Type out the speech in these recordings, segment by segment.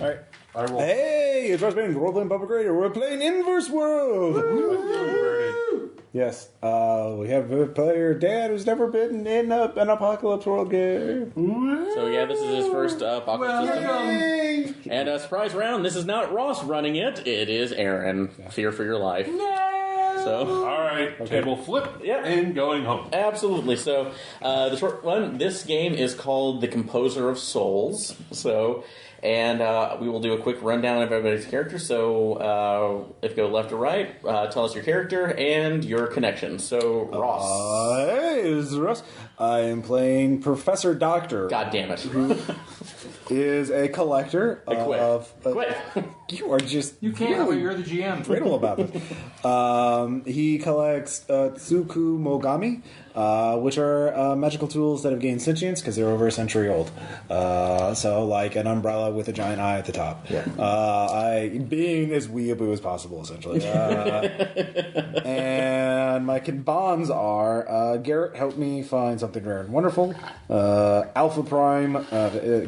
Alright. I will. Hey, it's Russ Bain, role-playing public radio. We're playing Inverse World! Yes, we have a player, Dad, who's never been in an Apocalypse World game. So yeah, this is his first Apocalypse system. And surprise round, this is not Ross running it, it is Aaron. Fear for your life. So, Alright, table flip and going home. Absolutely. So, the short one, this game is called The Composer of Souls. So, and we will do a quick rundown of everybody's character. So, if you go left or right, tell us your character and your connection. So, Ross. Hey, this is Russ. I am playing Professor Doctor. God damn it. Who is a collector of... Quit. You are just... You can't, really you're the GM. brittle about this. He collects Tsuku Mogami, which are magical tools that have gained sentience because they're over a century old. So, like an umbrella with a giant eye at the top. Yeah. Being as weeaboo as possible, essentially. And my bonds are Garrett helped me find something rare and wonderful. Alpha Prime,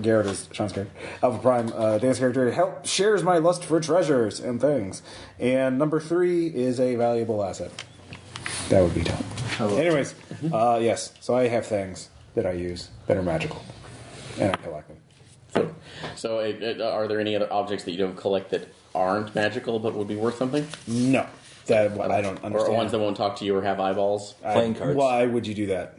Garrett is Sean's character. Alpha Prime, Dan's character, shares my lust for treasures and things. And number 3 is a valuable asset. That would be Tom. Anyways, yes. So I have things that I use that are magical, and I collect them. So, are there any other objects that you don't collect that aren't magical but would be worth something? No, that I don't understand. Or ones that won't talk to you or have eyeballs? Playing cards. Why would you do that?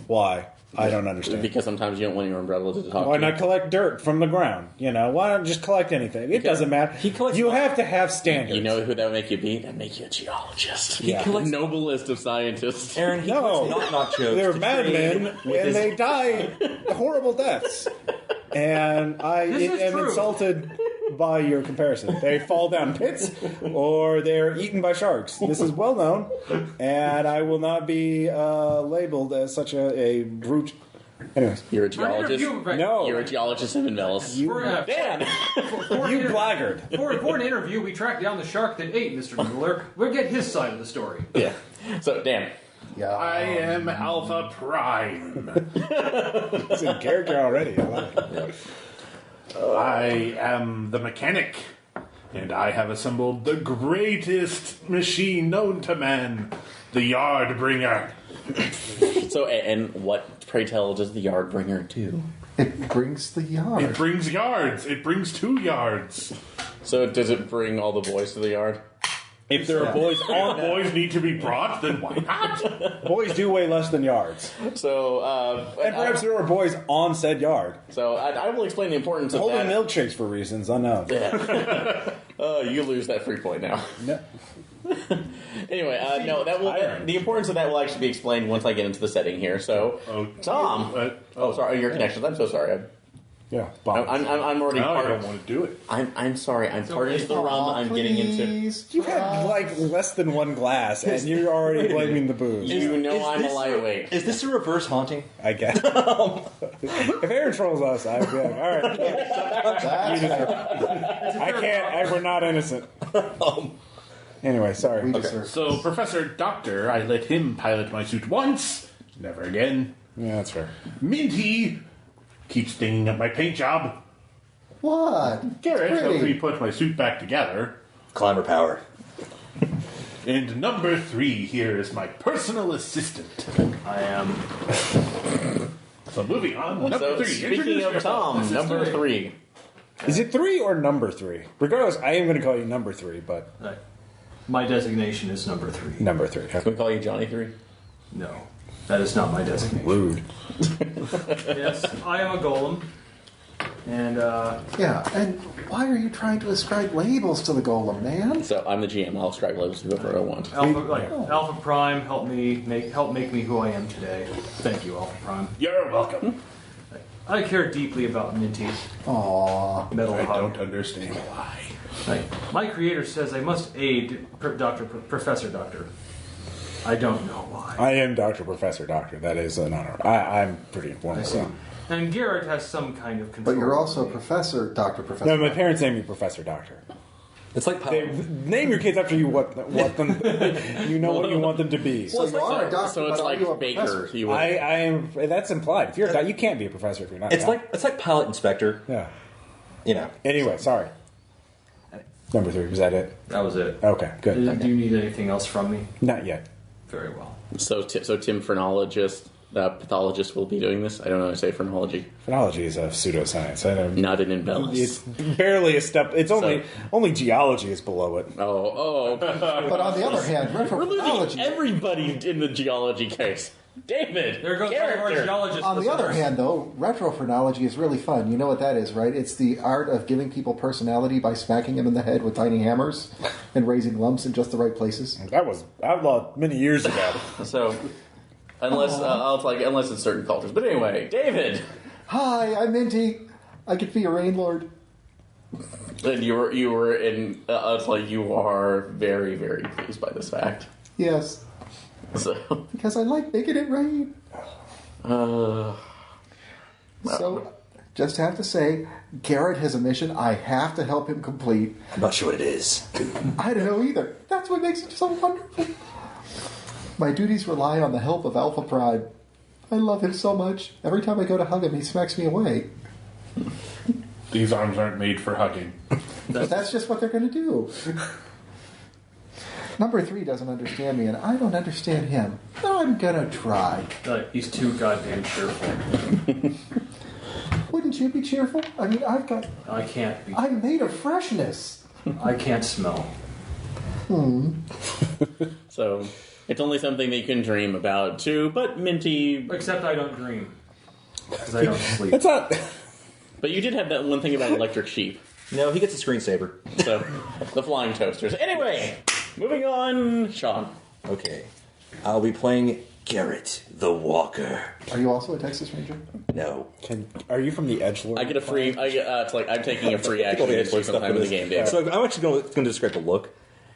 Why? I don't understand. Because sometimes you don't want your umbrella to talk Why to you. not collect dirt from the ground? You know, why not just collect anything? It doesn't matter. You have to have standards. You know who that would make you be? That would make you a geologist. Yeah. Noblest of scientists. Aaron, he collects knock-knock jokes. They're to madmen, trade and they die horrible deaths. And I am insulted by your comparison. They fall down pits, or they're eaten by sharks. This is well known, and I will not be labeled as such a brute. Anyways, You're a geologist. no, You're a geologist in Venelis. Dan, you blackguard. For an interview, we tracked down the shark that ate Mr. Mueller. We'll get his side of the story. Yeah. So, Dan. Yeah. I am Alpha Prime. It's in character already. I like it. I am the mechanic, and I have assembled the greatest machine known to man, the Yard Bringer. So, and what, pray tell, does the Yard Bringer do? It brings the yard. It brings yards. It brings 2 yards. So, does it bring all the boys to the yard? If there are boys All boys need to be brought, then why not? boys do weigh less than yards. So, And perhaps there are boys on said yard. So, I will explain the importance of Holding that. milkshakes for reasons unknown. Yeah. You lose that free point now. No. Anyway, no, that will. The importance of that will actually be explained once I get into the setting here. So, Tom. Sorry, your connections. I'm so sorry. Yeah, I'm already No, I part don't of. want to do it. I'm sorry. I'm part of the rum. I'm getting into. You've had like less than one glass, and you're already blaming the booze. You know I'm a lightweight. Is this a reverse haunting? I guess. If Aaron trolls us, I'd be like, all right. I can't. We're not innocent. Anyway, sorry. So, Professor Doctor, I let him pilot my suit once. Never again. Yeah, that's fair. Minty keeps stinging up my paint job. What? Garrett Pretty. helped me put my suit back together. Climber power. And number 3 here is my personal assistant. I am. So moving on, number So 3. speaking Introduce of yourself. Tom, number 3. Is it 3 or number 3? Regardless, I am going to call you number 3, but My designation is number 3. number 3. Can we call you Johnny 3? No, that is not my designation. Rude. Yes, I am a golem. And, Yeah, and why are you trying to ascribe labels to the golem, man? So I'm the GM. I'll ascribe labels to whoever I want. Alpha Prime help make me who I am today. Thank you, Alpha Prime. You're welcome. I care deeply about Minty. Aww. Metal I Hug. don't understand why. My creator says I must aid Professor Doctor. I don't know why. I am Dr. Professor Doctor. That is an honor. I'm pretty informed. So. And Garrett has some kind of control. But you're also over me. Professor, Dr. Professor. No, my parents named me Professor Doctor. It's like They name your kids after you what them you know what you want them to be. Well, you are a doctor, So it's but are like you a Baker. professor? You would, I am. That's implied. If you're a guy, you can't be a professor if you're not. It's like pilot inspector. Yeah. Anyway, sorry. Number 3, was that it? That was it. Okay, good. Do you need anything else from me? Not yet. Very well. So Tim, phrenologist, pathologist, will be doing this. I don't know how to say phrenology. Phrenology is a pseudoscience. I don't. Not an embellis. It's barely a step. It's only geology is below it. Oh. But on the other hand, We're losing retrophrenology. everybody in the geology case. David, There goes one of our geologists. On the other hand, though, retrophrenology is really fun. You know what that is, right? It's the art of giving people personality by smacking them in the head with tiny hammers and raising lumps in just the right places. That was outlawed many years ago. So, unless it's certain cultures. But anyway, David. Hi, I'm Minty. I could be a rain lord. And you were in. You are very, very pleased by this fact. Yes, So. because I like making it rain. So, just have to say, Garrett has a mission I have to help him complete. I'm not sure what it is. I don't know either. That's what makes it so wonderful. My duties rely on the help of Alpha Prime. I love him so much. Every time I go to hug him, he smacks me away. These arms aren't made for hugging. But that's just what they're going to do. Number 3 doesn't understand me, and I don't understand him. I'm going to try. He's too goddamn cheerful. Wouldn't you be cheerful? I mean, I can't be. I'm made of freshness. I can't smell. So, it's only something that you can dream about too. But Minty. Except I don't dream. Because I don't sleep. That's not. But you did have that one thing about electric sheep. No, he gets a screensaver. So, the flying toasters. Anyway, moving on, Sean. Okay. I'll be playing Garrett the Walker. Are you also a Texas Ranger? No. Are you from the Edgelord? I get a free. I'm taking a free I think I'll action be issue sometime in the game, Dave. So I'm actually going to describe the look.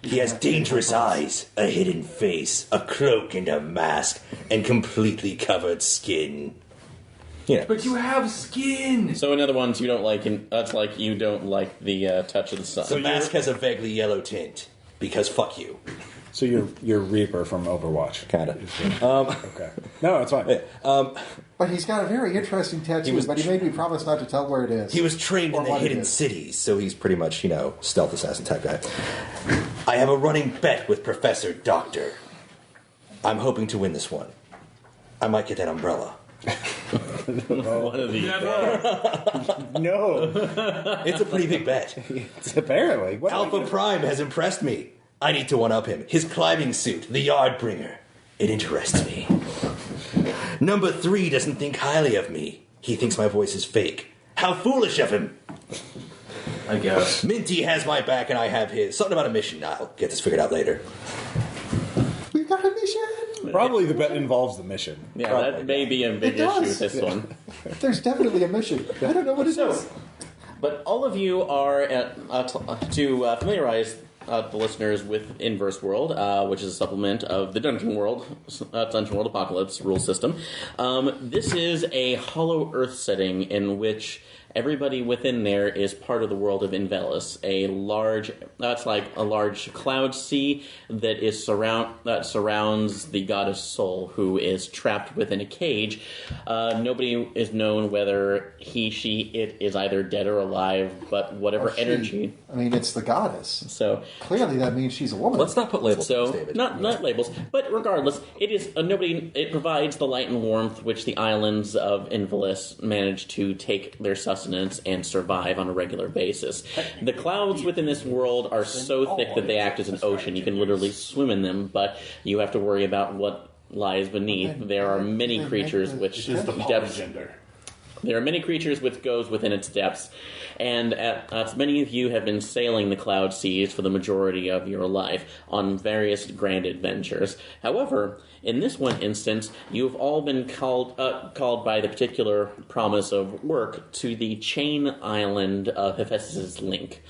He has dangerous eyes, a hidden face, a cloak and a mask, and completely covered skin. Yeah. But you have skin! So in other ones, you don't like. That's like you don't like the touch of the sun. The mask has a vaguely yellow tint, because fuck you. So you're Reaper from Overwatch. Kinda. Okay. No, it's fine. But he's got a very interesting tattoo, but he made me promise not to tell where it is. He was trained Or in the what it hidden is. cities, so he's pretty much, stealth assassin type guy. I have a running bet with Professor Doctor. I'm hoping to win this one. I might get that umbrella. One of these. No. It's a pretty big bet. It's apparently. What Alpha Prime has impressed me. I need to one-up him. His climbing suit, the Yardbringer. It interests me. Number 3 doesn't think highly of me. He thinks my voice is fake. How foolish of him. I guess. Minty has my back and I have his. Something about a mission. I'll get this figured out later. We've got a mission! Probably the bet involves the mission. Yeah, Probably, that may be a big It issue does. with this one. There's definitely a mission. I don't know what it is. But all of you are to familiarize the listeners with Inverse World, which is a supplement of the Dungeon World Apocalypse rule system. This is a Hollow Earth setting in which everybody within there is part of the world of Invelis, a large cloud sea that surrounds the goddess Sol, who is trapped within a cage. Nobody is known whether he, she, it is either dead or alive, but whatever Or she. energy. I mean, it's the goddess. So Clearly that means she's a woman. Let's not put labels on So, this, David. not labels, but regardless, it is it provides the light and warmth which the islands of Invelis manage to take their sustenance and survive on a regular basis. The clouds within this world are so thick that they act as an ocean. You can literally swim in them, but you have to worry about what lies beneath. There are many creatures which Is the polygender. There are many creatures which goes within its depths, and as many of you have been sailing the cloud seas for the majority of your life on various grand adventures. However, in this one instance, you've all been called by the particular promise of work to the chain island of Hephaestus Link.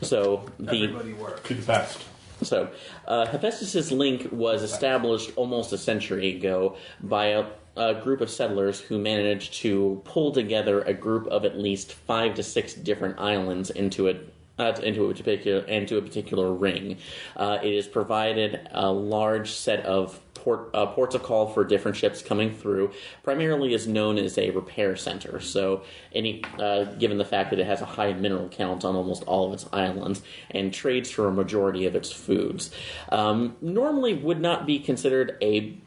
So Everybody work. To the best. So, Hephaestus Link was established almost a century ago by a group of settlers who managed to pull together a group of at least 5 to 6 different islands into a particular ring. It has provided a large set of ports of call for different ships coming through, primarily is known as a repair center. So, given the fact that it has a high mineral count on almost all of its islands and trades for a majority of its foods, normally would not be considered anything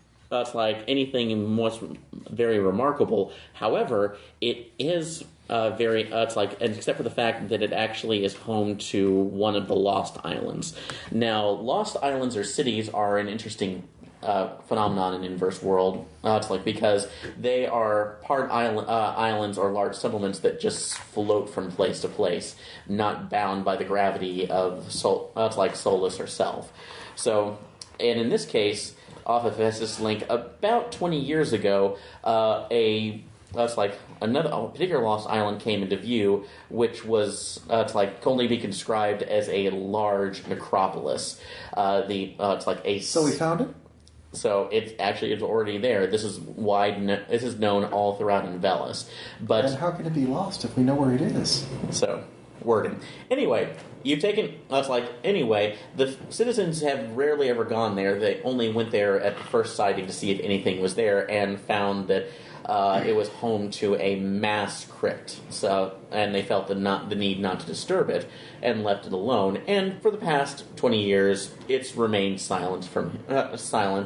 very remarkable. However, it is except for the fact that it actually is home to one of the Lost Islands. Now, Lost Islands or cities are an interesting phenomenon in Inverse World. Because they are part islands or large settlements that just float from place to place, not bound by the gravity of Solus herself. So, and in this case, off of Hephaestus Link, about 20 years ago, a particular lost island came into view, which was can only be described as a large necropolis. So we found it. So it's already there. This is This is known all throughout Envelis. But and how can it be lost if we know where it is? So, wording. Anyway, the citizens have rarely ever gone there. They only went there at the first sighting to see if anything was there, and found that it was home to a mass crypt. And they felt the need not to disturb it, and left it alone. And for the past 20 years, it's remained silent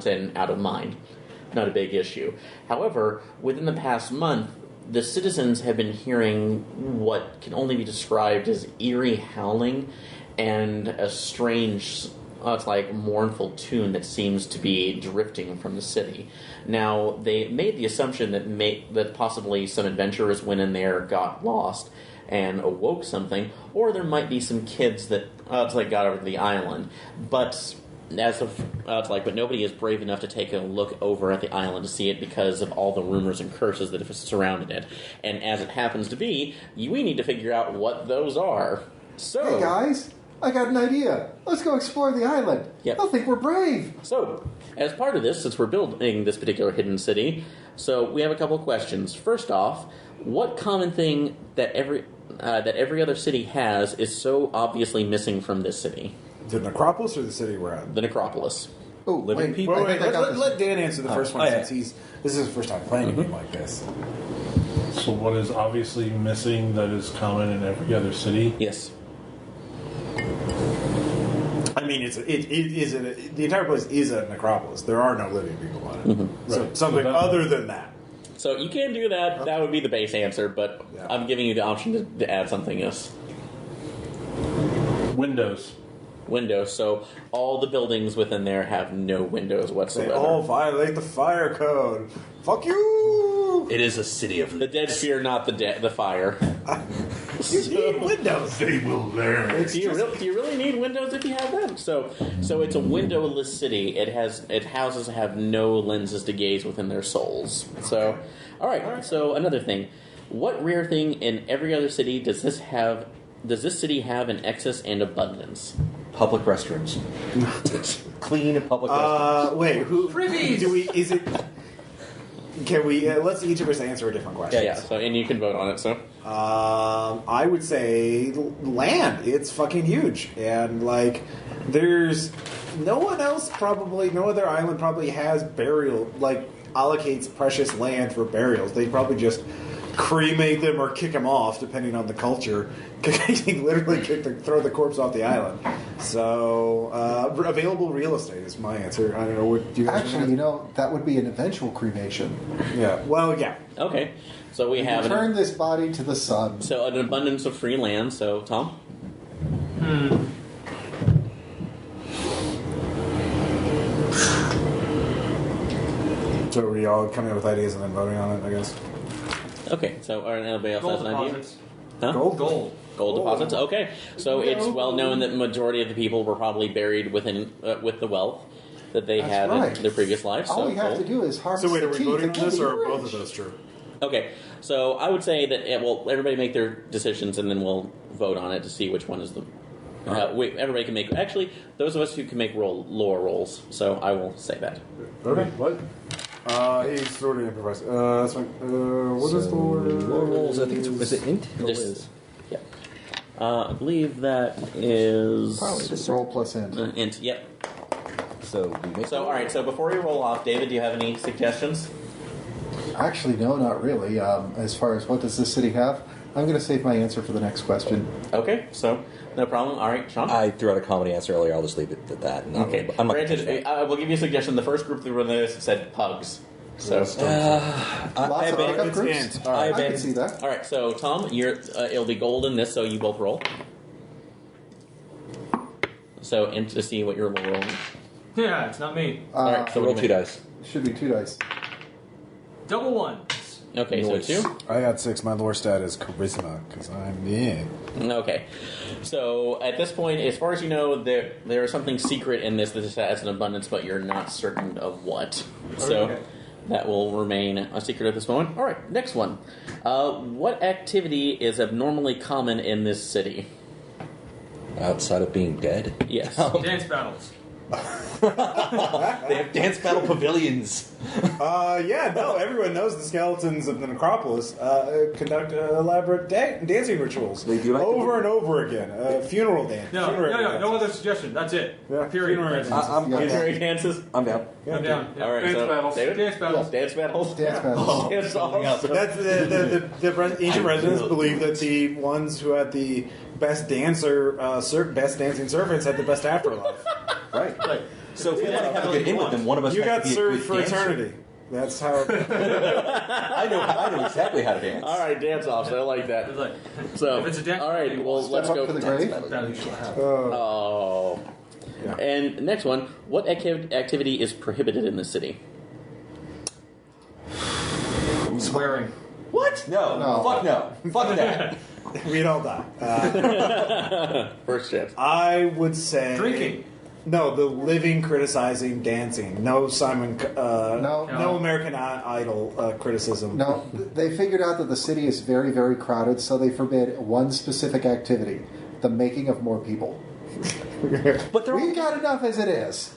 and out of mind. Not a big issue. However, within the past month, the citizens have been hearing what can only be described as eerie howling and a strange, mournful tune that seems to be drifting from the city. Now, they made the assumption that possibly some adventurers went in there, got lost, and awoke something, or there might be some kids that got over to the island. But but nobody is brave enough to take a look over at the island to see it because of all the rumors and curses that have surrounded it. And as it happens to be, we need to figure out what those are. So, hey guys, I got an idea. Let's go explore the island. Yep. They'll think we're brave. So, as part of this, since we're building this particular hidden city, so we have a couple of questions. First off, what common thing that every other city has is so obviously missing from this city? The necropolis or the city we're at? The necropolis. Oh, Living wait, people. I think I got this. Let Dan answer the first one yeah. since this is his first time playing a game like this. So what is obviously missing that is common in every other city? Yes. I mean, the entire place is a necropolis. There are no living people on it. Mm-hmm. So Right. something So that- other than that. So you can do that. That would be the base answer, but Yeah. I'm giving you the option to add something else. Windows. Windows. So all the buildings within there have no windows They whatsoever. all violate the fire code. Fuck you! It is a city of The dead fear not the fire. You need windows. They will learn. Do you really need windows if you have them? So it's a windowless city. Its houses have no lenses to gaze within their souls. So, all right. So another thing, what rare thing in every other city does this city have in excess and abundance? public restrooms. Clean public restrooms. Wait, who Freebies! do we? Is it? Can we? Let's each of us answer a different question. Yeah. So and you can vote on it. So I would say land. It's fucking huge, and there's no one else probably. No other island probably has allocates precious land for burials. They probably just cremate them or kick them off, depending on the culture. Literally throw the corpse off the island. So available real estate is my answer. I don't know what you guys Actually, that would be an eventual cremation. Yeah. Well, yeah. okay. So we have Return this body to the sun. so an abundance of free land. So Tom. So are we all coming up with ideas and then voting on it, I guess? Okay. So anybody else Gold has an idea? deposits. Huh? Gold. Gold deposits. Okay, so it's well known that the majority of the people were probably buried with the wealth that they That's had right. in their previous lives. All so we have gold. to do is harvest So wait, the are we teeth voting and on this, we'll or be are both rich. of those true? Okay, so I would say that everybody make their decisions and then we'll vote on it to see which one is the. Everybody can make. Actually, those of us who can make lower rolls. So I will say that. Okay. What? He's sort of improvised. That's fine. What is the word? Lower rolls, I think it's, is it int? Or This- is? Yeah. I believe that is Probably just roll plus in. int. Yep. So we make So, all right. So before you roll off, David, do you have any suggestions? Actually, no, not really. As far as what does this city have, I'm going to save my answer for the next question. Okay. So no problem. All right, Sean. I threw out a comedy answer earlier. I'll just leave it at that. Okay. I'm not Granted, I will give you a suggestion. The first group that were this said pugs. So, Lots of pickup groups. ant. I can see that. all right. So Tom, you're it'll be golden this, so you both roll. So, and to see what you're rolling. Yeah, it's not me. All right. So roll what do two you make? dice. Should be 2 dice. Double one. Okay. Nice. So 2. I got 6. My lore stat is charisma because I'm in. Okay. So at this point, as far as you know, there is something secret in this that has an abundance, but you're not certain of what. So Okay. that will remain a secret at this moment. All right, next one. What activity is abnormally common in this city? Outside of being dead, Yes. Dance battles. they have dance battle pavilions. Yeah, no, everyone knows the skeletons of the necropolis conduct elaborate dancing rituals. They do like over and over again. Funeral dance. No, no other suggestion. That's it. Yeah, Period. funeral That's it. dance. I'm Funerary dances. I'm down. I'm down. Yeah. All right. Dance so battles. David? Dance battles. Dance battles. Dance battles. Dance battles. That's the ancient residents believe that the ones who had the best best dancing servants had the best afterlife. Right. Like, So if we want to have a good in with them, one of us You has got to be a served good for dancer. eternity. That's how. I know exactly how to dance. All right, dance offs. I like that. it's like, So, if it's a dance, all right. Well, let's Step up go. to the grave. that you shall have. Oh. Yeah. And next one. What activity is prohibited in the city? Swearing. What? No. No. Fuck no. Fuck that. We'd all die. First chance. I would say Drinking. No, the living criticizing dancing. No Simon. No American Idol criticism. No, they figured out that the city is very, very crowded, so they forbid one specific activity: the making of more people. But they're We've got enough as it is.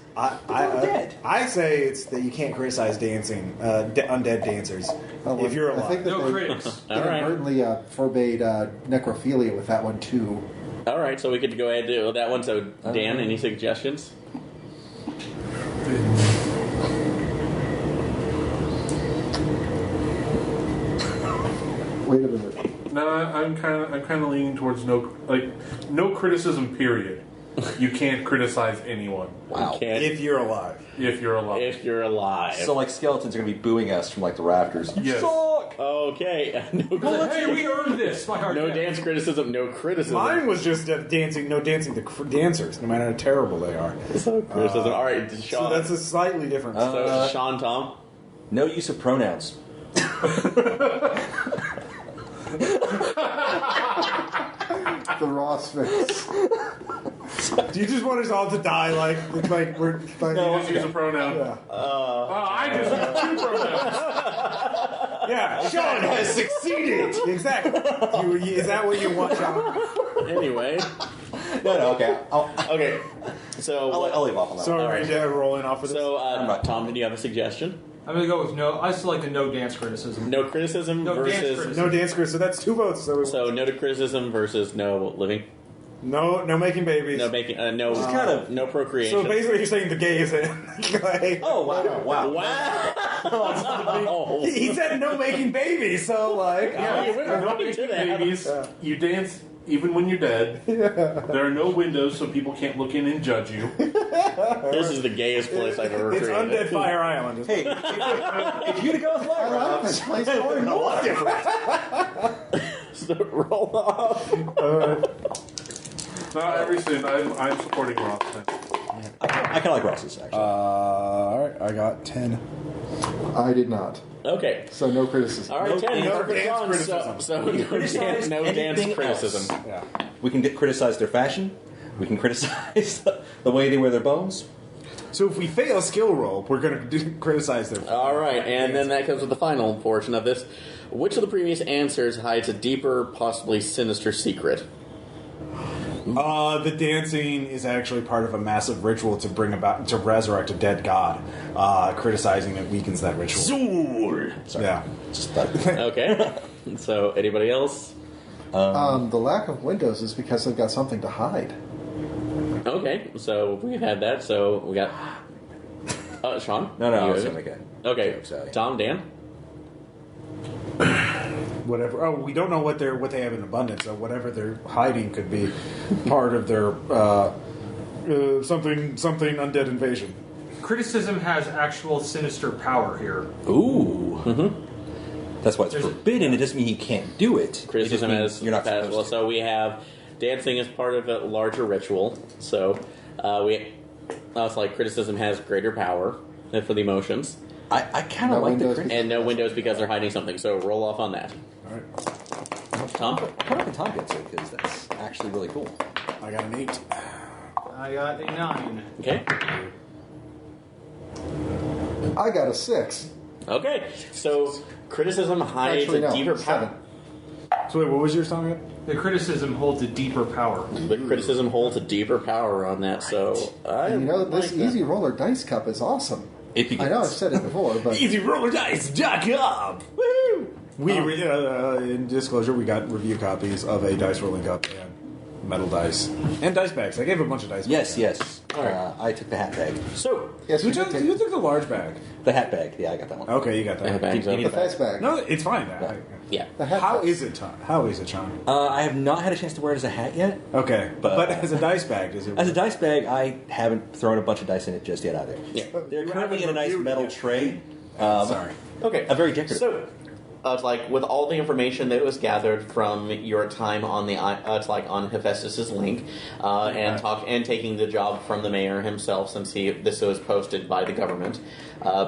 dead. I say it's that you can't criticize dancing, undead dancers, if you're alive. I think that No they critics. inadvertently forbade necrophilia with that one too. All right, so we could go ahead and do that one. So, Dan, any suggestions? Wait a minute. No, I'm kind of leaning towards no criticism. Period. You can't criticize anyone Wow. Can't if you're alive. if you're alive. if you're alive. So like skeletons are gonna be booing us from like the rafters. You Yes. suck. Okay. Hey, we earned this. My heart. No dance criticism, no criticism. Mine was just dancing. No dancing the dancers, no matter how terrible they are. So criticism. All right, So Sean. that's a slightly different. So Sean, Tom. No use of pronouns. The Ross face. Do you just want us all to die like we're like? You just use a pronoun. Yeah. I just use two pronouns. Yeah, Sean has succeeded. Exactly. Is that what you want, Sean? Anyway. No, okay. Okay. So I'll leave off on that. So one. are we rolling off of this? So not- Tom, did you have a suggestion? I'm gonna go with no. I select a no dance criticism. No criticism No dance versus criticism. No dance crew. So that's 2 votes. so no to criticism versus no living. no making babies. No making no kind of- no procreation. So basically, you're saying the gay is in. Like, Oh wow. Wow. he said no making babies. So like, Yeah, we're No running to making that. babies. You dance even when you're dead. There are no windows, so people can't look in and judge you. This is the gayest place I've ever it's created. Undead Fire Island. Hey, if you'd go with I Lyra, like this place more and more. So roll off. Not every sin. I'm supporting Ross. I kind of like Ross's actually. All right, I got 10. I did not. Okay. So no criticism. All right, No 10. dance Perfect run. criticism. So no criticize no dance anything criticism. else. Yeah. We can criticize their fashion. We can criticize the way they wear their bones. So if we fail a skill roll, we're going to criticize their. All right, and then that comes with the final portion of this. Which of the previous answers hides a deeper, possibly sinister secret? The dancing is actually part of a massive ritual to resurrect a dead god. Criticizing it weakens that ritual. Zool. Yeah. Okay. So, anybody else? The lack of windows is because they've got something to hide. Okay, so we've had that. So we got Sean? No, I You was have going to it? make a Okay. joke, sorry. Tom, Dan? Whatever. Oh, we don't know what they have in abundance. So whatever they're hiding could be part of their something undead invasion. Criticism has actual sinister power here. Ooh. Mm-hmm. That's why it's forbidden. It doesn't mean you can't do it. Criticism It just as means you're not supposed well. to. So we have dancing as part of a larger ritual. So it's like criticism has greater power for the emotions, I kind of No like the windows. criticism. and no windows because they're hiding something. So roll off on that. All right. Tom? Put up in Tom gets it because that's actually really cool. I got an 8. I got a 9. Okay. I got a 6. Okay. So criticism hides Actually, a no, deeper 7. power. So wait, what was yours, Tom? Again? The criticism holds a deeper power. The criticism holds a deeper power on that. So I And you know, this like that. Easy Roller Dice Cup is awesome. It I know I've said it before, but EasyRollerDice.com. Woo! We in disclosure, we got review copies of a dice rolling cup and metal dice and dice bags. I gave a bunch of dice. Yes, bags. yes. All right. I took the hat bag. So yes, Who we did took, take who took the large bag? The hat bag. Yeah, I got that one. Okay, you got I have that. bags You up. need the fast bag. No, it's fine. Yeah. The hat How bag. is it, Tom? How is it, Sean? I have not had a chance to wear it as a hat yet. Okay, But- but as a dice bag, does it? As a dice bag, I haven't thrown a bunch of dice in it just yet either. Yeah. They're You currently in haven't a nice reviewed metal yet. tray. Sorry. Okay. A very decorative. So, it's like with all the information that was gathered from your time on the it's like on Hephaestus Link, and taking the job from the mayor himself, since this was posted by the government,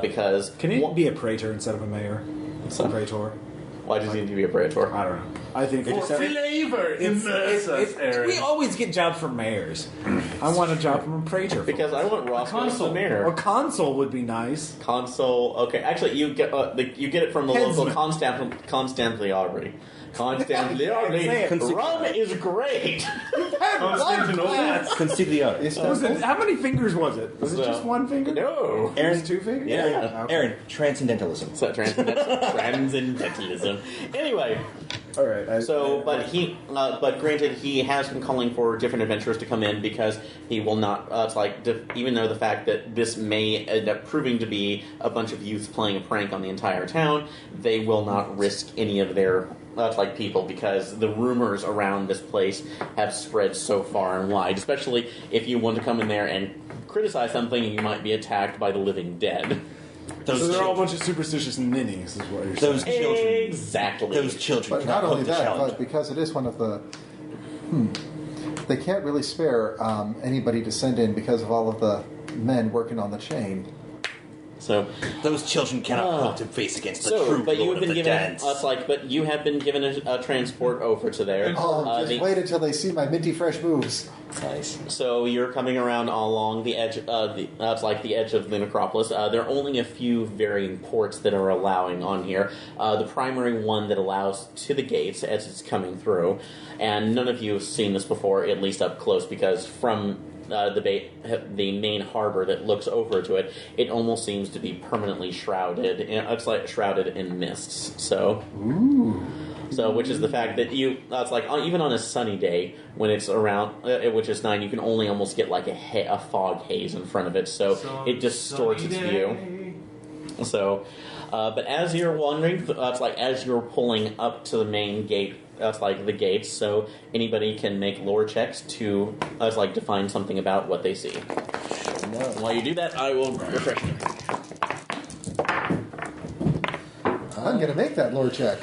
because Can it be a praetor instead of a mayor? So- A praetor. why does he need to be a praetor? I don't know. I think For flavor, immerse us, Aaron. we always get jobs from mayors. I want a job from a praetor. Because I want Ross as the a mayor. consul would be nice. Consul. Okay, actually, you get it from the local Headsman. Constantinople. Constantinople. Say it. Rum is great. Consigliere. Was it, how many fingers was it? Was it just one finger? No. It was 2 fingers? Yeah. Okay. Aaron, transcendentalism. So transcendentalism. Anyway, All right. but granted, he has been calling for different adventurers to come in because he will not. Even though the fact that this may end up proving to be a bunch of youths playing a prank on the entire town, they will not risk any of their people, because the rumors around this place have spread so far and wide. Especially if you want to come in there and criticize something, you might be attacked by the living dead. So they're all a bunch of superstitious ninnies, is what you're Those saying. children. Exactly. Those children But cannot not only hope to that, challenge. but because it is one of the... they can't really spare anybody to send in because of all of the men working on the chain. So, Those children cannot hope to face against the so, true but you lord have been of the given dance. but you have been given a transport over to there. Oh, just The- wait until they see my minty fresh moves. Nice. So you're coming around along the edge, the edge of the necropolis. There are only a few varying ports that are allowing on here. The primary one that allows to the gates as it's coming through, and none of you have seen this before, at least up close, because from the main harbor that looks over to it, it almost seems to be permanently shrouded. It's like shrouded in mists. So. Ooh. So, which is the fact that it's like even on a sunny day when it's around, which is 9, you can only almost get like a fog haze in front of it, so it distorts its view. So, but as you're wandering, it's like as you're pulling up to the main gate, that's like the gates. So anybody can make lore checks to define something about what they see. No. And while you do that, I will refresh you. I'm going to make that lore check.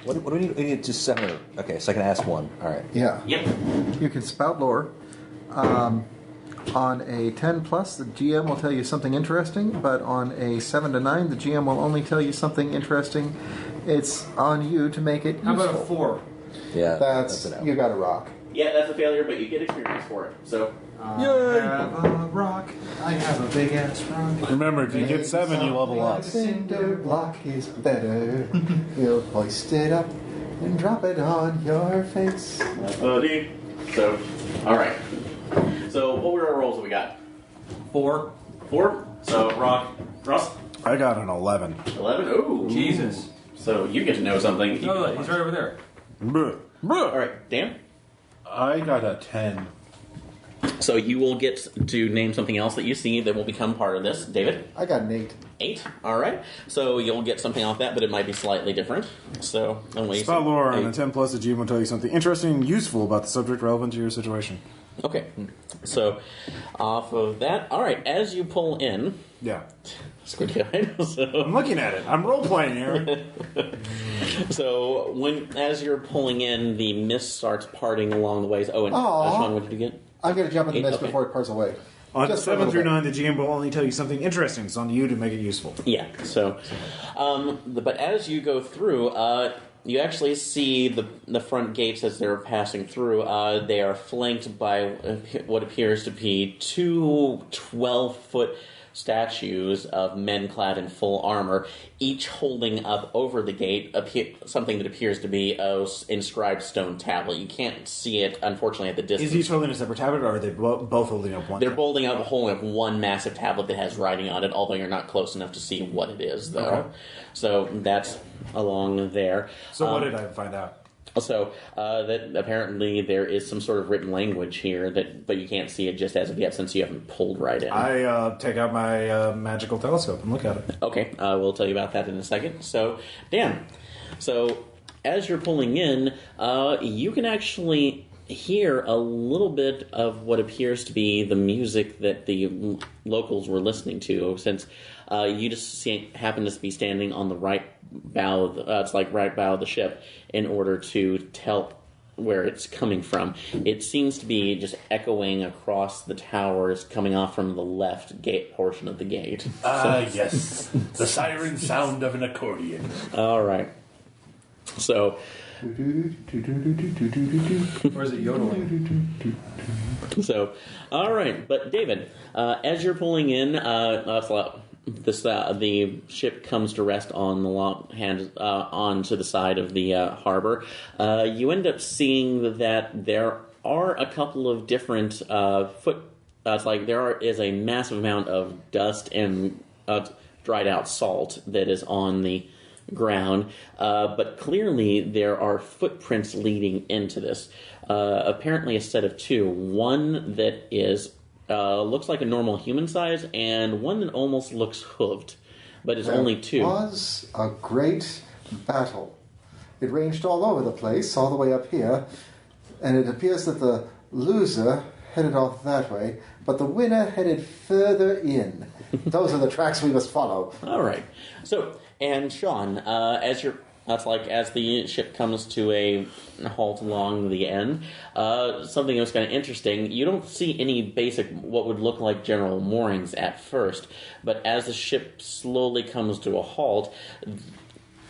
What do we need? We need just 7. Okay, so I can ask one. All right. Yeah. Yep. You can spout lore. On a 10 plus, the GM will tell you something interesting, but on a 7 to 9, the GM will only tell you something interesting. It's on you to make it useful. How about a 4? Yeah. That's an you got to rock. Yeah, that's a failure, but you get experience for it. So. I have a rock. I have a big ass rock. Remember, if you get 7, you level Like up. a cinder block is better. We'll hoist it up and drop it on your face. So, all right. So, what were our rolls that we got? 4. 4. So, Ross, I got an 11. 11. Ooh, Jesus. So you get to know something. No, look, he's right over there. Bruh. Bruh. All right, Dan. I got a 10. So you will get to name something else that you see that will become part of this. David? I got an 8. 8. All right. So you'll get something off that, but it might be slightly different. So, Spot lore on a 10 plus, the GM will tell you something interesting and useful about the subject relevant to your situation. Okay. So, off of that, all right. As you pull in, Yeah. Squid Guide. I'm looking at it. I'm role playing here. So as you're pulling in, the mist starts parting along the ways. Oh, and Aw. Sean, what did you get? I'm going to jump in the 8, mist okay. before it parts away. On Just for a 7 through little 9, the GM will only tell you something interesting. It's on you to make it useful. Yeah. So, but as you go through, you actually see the front gates as they're passing through. They are flanked by what appears to be 2 12-foot statues of men clad in full armor, each holding up over the gate something that appears to be a inscribed stone tablet. You can't see it, unfortunately, at the distance. Is each holding a separate tablet, or are they both holding up one? They're holding up one massive tablet that has writing on it, although you're not close enough to see what it is, though. Okay. So that's along there. So what did I find out? So that apparently there is some sort of written language here, but you can't see it just as of yet since you haven't pulled right in. I take out my magical telescope and look at it. Okay, we'll tell you about that in a second. So, Dan, so as you're pulling in, you can actually hear a little bit of what appears to be the music that the locals were listening to, since you just happen to be standing on the right bow of right bow of the ship in order to tell where it's coming from. It seems to be just echoing across the towers, coming off from the left gate portion of the gate. Yes. The siren sound of an accordion. All right. So, Or is it yodeling? all right. But David, as you're pulling in, the ship comes to rest on the long hand onto the side of the harbor. You end up seeing that there are a couple of different is a massive amount of dust and dried out salt that is on the ground, but clearly there are footprints leading into this. Apparently a set of 2. One that is looks like a normal human size, and one that almost looks hooved, but it's only 2. It was a great battle. It ranged all over the place, all the way up here, and it appears that the loser headed off that way, but the winner headed further in. Those are the tracks we must follow. All right. So, and Sean, as the ship comes to a halt along the end, something that was kind of interesting, you don't see any basic, what would look like general moorings at first, but as the ship slowly comes to a halt,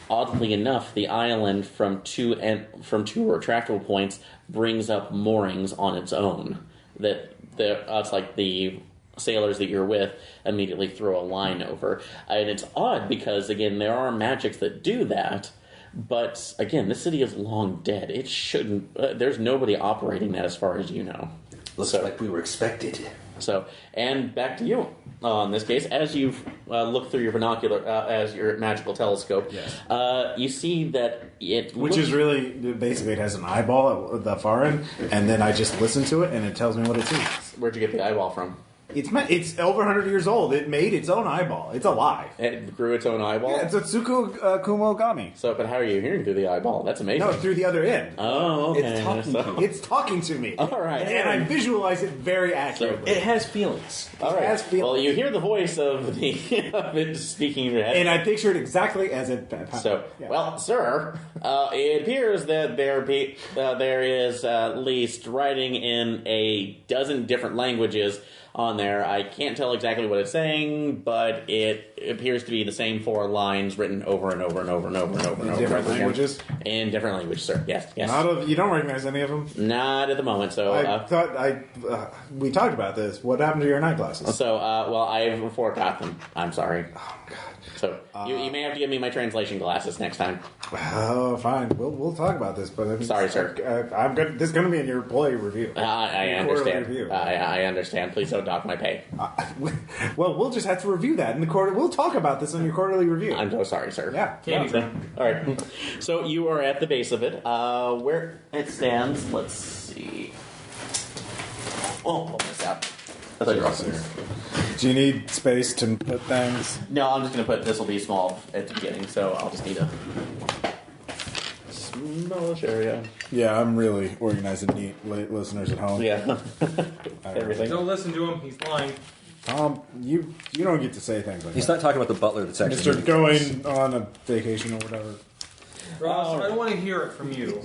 oddly enough, the island from two retractable points brings up moorings on its own. It's like the sailors that you're with immediately throw a line over. And it's odd because, again, there are magics that do that, but, again, this city is long dead. It shouldn't... there's nobody operating that as far as you know. Looks like we were expected. So, and back to you. In this case, as you look through your binocular, as your magical telescope, Yes. You see that Which is really, basically, it has an eyeball at the far end, and then I just listen to it, and it tells me what it sees. Where'd you get the eyeball from? It's over 100 years old. It made its own eyeball. It's alive. It grew its own eyeball? Yeah, it's a Tsuku Kumogami. So, but how are you hearing through the eyeball? That's amazing. No, through the other end. Oh, okay. It's talking to me. It's talking to me. All right. And I visualize it very accurately. It has feelings. All right. has feelings. Well, you hear the voice of it speaking in your head. And I picture it exactly as it... So, yeah. well, sir, it appears that there is at least writing in a dozen different languages on there. I can't tell exactly what it's saying, but it appears to be the same 4 lines written over and over and over and over and over and over. different again. languages? In different languages, sir. Yes, yes. You don't recognize any of them? Not at the moment. So, we talked about this. What happened to your night glasses? well, I forgot them. I'm sorry. Oh, God. So you may have to give me my translation glasses next time. Oh, fine. We'll talk about this, but Sorry, sir. I'm good. This is going to be in your employee review. I Your understand. quarterly review. I understand. Please don't dock my pay. Well, we'll just have to review that in the quarter. We'll talk about this in your quarterly review. I'm so sorry, sir. Yeah. Candy no, thing. All right. So you are at the base of it. Where it stands, let's see. Oh, pull this out. I thought you were awesome. Do you need space to put things? No, I'm just going to put, this will be small at the beginning, so I'll just need a smallish area. Yeah, I'm really organized and neat, listeners at home. Yeah. Everything. Don't listen to him. He's lying. You don't get to say things like He's that. not talking about the butler that's actually... Mr. Going on a vacation or whatever. Ross, I don't want to hear it from you.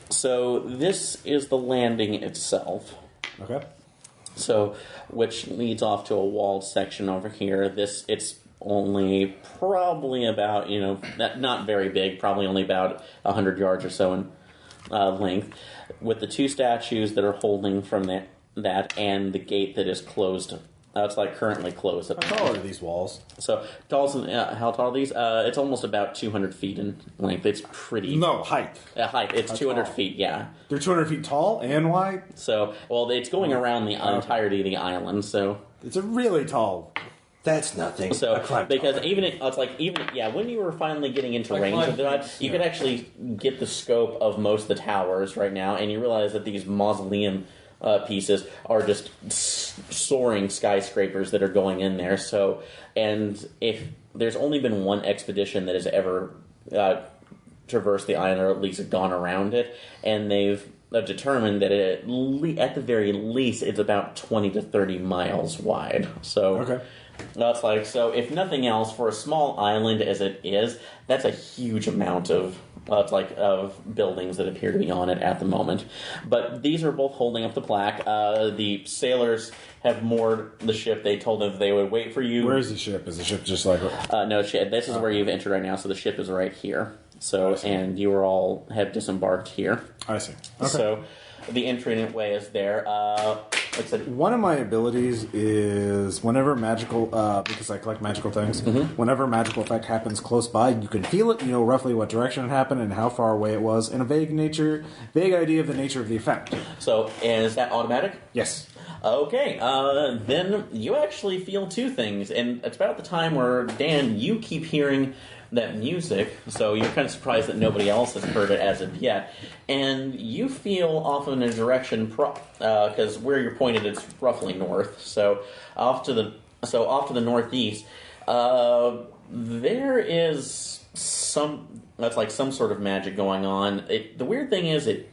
So this is the landing itself. Okay. So, which leads off to a walled section over here. It's only probably about, not very big, probably only about 100 yards or so in length, with the two statues that are holding from that and the gate that is closed. It's currently closed. How tall are these walls? So, how tall are these? It's almost about 200 feet in length. It's pretty... No, height. Height. It's 200 tall? feet, yeah. They're 200 feet tall and wide? So, it's going around the entirety of the island, so... It's a really tall... That's nothing. So, because taller. when you were finally getting into range of that, you could actually get the scope of most of the towers right now, and you realize that these mausoleum pieces are just soaring skyscrapers that are going in there. So, and if there's only been one expedition that has ever traversed the island, or at least gone around it, and they've determined that at the very least it's about 20 to 30 miles wide. So, okay. That's so if nothing else, for a small island as it is, that's a huge amount of buildings that appear to be on it at the moment. But these are both holding up the plaque. The sailors have moored the ship. They told them they would wait for you. Where is the ship? Is the ship just like... No, this is where you've entered right now, so the ship is right here. So, and you all have disembarked here. I see. Okay. So, the entryway is there. Like I said, one of my abilities is whenever magical, because I collect magical things, whenever a magical effect happens close by, you can feel it, you know roughly what direction it happened and how far away it was, and a vague idea of the nature of the effect. So, is that automatic? Yes. Okay, then you actually feel two things, and it's about the time where, Dan, you keep hearing that music, so you're kind of surprised that nobody else has heard it as of yet, and you feel off in a direction, because where you're pointed, it's roughly north, so off to the northeast, there is some sort of magic going on. The weird thing is, it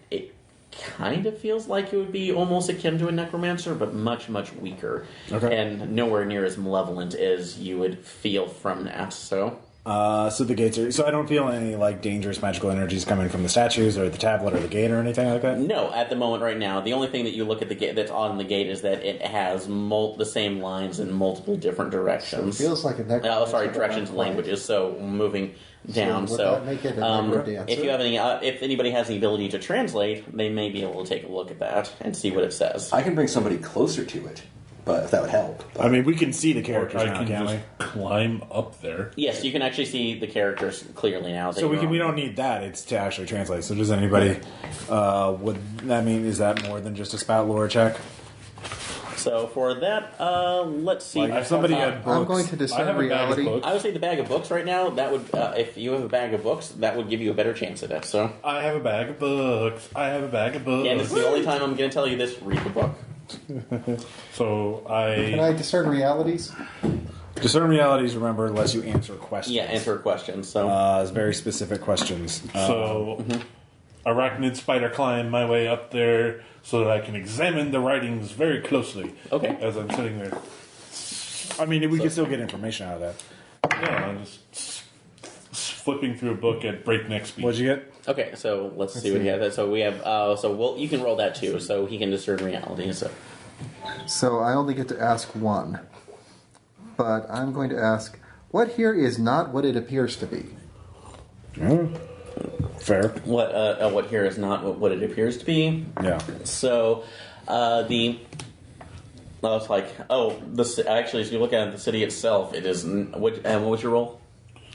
kind of feels like it would be almost akin to a necromancer, but much, much weaker, and nowhere near as malevolent as you would feel from that, so... So the gates are... So I don't feel any, dangerous magical energies coming from the statues or the tablet or the gate or anything like that? No, at the moment right now. The only thing that you look at the gate that's on the gate is that it has the same lines in multiple different directions. So it feels like a necromancer. Directions, languages, so moving down. So would that make it a necrodancer? If you have if anybody has the ability to translate, they may be able to take a look at that and see what it says. I can bring somebody closer to it, but if that would help. I mean, we can see the characters I now, can can't just we? climb up there. Yes, you can actually see the characters clearly now. So we don't need that. It's to actually translate. So does anybody... is that more than just a spout lore check? So for that, let's see. If somebody had books... I'm going to I discern have a bag of reality. books. I would say the bag of books right now, that would, if you have a bag of books, that would give you a better chance at it, so. I have a bag of books. I have a bag of books. Yeah, and this is the only time I'm going to tell you this, read the book. So Can I discern realities? Discern realities, remember, lets you answer questions. Yeah, answer questions, so. It's very specific questions. Arachnid spider climb my way up there so that I can examine the writings very closely. Okay. As I'm sitting there. I mean, we can still get information out of that. Yeah, I'm just flipping through a book at breakneck speed. What'd you get? Okay, so let's see what he has. So we have, you can roll that too, so he can discern reality, so. So I only get to ask one. But I'm going to ask, what here is not what it appears to be? Fair. What here is not what it appears to be. Yeah. So, actually, as you look at the city itself, it is, what was your roll?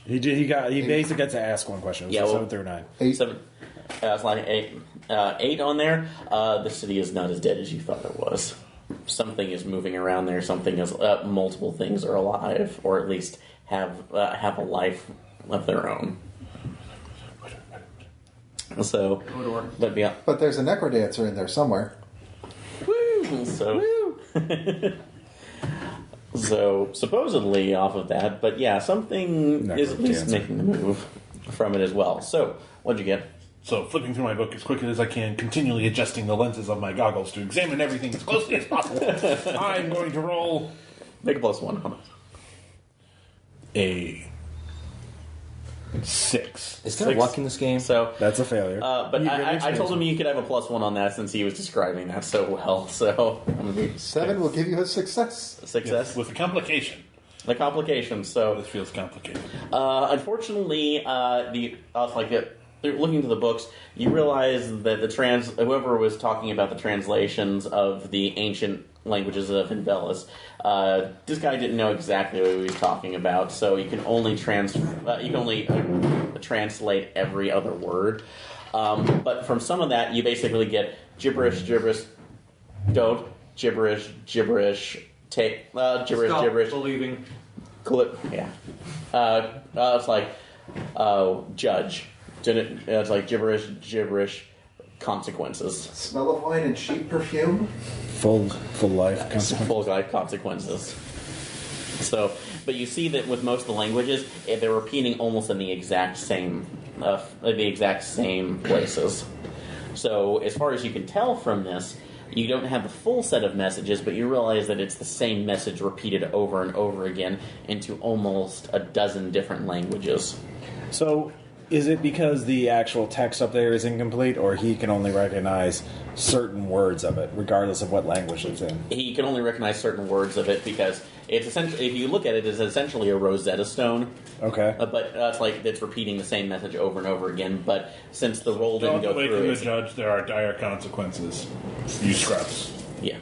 He basically got to ask one question. It was 7 through 9. 8. 7. It's like 8 on there. The city is not as dead as you thought it was. Something is moving around there. Something is, multiple things are alive, or at least have a life of their own. So, But there's a necrodancer in there somewhere. Woo! So, so supposedly off of that, but yeah, something is at least making the move from it as well. So, what'd you get? So, flipping through my book as quickly as I can, continually adjusting the lenses of my goggles to examine everything as closely as possible. I'm going to roll Make a +1. How much? a 6. Is there luck in this game? So That's a failure. but I told him you could have a +1 on that since he was describing that so well. So I'm gonna be 7 will give you a success. a success. With a complication. The complications. So This feels complicated. unfortunately, looking to the books, you realize that whoever was talking about the translations of the ancient languages of Invelis, this guy didn't know exactly what he was talking about, so you can only translate every other word. But from some of that, you basically get gibberish, don't, gibberish, take, gibberish, Stop gibberish, believing. clip, yeah. It's like, judge. It's like gibberish, consequences. Smell of wine and sheep perfume. Full life consequence. Full life consequences. So, but you see that with most of the languages, they're repeating almost in the exact same places. So, as far as you can tell from this, you don't have the full set of messages, but you realize that it's the same message repeated over and over again into almost a dozen different languages. So, is it because the actual text up there is incomplete, or he can only recognize certain words of it, regardless of what language it's in? He can only recognize certain words of it because it's essentially, if you look at it, it's essentially a Rosetta Stone. Okay. But it's repeating the same message over and over again. But since the roll didn't Don't go awaken through, the judge, there are dire consequences. You scraps. yeah.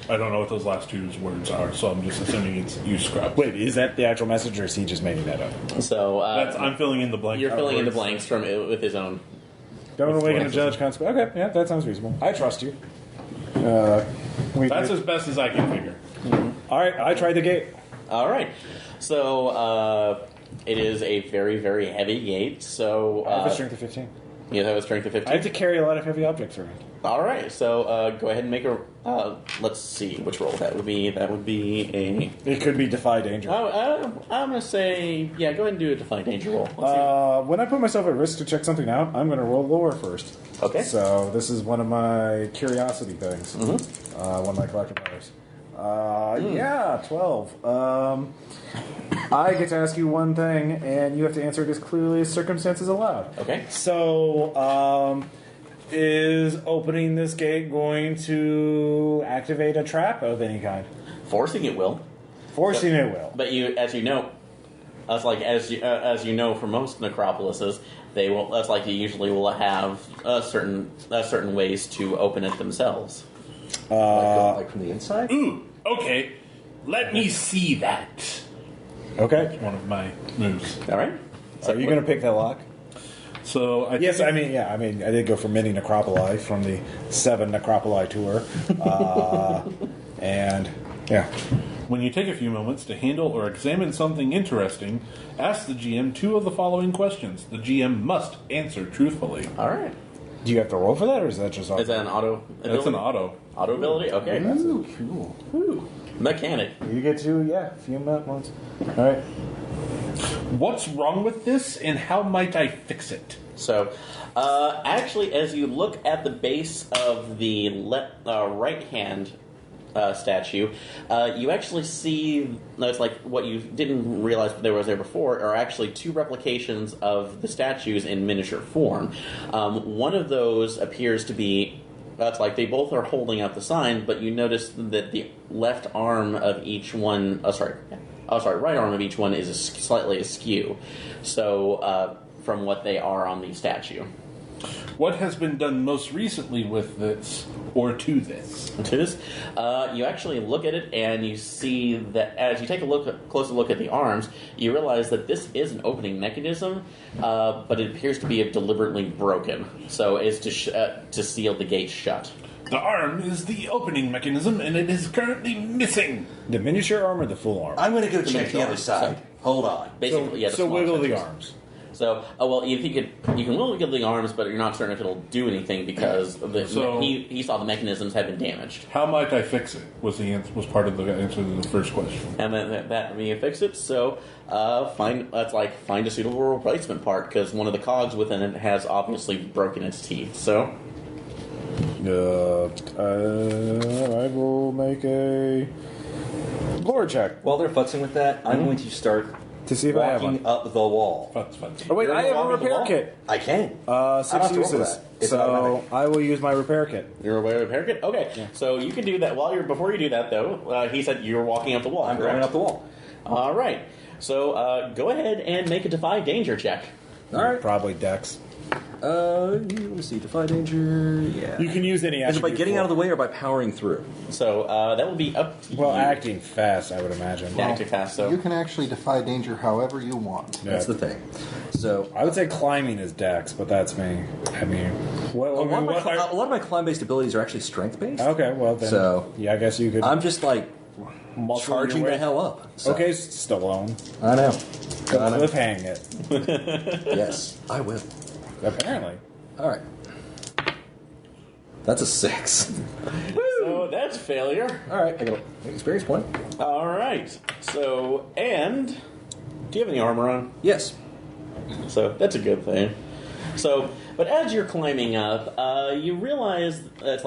I don't know what those last two words are, so I'm just assuming it's you scraps. Wait, is that the actual message, or is he just making that up? So I'm filling in the blanks. you're filling in the afterwards. blanks from with his own. Don't With awaken a the judge consequence. Okay, yeah, that sounds reasonable. I trust you. That's as best as I can figure. All right, I tried the gate. All right. So it is a very, very heavy gate. So I have a strength of 15. you have a strength of 15. I have to carry a lot of heavy objects around. All right. So go ahead and make a. Let's see which roll that would be. That would be a. It could be defy danger. I'm gonna say yeah. Go ahead and do a defy danger roll. Let's When I put myself at risk to check something out, I'm going to roll lore first. Okay. So this is one of my curiosity things. Mm-hmm. One of my collector powers. Yeah, 12. I get to ask you one thing, and you have to answer it as clearly as circumstances allow. Okay. So, is opening this gate going to activate a trap of any kind? Forcing it will. Forcing it will. But as you know from most necropolises, they will. That's like you usually will have certain ways to open it themselves. Like from the inside? Ooh, okay. Let me see that. Okay. One of my moves. All right. Are you going to pick that lock? So I Yes, think I did go for many necropoli from the 7 necropoli tour. And, yeah. when you take a few moments to handle or examine something interesting, ask the GM 2 of the following questions. The GM must answer truthfully. All right. Do you have to roll for that, or is that just Is that an auto? That's an auto. Auto ability. Okay. cool? Ooh. Mechanic. You get to, a few moments. All right. What's wrong with this, and how might I fix it? So, actually, as you look at the base of the right hand statue, you actually see it's like what you didn't realize there was there before are actually 2 replications of the statues in miniature form. One of those appears to be that's like they both are holding up the sign, but you notice that the left arm of each one right arm of each one is slightly askew. So from what they are on the statue. What has been done most recently with this, or to this? To this, you actually look at it and you see that as you take a closer look at the arms, you realize that this is an opening mechanism, but it appears to be deliberately broken. So it's to seal the gate shut. The arm is the opening mechanism, and it is currently missing. The miniature arm or the full arm? I'm going to go check the arm. other side. Hold on. Basically, yeah. So wiggle the arms. So, if you can look at the arms, but you're not certain if it'll do anything because he saw the mechanisms had been damaged. How might I fix it? Was part of the answer to the first question. And then that me fix it. So, find a suitable replacement part because one of the cogs within it has obviously broken its teeth. So, I will make a lore check While they're futzing with that, I'm going to start to see if I have walking one. up the wall. Oh wait, You're I have a walking the repair wall? kit. I can. 6 I don't have to roll for uses. that. It's So automatic. I will use my repair kit. you're aware of repair kit? Okay, so you can do that before you do that though. He said you're walking up the wall. I'm correct? going up the wall. All right. So go ahead and make a defy danger check. All right. Probably Dex. Let me see. Defy danger. Yeah. You can use any. Is it by getting out of the way or by powering through? So that will be up to Well, you. acting fast, I would imagine. Acting fast. So You can actually defy danger however you want. Yeah. That's the thing. So I would say climbing is Dex, but that's me. I mean, a lot of my climb-based abilities are actually strength-based. okay, well then. So- yeah, I guess you could. I'm just like muscle charging your way. the hell up. So. Okay, Stallone. I know. Cliffhang it. Yes, I will. Apparently. All right. That's a 6. So that's failure. All right, I got an experience point. All right. So and do you have any armor on? Yes. So that's a good thing. So, but as you're climbing up, you realize that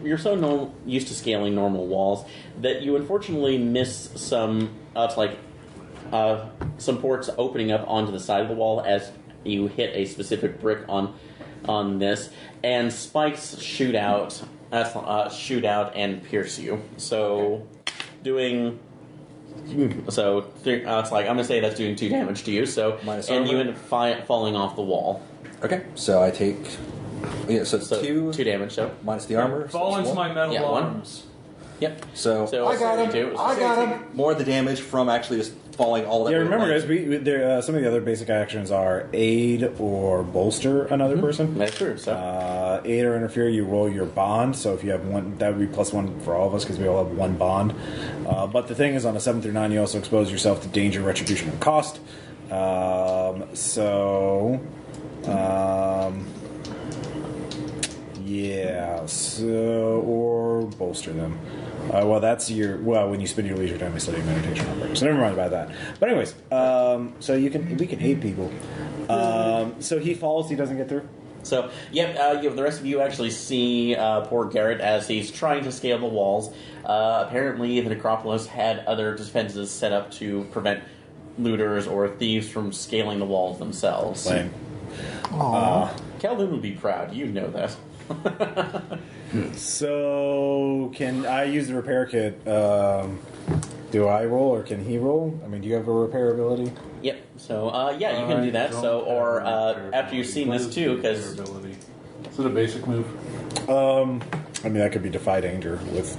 you're so used to scaling normal walls that you unfortunately miss some some ports opening up onto the side of the wall as you hit a specific brick on this, and spikes shoot out and pierce you. So, it's like I'm gonna say that's doing 2 damage to you. So, Minus and you armor. end up falling off the wall. Okay, so I take. Yeah, so it's So 2 damage. So minus the armor. Fall so it's into 1. my metal Yeah, 1. arms. yep. So, So I got him. 32. I got him. more of the damage from actually just falling all that Yeah, way remember, away. guys, some of the other basic actions are aid or bolster another person. That's true. So Aid or interfere, you roll your bond. So if you have one, that would be +1 for all of us because we all have 1 bond. But the thing is, on a 7 through 9, you also expose yourself to danger, retribution, and cost. Yeah. So or bolster them. Well, that's when you spend your leisure time studying meditation on break. So never mind about that. But anyways, so we can aid people. So he falls. He doesn't get through. So, the rest of you actually see poor Garrett as he's trying to scale the walls. Apparently, the Necropolis had other defenses set up to prevent looters or thieves from scaling the walls themselves. Lame. Calhoun would be proud. You know that. So can I use the repair kit? Do I roll or can he roll? I mean, do you have a repair ability? Yep. So, you can do that. So, or after you've seen this too, because Is it a basic move? I mean, that could be defy danger with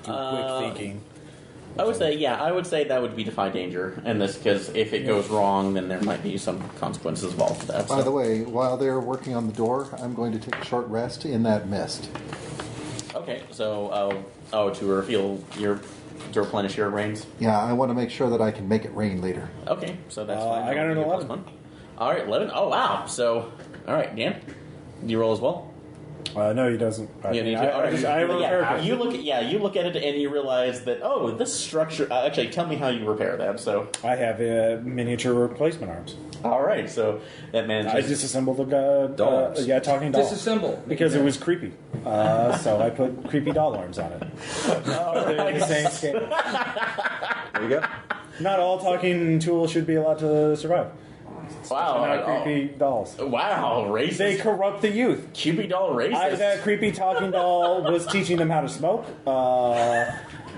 quick thinking. I would say that would be defy danger in this, because if it goes wrong, then there might be some consequences involved with that. By the way, while they're working on the door, I'm going to take a short rest in that mist. Okay, so to replenish your rains. Yeah, I want to make sure that I can make it rain later. Okay, so that's fine. I got an I'll give you 11. +1. All right, 11. Oh wow. So, all right, Dan, do you roll as well? No, he doesn't. All right. I have a repair kit. You look at it and you realize that this structure. Actually, tell me how you repair that. So, I have miniature replacement arms. all right, so that manages. I disassembled the Dolls. talking doll. Disassemble. Because it was creepy. So I put creepy doll arms on it. They're the same scale. There you go. Not all talking tools should be allowed to survive. Wow, Not creepy dolls. Wow, racist. They corrupt the youth. Cupid doll racist. That creepy talking doll was teaching them how to smoke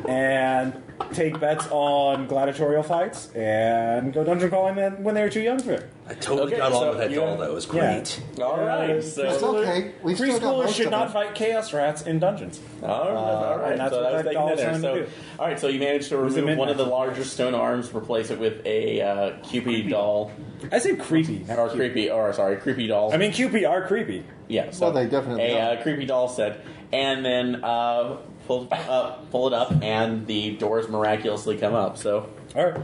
and take bets on gladiatorial fights and go dungeon crawling when they were too young for it. I totally Okay, got so on with that you- doll, though. It was great. All right, It's so okay. We've still got Preschoolers most should of not it. fight chaos rats in dungeons. all right. and that's So what that was that taken doll's there. trying So, to do. all right. So you managed to was a remove one of the midnight. larger stone arms, replace it with a Cupid doll, I say creepy. not or cute. creepy doll. I mean, Cupid are creepy. yeah. So Well, they definitely a are. creepy doll set, and then pull it up, and the doors miraculously come up. So, All right.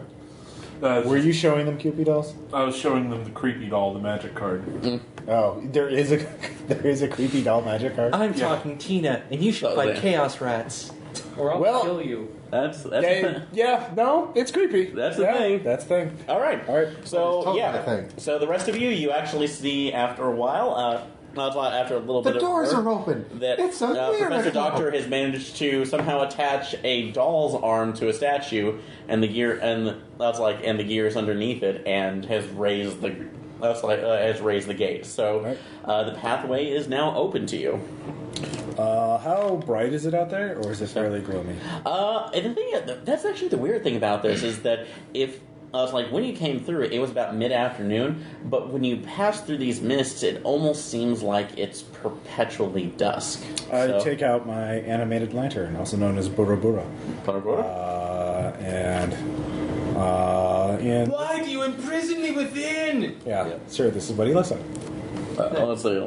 Were you showing them Cupid dolls? I was showing them the creepy doll, the magic card. Oh, there is a creepy doll magic card. I'm talking Tina, and you should fight Chaos Rats. Or I'll kill you. That's no, it's creepy. That's the thing. That's the thing. All right. So totally yeah. the thing. So the rest of you actually see after a while. After a little The bit doors of are open. that It's a Professor miracle. Doctor has managed to somehow attach a doll's arm to a statue, and the gear and the gears underneath it, and has raised the gate. So the pathway is now open to you. How bright is it out there, or is it fairly gloomy? And the thing that's actually the weird thing about this is that when you came through, it was about mid-afternoon, but when you pass through these mists, it almost seems like it's perpetually dusk. I take out my animated lantern, also known as Bura Bura. And Why do you imprison me within? yeah, sure, this is what he looks like. Let's see,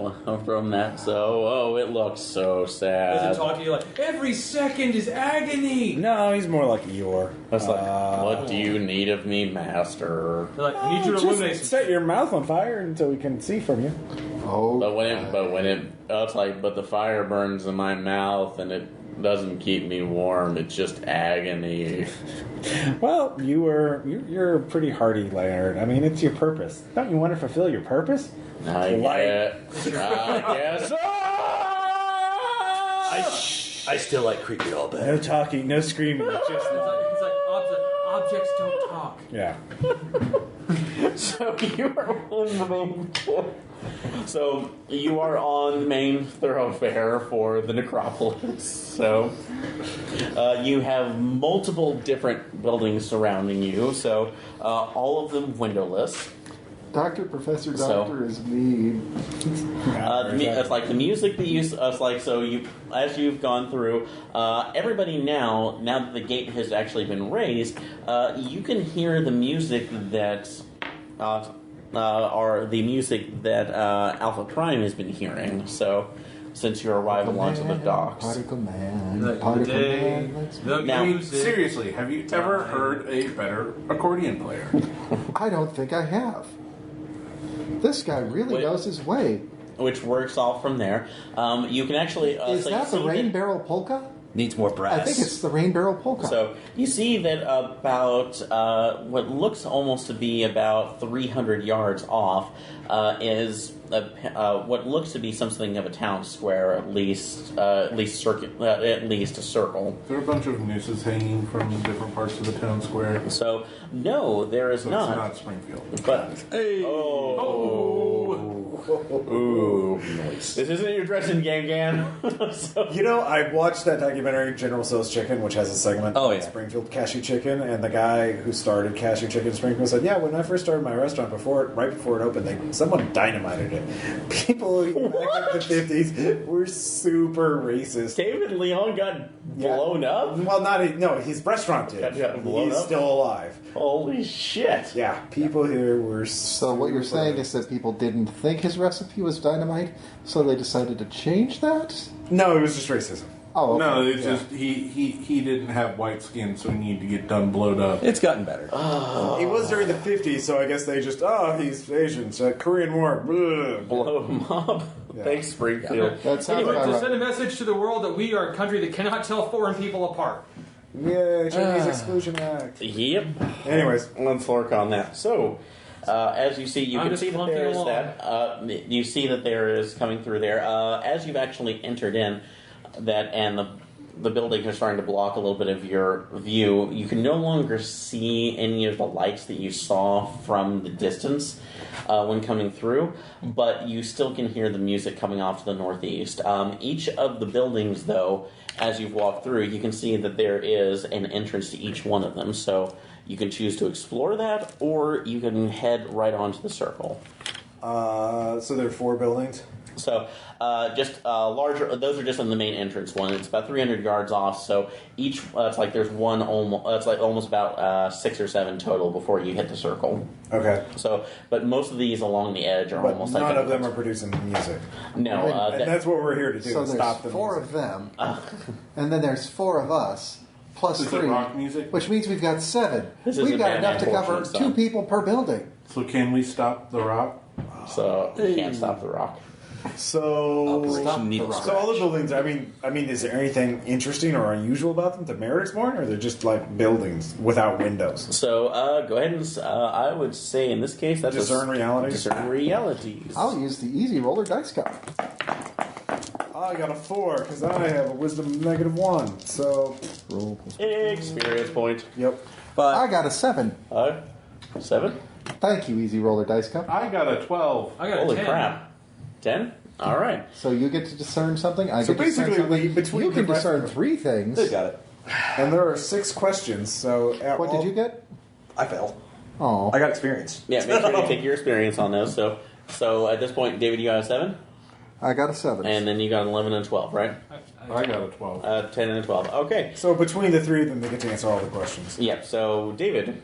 from that. So, it looks so sad. Does it talk to you like, every second is agony? No, he's more like Eeyore. That's what do you need of me, master? They're like, I need you to illuminate Just some set your mouth on fire until we can see from you. Oh, But the fire burns in my mouth and it doesn't keep me warm. It's just agony. Well, you're pretty hardy, Leonard. I mean, it's your purpose. Don't you want to fulfill your purpose? I guess. I still like creepy doll better. No talking, no screaming. Just It's like objects don't talk. yeah. So you are on the main. So you are on the main thoroughfare for the necropolis. So you have multiple different buildings surrounding you. So all of them windowless. Professor Doctor is mean. It's like the music that you. As you've gone through, everybody now that the gate has actually been raised, you can hear the music that. Alpha Prime has been hearing. So, since your arrival onto the docks. Particle Man. Now, Seriously, have you ever heard a better accordion player? I don't think I have. This guy really knows his way. which works off from there. You can actually... Is that the Rain Barrel Polka? Needs more brass. I think it's the Rain Barrel Polka. So you see that about what looks almost to be about 300 yards off is what looks to be something of a town square, at least a circle. Is there a bunch of nooses hanging from different parts of the town square? So no, there is So not. It's not Springfield. But ooh, nice. This isn't your dressing game, Gan. So, You know, I watched that documentary, General Tso's Chicken, which has a segment on Springfield Cashew Chicken, and the guy who started Cashew Chicken in Springfield said, yeah, when I first started my restaurant, right before it opened, someone dynamited it. People back in the 50s were super racist. David Leon got blown up? Well, his restaurant did. Got blown He's up? still alive. Holy shit. Yeah, people here were So what you're saying is that people didn't think his recipe was dynamite, so they decided to change that? No, it was just racism. Oh, okay. No, it's just he didn't have white skin, so he needed to get done blowed up. It's gotten better. It was during the 50s, so I guess they just, he's Asian, so Korean War. Blow him up. Yeah. Thanks, Springfield. That sounds Anyway, about to right. send a message to the world that we are a country that cannot tell foreign people apart. Yeah, Chinese Exclusion Act. Yep. Anyways. Let's work on that. So, as you see, I'm can just see that clunking there is along. that. You see that there is coming through there. As you've actually entered in, and the buildings are starting to block a little bit of your view. You can no longer see any of the lights that you saw from the distance when coming through, but you still can hear the music coming off to the northeast. Each of the buildings, though, as you've walked through, you can see that there is an entrance to each one of them. So you can choose to explore that, or you can head right onto the circle. So there are 4 buildings? So, just larger. Those are just in the main entrance one. It's about 300 yards off. So each, it's like there's one almost. It's like almost about 6 or 7 total before you hit the circle. Okay. So, but most of these along the edge are But almost none like of them are producing music. No, And that's what we're here to do, So is there's stop the 4 music. of them, and then there's 4 of us, plus Is it 3, rock music? which means we've got 7. This is We've a got bad enough to cover portion, 2 son. people per building. So can we stop the rock? So you can't stop the rock. So, Operation Needle so all the buildings. I mean, is there anything interesting or unusual about them to merit exploring, or they're just like buildings without windows? So go ahead and I would say in this case that's Discern realities. Discern realities. I'll use the easy roller dice cup. I got a 4 because I have a wisdom of -1. So, Experience point. yep. But I got a 7. 7. Thank you, easy roller dice cup. I got a 12. I got Holy a 10. crap! 10. All right. So you get to discern something. I So get to discern basically, something. between you can the rest discern of- 3 things. they got it. And there are 6 questions. So, What did you get? I failed. Oh, I got experience. Yeah, make sure you take your experience on those. So at this point, David, you got a 7, I got a 7. and then you got an 11 and 12, right? I got a 12. 10 and a 12. Okay. So between the 3 of them, they get to answer all the questions. Yeah. So David.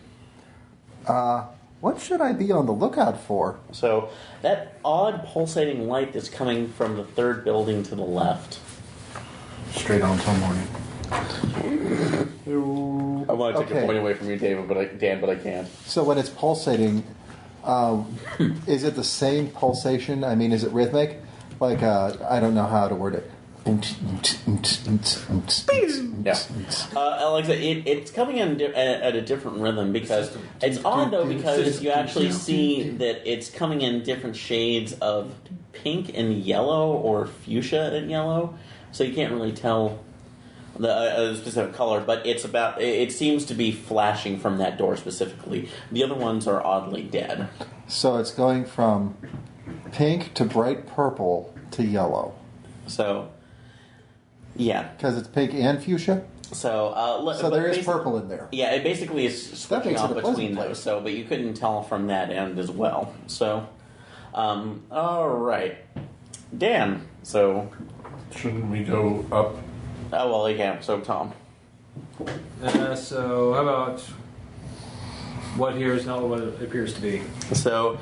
What should I be on the lookout for? So that odd pulsating light that's coming from the 3rd building to the left. Straight on till morning. I want to take Okay. a point away from you, David, Dan, but I can't. So when it's pulsating, is it the same pulsation? I mean, is it rhythmic? Like, I don't know how to word it. Yeah. Like I said, it's coming in at a different rhythm because it's odd though because you actually see that it's coming in different shades of pink and yellow or fuchsia and yellow, so you can't really tell the specific color. But it seems to be flashing from that door specifically. The other ones are oddly dead. So it's going from pink to bright purple to yellow. So, yeah. Because it's pink and fuchsia? So So there is purple in there. Yeah, it basically is That switching makes it off a pleasant between place. those. So, but you couldn't tell from that end as well. So, all right, Dan. So, Shouldn't we go up? oh well, yeah. So Tom. So how about what here is not what it appears to be? So,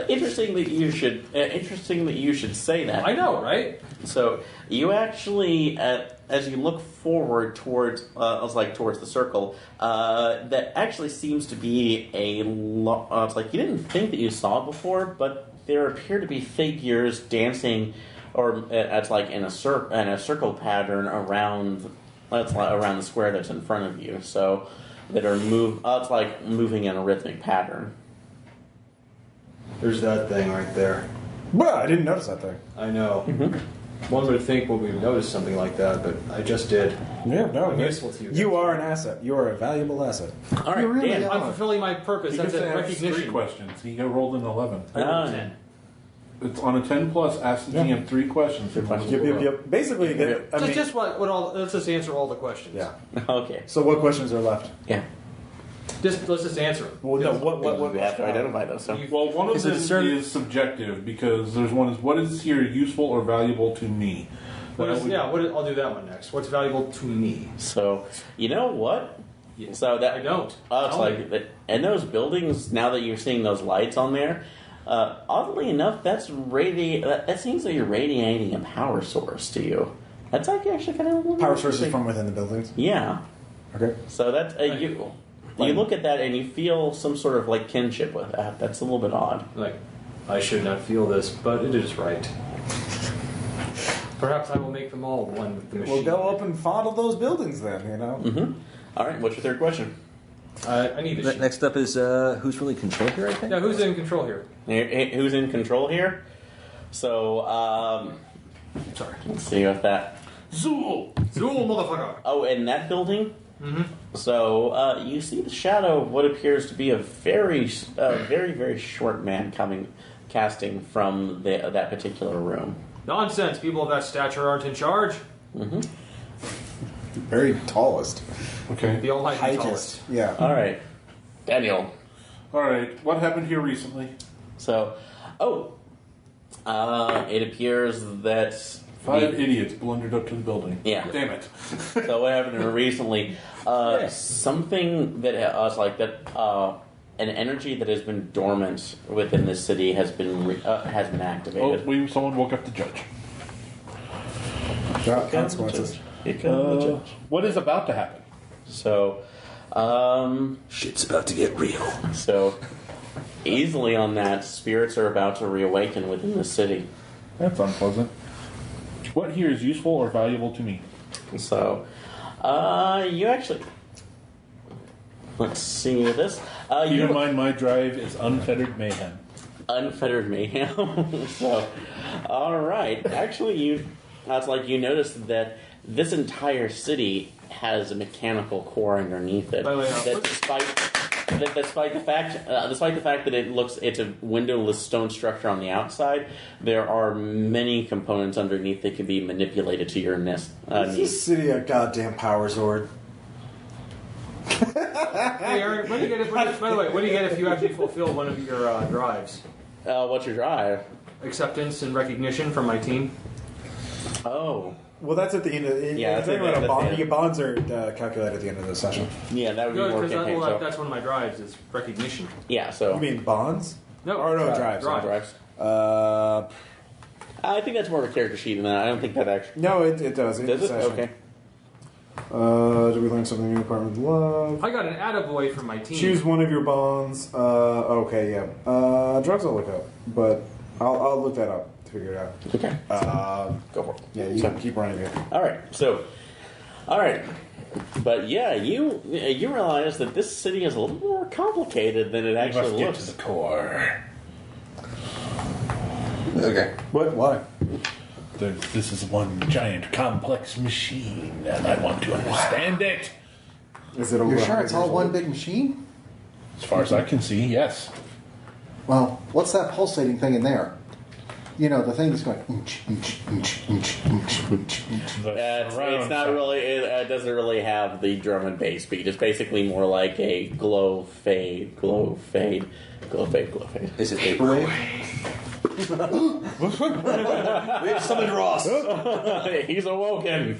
interesting that you should say that. I know, right? So you actually, as you look forward towards the circle, that actually seems to be it's like you didn't think that you saw it before, but there appear to be figures dancing, or it's like in a circle pattern around the square that's in front of you. So that are it's like moving in a rhythmic pattern. There's that thing right there. Well, I didn't notice that thing. I know. One would think we would notice something like that, but I just did. Yeah, no, I'm useful to you. You are an asset. You are a valuable asset. All right, You really Dan. are. I'm fulfilling my purpose. He That's gets it. to ask 3 Recognition. questions. He got rolled an 11. It's on a 10 plus. Ask the GM 3 questions. Yep. Basically, Let's just answer all the questions. yeah. Okay. So what questions are left? Yeah. Let's just answer them. Well, no. What? We have to identify those. So. Well, one of Is it them discern- is subjective because there's one is what is here useful or valuable to me. I'll do that one next. What's valuable to me? So, you know what? Yeah. So that I don't. Oh, it's Tell like me. that. And those buildings. Now that you're seeing those lights on there, oddly enough, that seems like you're radiating a power source to you. That's like actually kind of Power sources from within the buildings. Yeah. Okay. So that's you. You look at that and you feel some sort of like kinship with that. That's a little bit odd. Like, I should not feel this, but it is right. Perhaps I will make them all one with the machine. We'll go up and fondle those buildings then. You know. Mm-hmm. All right. What's your third question? I need a sheet. Next up is who's really in control here, I think? Now, who's in control here? Who's in control here? So, Sorry. let's see with that. Zool! Zool, motherfucker! Oh, in that building? Mm-hmm. So, you see the shadow of what appears to be a very, very short man casting from that particular room. Nonsense. People of that stature aren't in charge. Mm-hmm. Very tallest. Okay. The almighty Heightest. tallest. Yeah. All right. Daniel. All right. What happened here recently? So, it appears that 5 idiots blundered up to the building. Yeah. Damn it. So what happened recently? Something that was like that. An energy that has been dormant within this city has been activated. Someone woke up the judge. Consequences. Here comes the judge. What is about to happen? So, Shit's about to get real. so easily on that, spirits are about to reawaken within the city. That's unpleasant. What here is useful or valuable to me? So, you actually. Let's see this. Keep in mind, my drive is unfettered mayhem. Unfettered mayhem. So, all right. Actually, that's like you noticed that this entire city has a mechanical core underneath it. By the way, That despite the fact that it's a windowless stone structure on the outside, there are many components underneath that can be manipulated to your Is needs. this city a goddamn power sword? Hey, Aaron, by the way, what do you get if you actually fulfill one of your drives? What's your drive? Acceptance and recognition from my team. Oh, Well, that's at the end of Yeah, that's at the end. your bonds are calculated at the end of the session. yeah, that would be Good, more because campaign. So, that's one of my drives is recognition. yeah, so You mean bonds? No, Or no, drive. drives. drives. Uh, I think that's more of a character sheet than that. I don't think that actually. no, it does. In Does the it? session. Okay. Did we learn something new? Apartment of Love. I got an attaboy from my team. Choose one of your bonds. Okay, yeah. Drugs I'll look up, but I'll look that up to figure it out. Okay. Go for it. Yeah, you can keep running it. All right. But yeah, you realize that this city is a little more complicated than it We actually must get looks. to the core. Okay. What? Why? This is one giant complex machine, and I want to understand it. Is it over You're 100 sure it's all years one old? big machine? As far as I can see, yes. Well, what's that pulsating thing in there? You know, the thing that's going. It's not really. It doesn't really have the drum and bass beat. It's basically more like a glow fade, glow fade, glow fade, glow fade. Is it vaporwave? We have summoned Ross. He's awoken.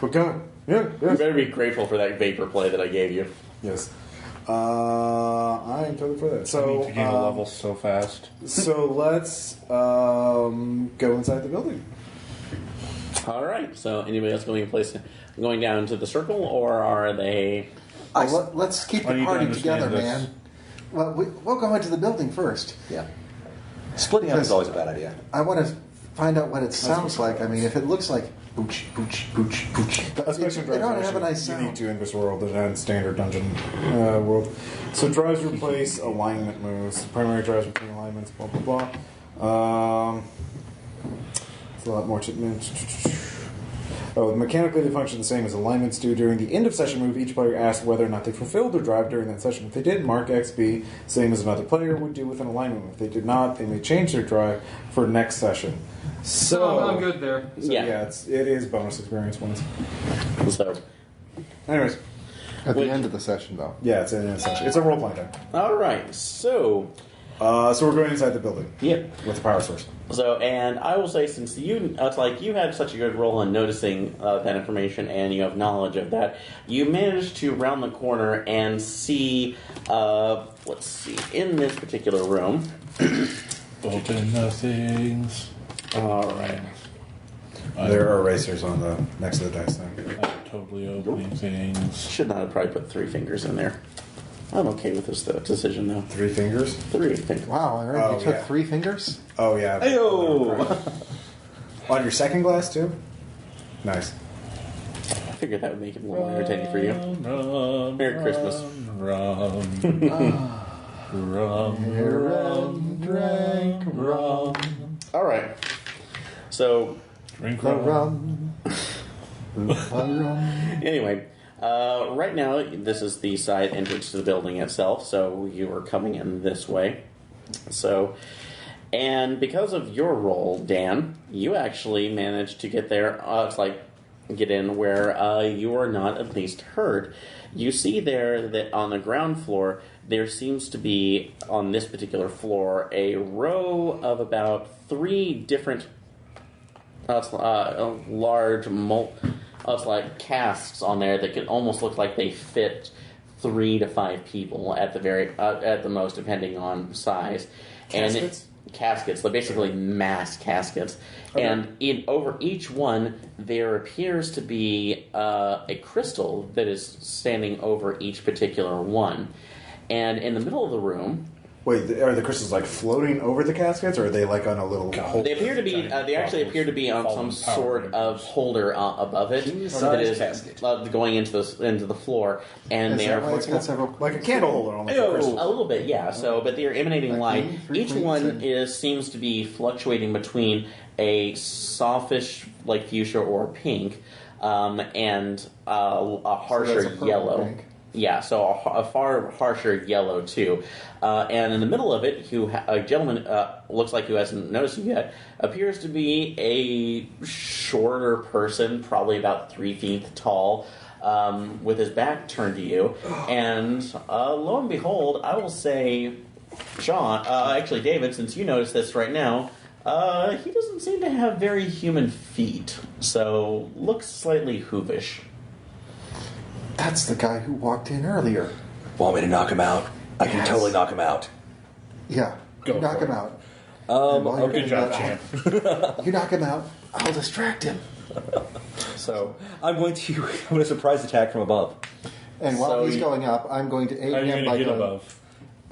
What kind? Yeah, You yes. better be grateful for that vapor play that I gave you. Yes. I am totally for that. I So, need to gain a level so fast. so let's go inside the building. All right. So, anybody else going down to the circle, or are they? Well, let's keep I the need to party understand together, this. man. Well, we'll go into the building first. Yeah. Splitting up is always a bad idea. I want to find out what it sounds like. I mean, if it looks like pooch, pooch, pooch, pooch. Especially They don't have a nice unique sound. to Invis world and standard dungeon world. So drives replace alignment moves. Primary drives between alignments. Blah blah blah. It's a lot more to. Oh, mechanically they function the same as alignments do. During the end of session move, each player asks whether or not they fulfilled their drive during that session. If they did, mark XP, same as another player would do with an alignment move. If they did not, they may change their drive for next session. So I'm good there. So Yeah. it is bonus experience points. So, Anyways, At Which- the end of the session, though. yeah, it's a session. It's a role playing time. all right. So, So we're going inside the building yeah. with the power source. So, and I will say, since it's like you had such a good role in noticing that information and you have knowledge of that, you managed to round the corner and see, let's see, in this particular room. Open the things. All right. There are erasers on the next to the dice thing. I'm totally opening things. Should not have probably put 3 fingers in there. I'm okay with this decision, though. 3 fingers. 3 fingers. Wow, Aaron, Oh, you took yeah. 3 fingers? Oh yeah. Ayo! On your second glass too. Nice. I figured that would make it more entertaining for you. Rum, Merry Christmas. Rum, Drank rum. All right. So, drink The rum. rum. The rum. anyway, right now, this is the side entrance to the building itself, so you are coming in this way. So, and because of your role, Dan, you actually managed to get there, get in where you are not at least heard. You see there that on the ground floor, there seems to be, on this particular floor, a row of about 3 different large it's like casks on there that could almost look like they fit 3 to 5 people at the most, depending on size. Caskets? caskets. They're basically mass caskets. Okay. And over each one, there appears to be a crystal that is standing over each particular one. And in the middle of the room... Wait, are the crystals like floating over the caskets, or are they like on a little? They appear to be. They actually appear to be on some sort of holder above it that is going into the floor, and they are like a candle holder, almost. A little bit, yeah. So, but they are emanating light. Each one seems to be fluctuating between a softish, like fuchsia or pink, and a harsher yellow. Pink. Yeah, so a far harsher yellow, too. And in the middle of it, a gentleman, looks like who hasn't noticed you yet, appears to be a shorter person, probably about 3 feet tall, with his back turned to you. And lo and behold, I will say, actually David, since you noticed this right now, he doesn't seem to have very human feet, so looks slightly hoovish. That's the guy who walked in earlier. Want me to knock him out? I can totally knock him out. Yeah, Go knock for him it. out. Good job, champ. You knock him out, I'll distract him. So I'm going to surprise attack from above. And while he's going up, I'm going to aid How are you him going by to get going... above?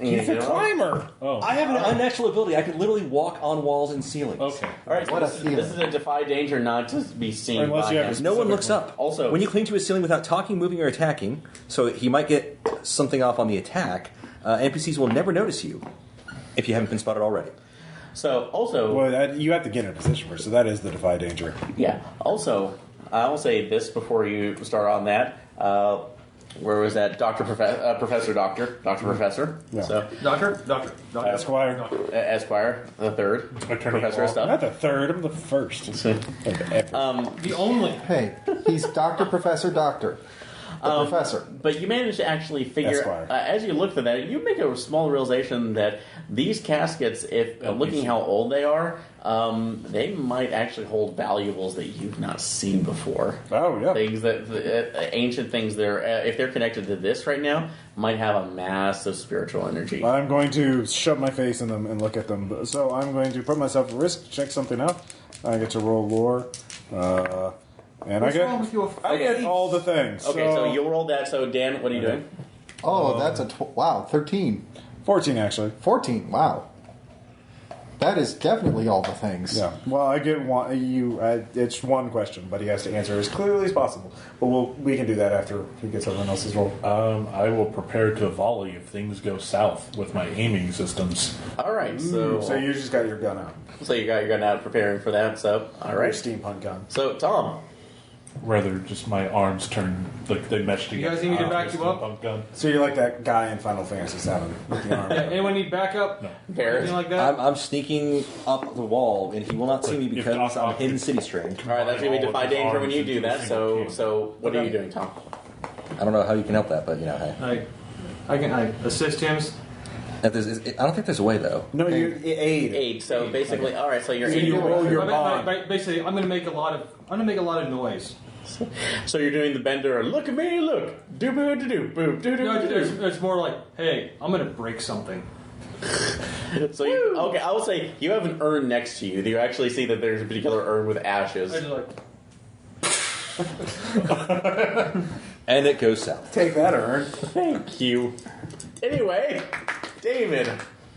He's a climber. Oh. I have an unnatural ability. I can literally walk on walls and ceilings. Okay. All right, What a this feeling. is a defy danger not to be seen Unless by you have him. No one looks up. Also- when you cling to a ceiling without talking, moving, or attacking, so he might get something off on the attack, NPCs will never notice you if you haven't been spotted already. So, also... Well, you have to get in a position first, so that is the defy danger. Yeah. Also, I will say this before you start on that. Where was that? Professor. Yeah. So, Doctor. Esquire. Esquire, the third. Professor of stuff. Not the third, I'm the first. The only. Hey, he's Dr. Professor Doctor. The professor. But you managed to actually figure, Esquire. as you look at that, you make a small realization that these caskets, if looking how old they are, they might actually hold valuables that you've not seen before. Oh, yeah. Things that ancient things. If they're connected to this right now, might have a massive spiritual energy. I'm going to shove my face in them and look at them. So I'm going to put myself at risk, check something out. I get to roll lore. And What's wrong with you? I get all the things. Okay, so you'll roll that. So Dan, what are you doing? Oh, that's wow, 13. 14, actually. 14, wow. That is definitely all the things. Yeah. Well, I get one. It's one question, but he has to answer as clearly as possible. But we can do that after he gets everyone else's roll. I will prepare to volley if things go south with my aiming systems. All right, so you just got your gun out. So you got your gun out preparing for that. So all right, Your steampunk gun. So Tom. Rather, just my arms turn like they mesh together. You guys need me to back you up? Pump gun. So you're like that guy in Final Fantasy VII with the arm. Yeah, anyone need backup? No. Anything like that? I'm sneaking up the wall, and he will not see me because I'm hidden city strain. All right, that's gonna be defy danger when you do that. So what are you doing, Tom? I don't know how you can help that, but hey. I can assist him. I don't think there's a way though. No, you aid. Aid. So basically, all right. So you're you roll your bond. Basically, I'm gonna make a lot of noise. So you're doing the bender. Look at me, look. Do boo do do boo do do. No, it's more like, hey, I'm gonna break something. So okay, I will say you have an urn next to you. Do you actually see that there's a particular urn with ashes? I just like. And it goes south. Take that, Ern. Thank you. Anyway, David,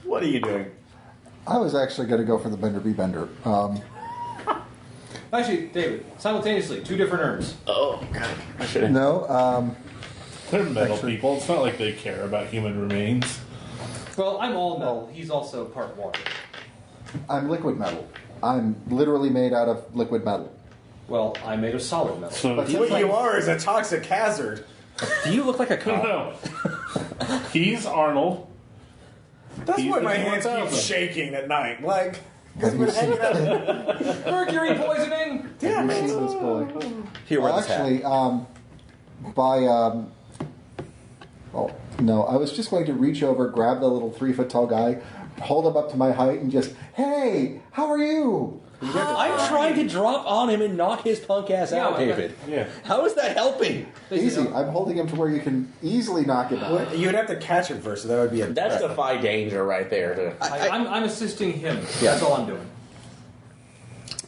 what are you doing? I was actually going to go for the Bender Be Bender. Actually, David, simultaneously, 2 different urns. Oh God, I should have. No, They're metal Actually- people. It's not like they care about human remains. Well, I'm all metal. He's also part water. I'm liquid metal. I'm literally made out of liquid metal. Well, I'm made of solid metal. So But What you are is a toxic hazard. Do you look like a cop? no, he's Arnold. That's He's why the my hands keep 1000. shaking at night. Like, Have you seen, Mercury poisoning! have you seen this boy? Here, wear Well, this hat. actually, oh, no, I was just going to reach over, grab the little 3-foot tall guy, hold him up to my height and just, hey, how are you? I'm trying to drop on him and knock his punk ass out, David. Yeah. How is that helping? Easy. I'm holding him to where you can easily knock him out. Well, you'd have to catch him first, so that would be a... That's defy danger right there. I'm assisting him. Yeah. That's all I'm doing.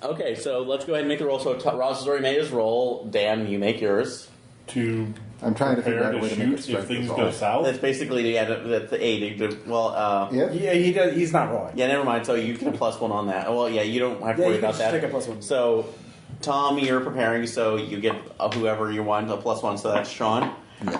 Okay, so let's go ahead and make the roll. So Ross has already made his roll. Dan, you make yours. I'm trying to figure prepare out a way to to make it shoot if strength things roll. go south. That's basically that's the aiding. Well, Yeah. Yeah, he does. He's not rolling. yeah, never mind. So you get a +1 on that. Well, yeah, you don't have to Yeah, worry you can about just that. take a +1. So, Tom, you're preparing, so you get whoever you want a +1. So that's Sean.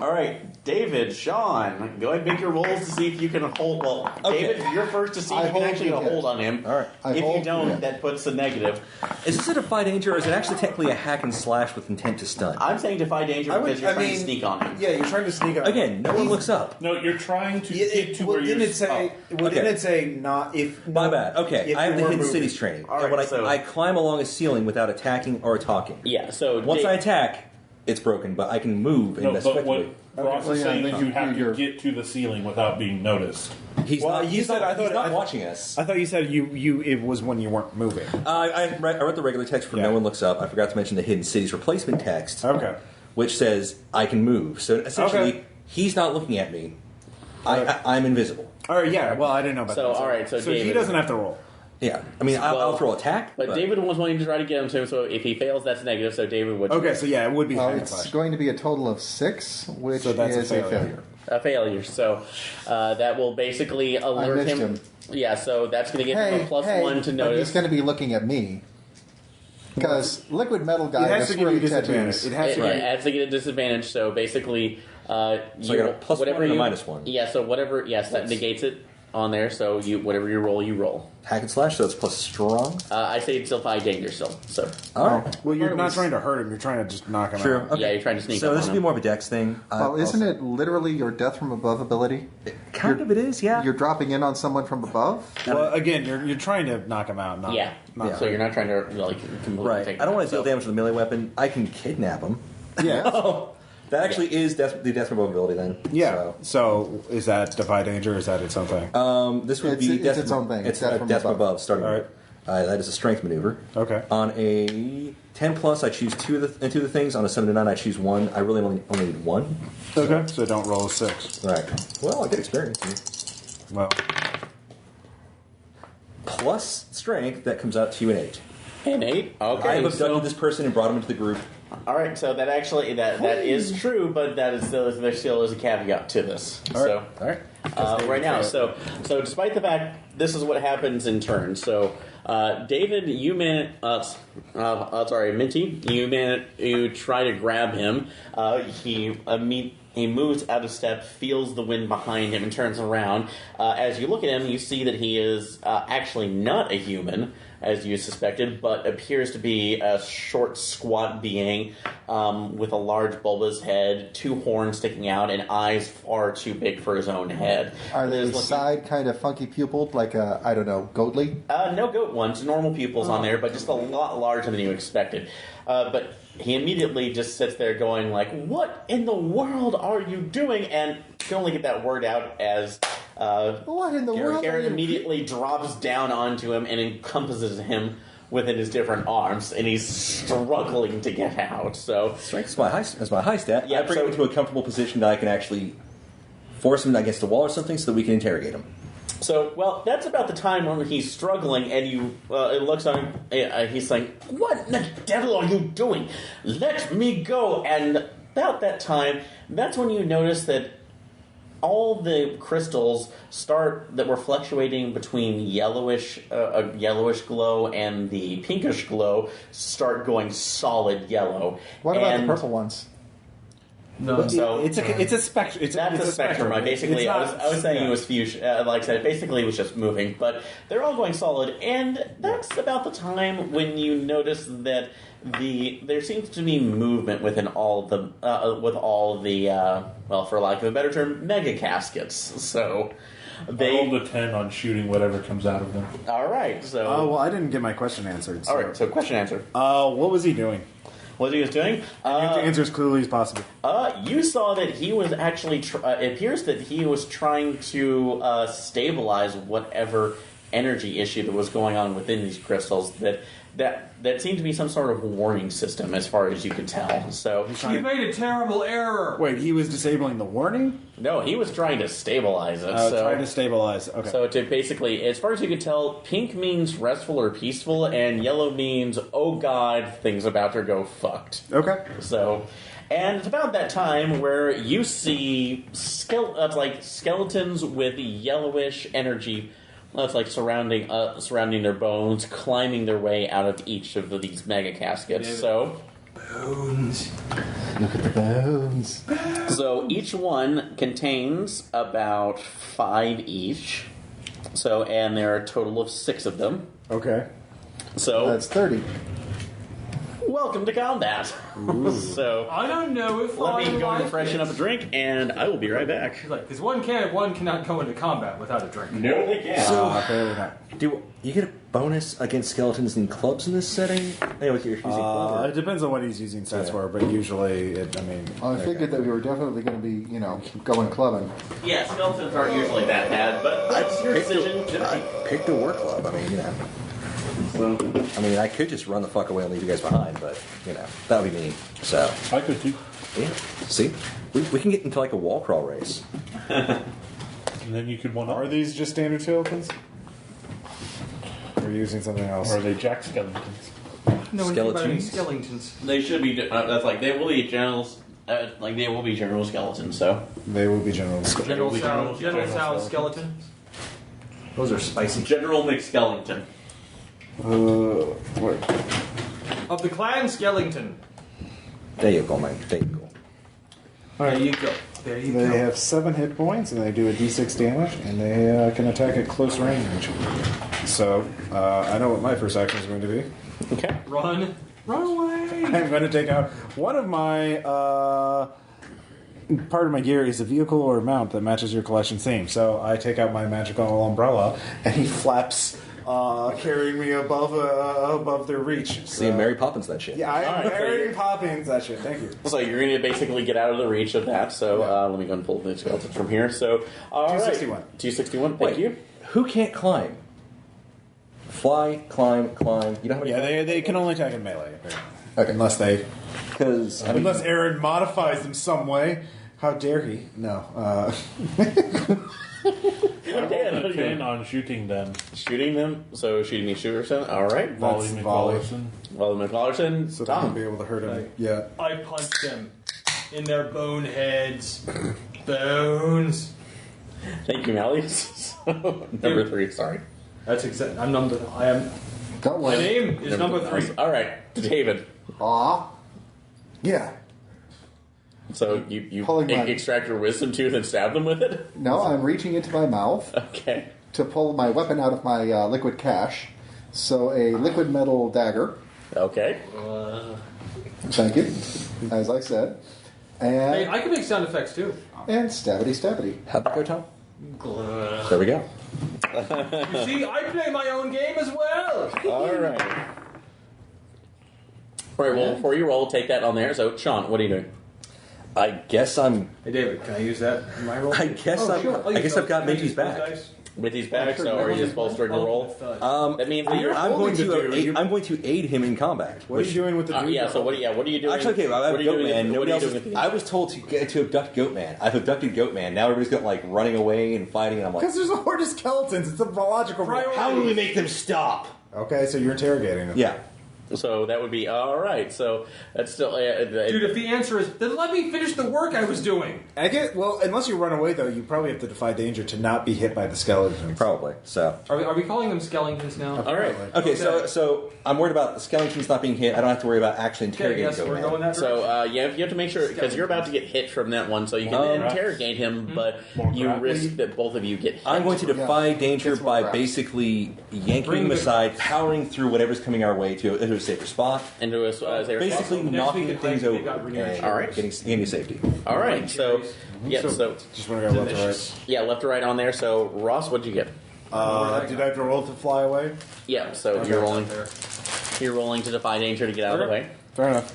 All right, David, Sean, go ahead and make your rolls to see if you can hold. Well, Okay. David, you're first to see I if you can hold, actually get a yeah. hold on him. All right. I If you hold, don't, yeah. that puts a negative. Is this a defy danger, or is it actually technically a hack and slash with intent to stun? I'm saying defy danger because you're trying to sneak on him. Yeah, you're trying to sneak up. Again, no one looks up. No, you're trying to get to well, where you're... didn't it say? Well, Okay. didn't it say not if? My bad. Okay, if I have you the were Hidden moving. Cities training. All And when right, so- I climb along a ceiling without attacking or talking. Yeah, so Once I attack, it's broken, but I can move No, but what indestructibly. Ross Well, is yeah, saying then is you have you're- to get to the ceiling without being noticed. He's Well, not. you He's said- not, I thought- he's not I- watching us. I thought you said you it was when you weren't moving. I read the regular text for Yeah. no one looks up. I forgot to mention the Hidden Cities replacement text, Okay. which says I can move. So essentially, Okay. he's not looking at me. I'm invisible. All right. Yeah. Well, I didn't know about So, that. all right, so he David- doesn't have to roll. Yeah, I mean, I'll Well, throw attack. But David was wanting to try to get him to, so if he fails, that's negative. So David would Okay. So yeah, it would be hack and It's slash. going to be a total of 6, which So that's a is a failure. failure. a failure. So that will basically alert missed him. him. Yeah, so that's going to give him a +1 to but notice. he's going to be looking at me. Because liquid metal guy It has has to give you swirly disadvantage. tattoos. It has It, to. it adds to get a disadvantage. So basically, So I got a +1 whatever and a you -1. Yeah, so whatever. Yes, that negates it on there. So whatever you roll, you roll. Hack and slash, so it's plus strong. I say it's still 5 danger still. So All right. Well, you're not trying to hurt him. You're trying to just knock him True. out. Okay. yeah, you're trying to sneak. So up this on would be him. more of a dex thing. Well, isn't it literally your death from above ability? Kind of it is, yeah. You're dropping in on someone from above? Well, again, you're trying to knock him out. Not, Yeah. Not So you're not trying to like completely Right. take. I don't want to deal so- damage with a melee weapon. I can kidnap him. Yeah. Oh, that actually is the death from above ability then. Yeah. So is that defy danger? Or is that its own thing? This would It's- be it's death its own thing. It's Death death from from above. Starting. All right. That is a strength maneuver. Okay. On a 10 plus, I choose two of the things. On a 7 to 9, I choose one. I really only need one. Okay. So don't roll a 6. Right. Well, I get experience. Well, Plus strength, that comes out to an 8. An 8. Okay. I have abducted so, this person and brought him into the group. all right. So that actually that is true, but that is still there still is a caveat to this. all So. right. All right. Right now, so despite the fact this is what happens in turns. So David, Minty, you try to grab him. He moves out of step, feels the wind behind him, and turns around. As you look at him, you see that he is actually not a human, as you suspected, but appears to be a short, squat being with a large bulbous head, 2 horns sticking out, and eyes far too big for his own head. Are It they is looking- side kind of funky pupiled, like a, I don't know, goatly? no goat ones, normal pupils on there, but just a lot larger than you expected. But he immediately just sits there going like, "What in the world are you doing?" And you can only get that word out as What in the world? Garrett are you- immediately drops down onto him and encompasses him within his different arms, and he's struggling to get out. So Strength is my high stat. Yeah, I bring so- him into a comfortable position that I can actually force him against a wall or something so that we can interrogate him. So, well, that's about the time when he's struggling, and it looks on him, he's saying, "What the devil are you doing? Let me go!" And about that time, that's when you notice that all the crystals that were fluctuating between a yellowish glow and the pinkish glow start going solid yellow. What about the And purple ones? No, So it's a spectrum. that's a spectrum. I basically, I was saying it was fusion. Like I said, basically it was just moving, but they're all going solid, and that's about the time when you notice that there seems to be movement within all the well, for lack of a better term, mega caskets. So I rolled a 10 on shooting whatever comes out of them. all right. So Oh well, I didn't get my question answered. So. all right. So question answer. What was he doing? What he was doing? You have to answer as clearly as possible. You saw that he was actually. It appears that he was trying to stabilize whatever energy issue that was going on within these crystals. That seemed to be some sort of warning system, as far as you could tell. So You made a terrible error. Wait, he was disabling the warning? no, he was trying to stabilize it. Trying to stabilize. Okay. So to basically, as far as you can tell, pink means restful or peaceful, and yellow means, oh god, things about to go fucked. Okay. So, and it's about that time where you see skeletons with yellowish energy. That's like surrounding their bones, climbing their way out of each of these mega caskets. So, Bones. Look at the bones. so each one contains about 5 each. So, and there are a total of 6 of them. Okay. So, That's 30. welcome to combat. So, I don't know if let I me go like and freshen up a drink, and I will be right back. He's like, because one cannot go into combat without a drink. No, they can't. Apparently not. Do you get a bonus against skeletons and clubs in this setting? Anyway, you're using club. It depends on what he's using stats for, but usually, I figured that we were definitely going to be, going clubbing. Yeah, skeletons aren't usually that bad, but that's your decision. I picked a work club. I mean, I could just run the fuck away and leave you guys behind, but that would be mean. So I could too. yeah, see, we can get into like a wall crawl race. And then you could one up. Are these just standard skeletons? Or are you using something else? Or are they jack skeletons? No one about any Skeletons? skeletons. They should be. That's like they will be generals. They will be general skeletons. So They will be general. General Sal skeleton. Those are spicy. General McSkellington. What? Of the clan Skellington. There you go, man. There you go. There you go. There you They go. have 7 hit points, and they do a d6 damage, and they can attack at close range. So, I know what my first action is going to be. Okay. Run away. I'm going to take out one of my... part of my gear is a vehicle or mount that matches your collection theme. So I take out my magical umbrella, and he flaps, carrying me above their reach. See, Mary Poppins that shit. Yeah, I am Alright, Mary Poppins. That shit. Thank you. So you're going to basically get out of the reach of that. So let me go and pull the skeletons from here. So 261. 261. Wait, Thank you. Who can't climb? Fly, climb. You don't have any. Yeah, they can only attack in melee. Apparently. Okay. Unless they... Because Unless Aaron modifies them some way. How dare he? No. Okay, on shooting them. Shooting them. So shooting me, shooter. So all right. Volley That's volley. McFarlane. Well, McCollerson. So they won't Tom. be able to hurt him. Yeah. I punched them in their bone heads. Bones. Thank you, Malleus. Number 3. Sorry. That's exact. I am. Got My one. name is number 3. All right, David. Aw. Yeah. So you Pulling my- extract your wisdom tooth and stab them with it? No, I'm reaching into my mouth Okay. to pull my weapon out of my liquid cache. So a liquid metal dagger. Okay. Thank you. As I said. Hey, And, I can make sound effects too. and stabbity. how'd that go, Tom? There we go. You see, I play my own game as well. All right. All right, well, before you roll, take that on there. So, Sean, what are you doing? I guess I'm. Hey, David, can I use that in my roll? I guess Oh, I'm. sure. I guess I've got Can I Minty's use those back. dice? With these back, sure, so are you never just bolstering the roll? That means that you're... I'm going holding the dude. I'm going to aid him in combat. What are you doing with the dude? yeah, so what are you doing? Actually, okay, I what have are you doing Goatman. with- Nobody what are else. you doing with I was told to abduct Goatman. I've abducted Goatman. Now everybody's got like running away and fighting, and I'm like, Because there's a horde of skeletons. It's a logical. how do we make them stop? Okay, so you're interrogating them. Yeah. So that would be all right. So that's still Dude, if the answer is, then let me finish the work I was doing. I get, well, unless you run away, though, you probably have to defy danger to not be hit by the skeletons. Probably. So. Are we calling them skeletons now? all right. Okay, so I'm worried about the skeletons not being hit. I don't have to worry about actually Okay, interrogating yes, we're Goatman. going that direction. So you have to make sure because you're about to get hit from that one, so you can interrogate him, but More you crap. risk that both of you get hit. I'm going to defy danger Gets more by grass. basically yanking Bring him the- aside, powering through whatever's coming our way to a safer spot. into a Basically Next knocking week at things Thanksgiving, over got renewed. and All right. getting safety. all right. So yeah, so Just want to go left to right. yeah, left to right on there. So Ross, what'd you get? Did I have to roll to fly away? Yeah, so Okay. you're rolling to defy danger to get out of the way. Fair enough.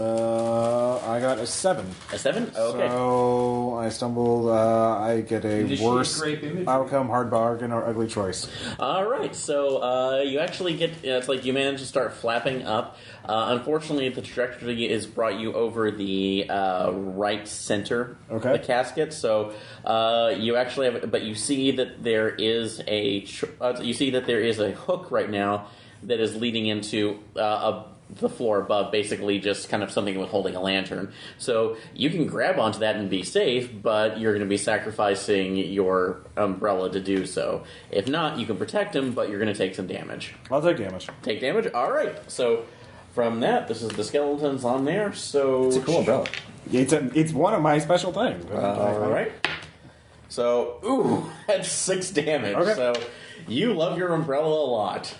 I got a 7. A 7? Okay. So I stumbled. I get a Initiate worse grape imagery. outcome, hard bargain, or ugly choice. All right, so you actually get, it's like you manage to start flapping up. Unfortunately, the trajectory is brought you over the right center of the casket, so you actually have, but you see that there is a hook right now that is leading into the floor above, basically just kind of something with holding a lantern. So you can grab onto that and be safe, but you're going to be sacrificing your umbrella to do so. If not, you can protect him, but you're going to take some damage. I'll take damage. Take damage? All right. So from that, this is the skeletons on there. So It's a cool umbrella. It's one of my special things. all right. So, ooh, that's 6 damage. Okay. So you love your umbrella a lot.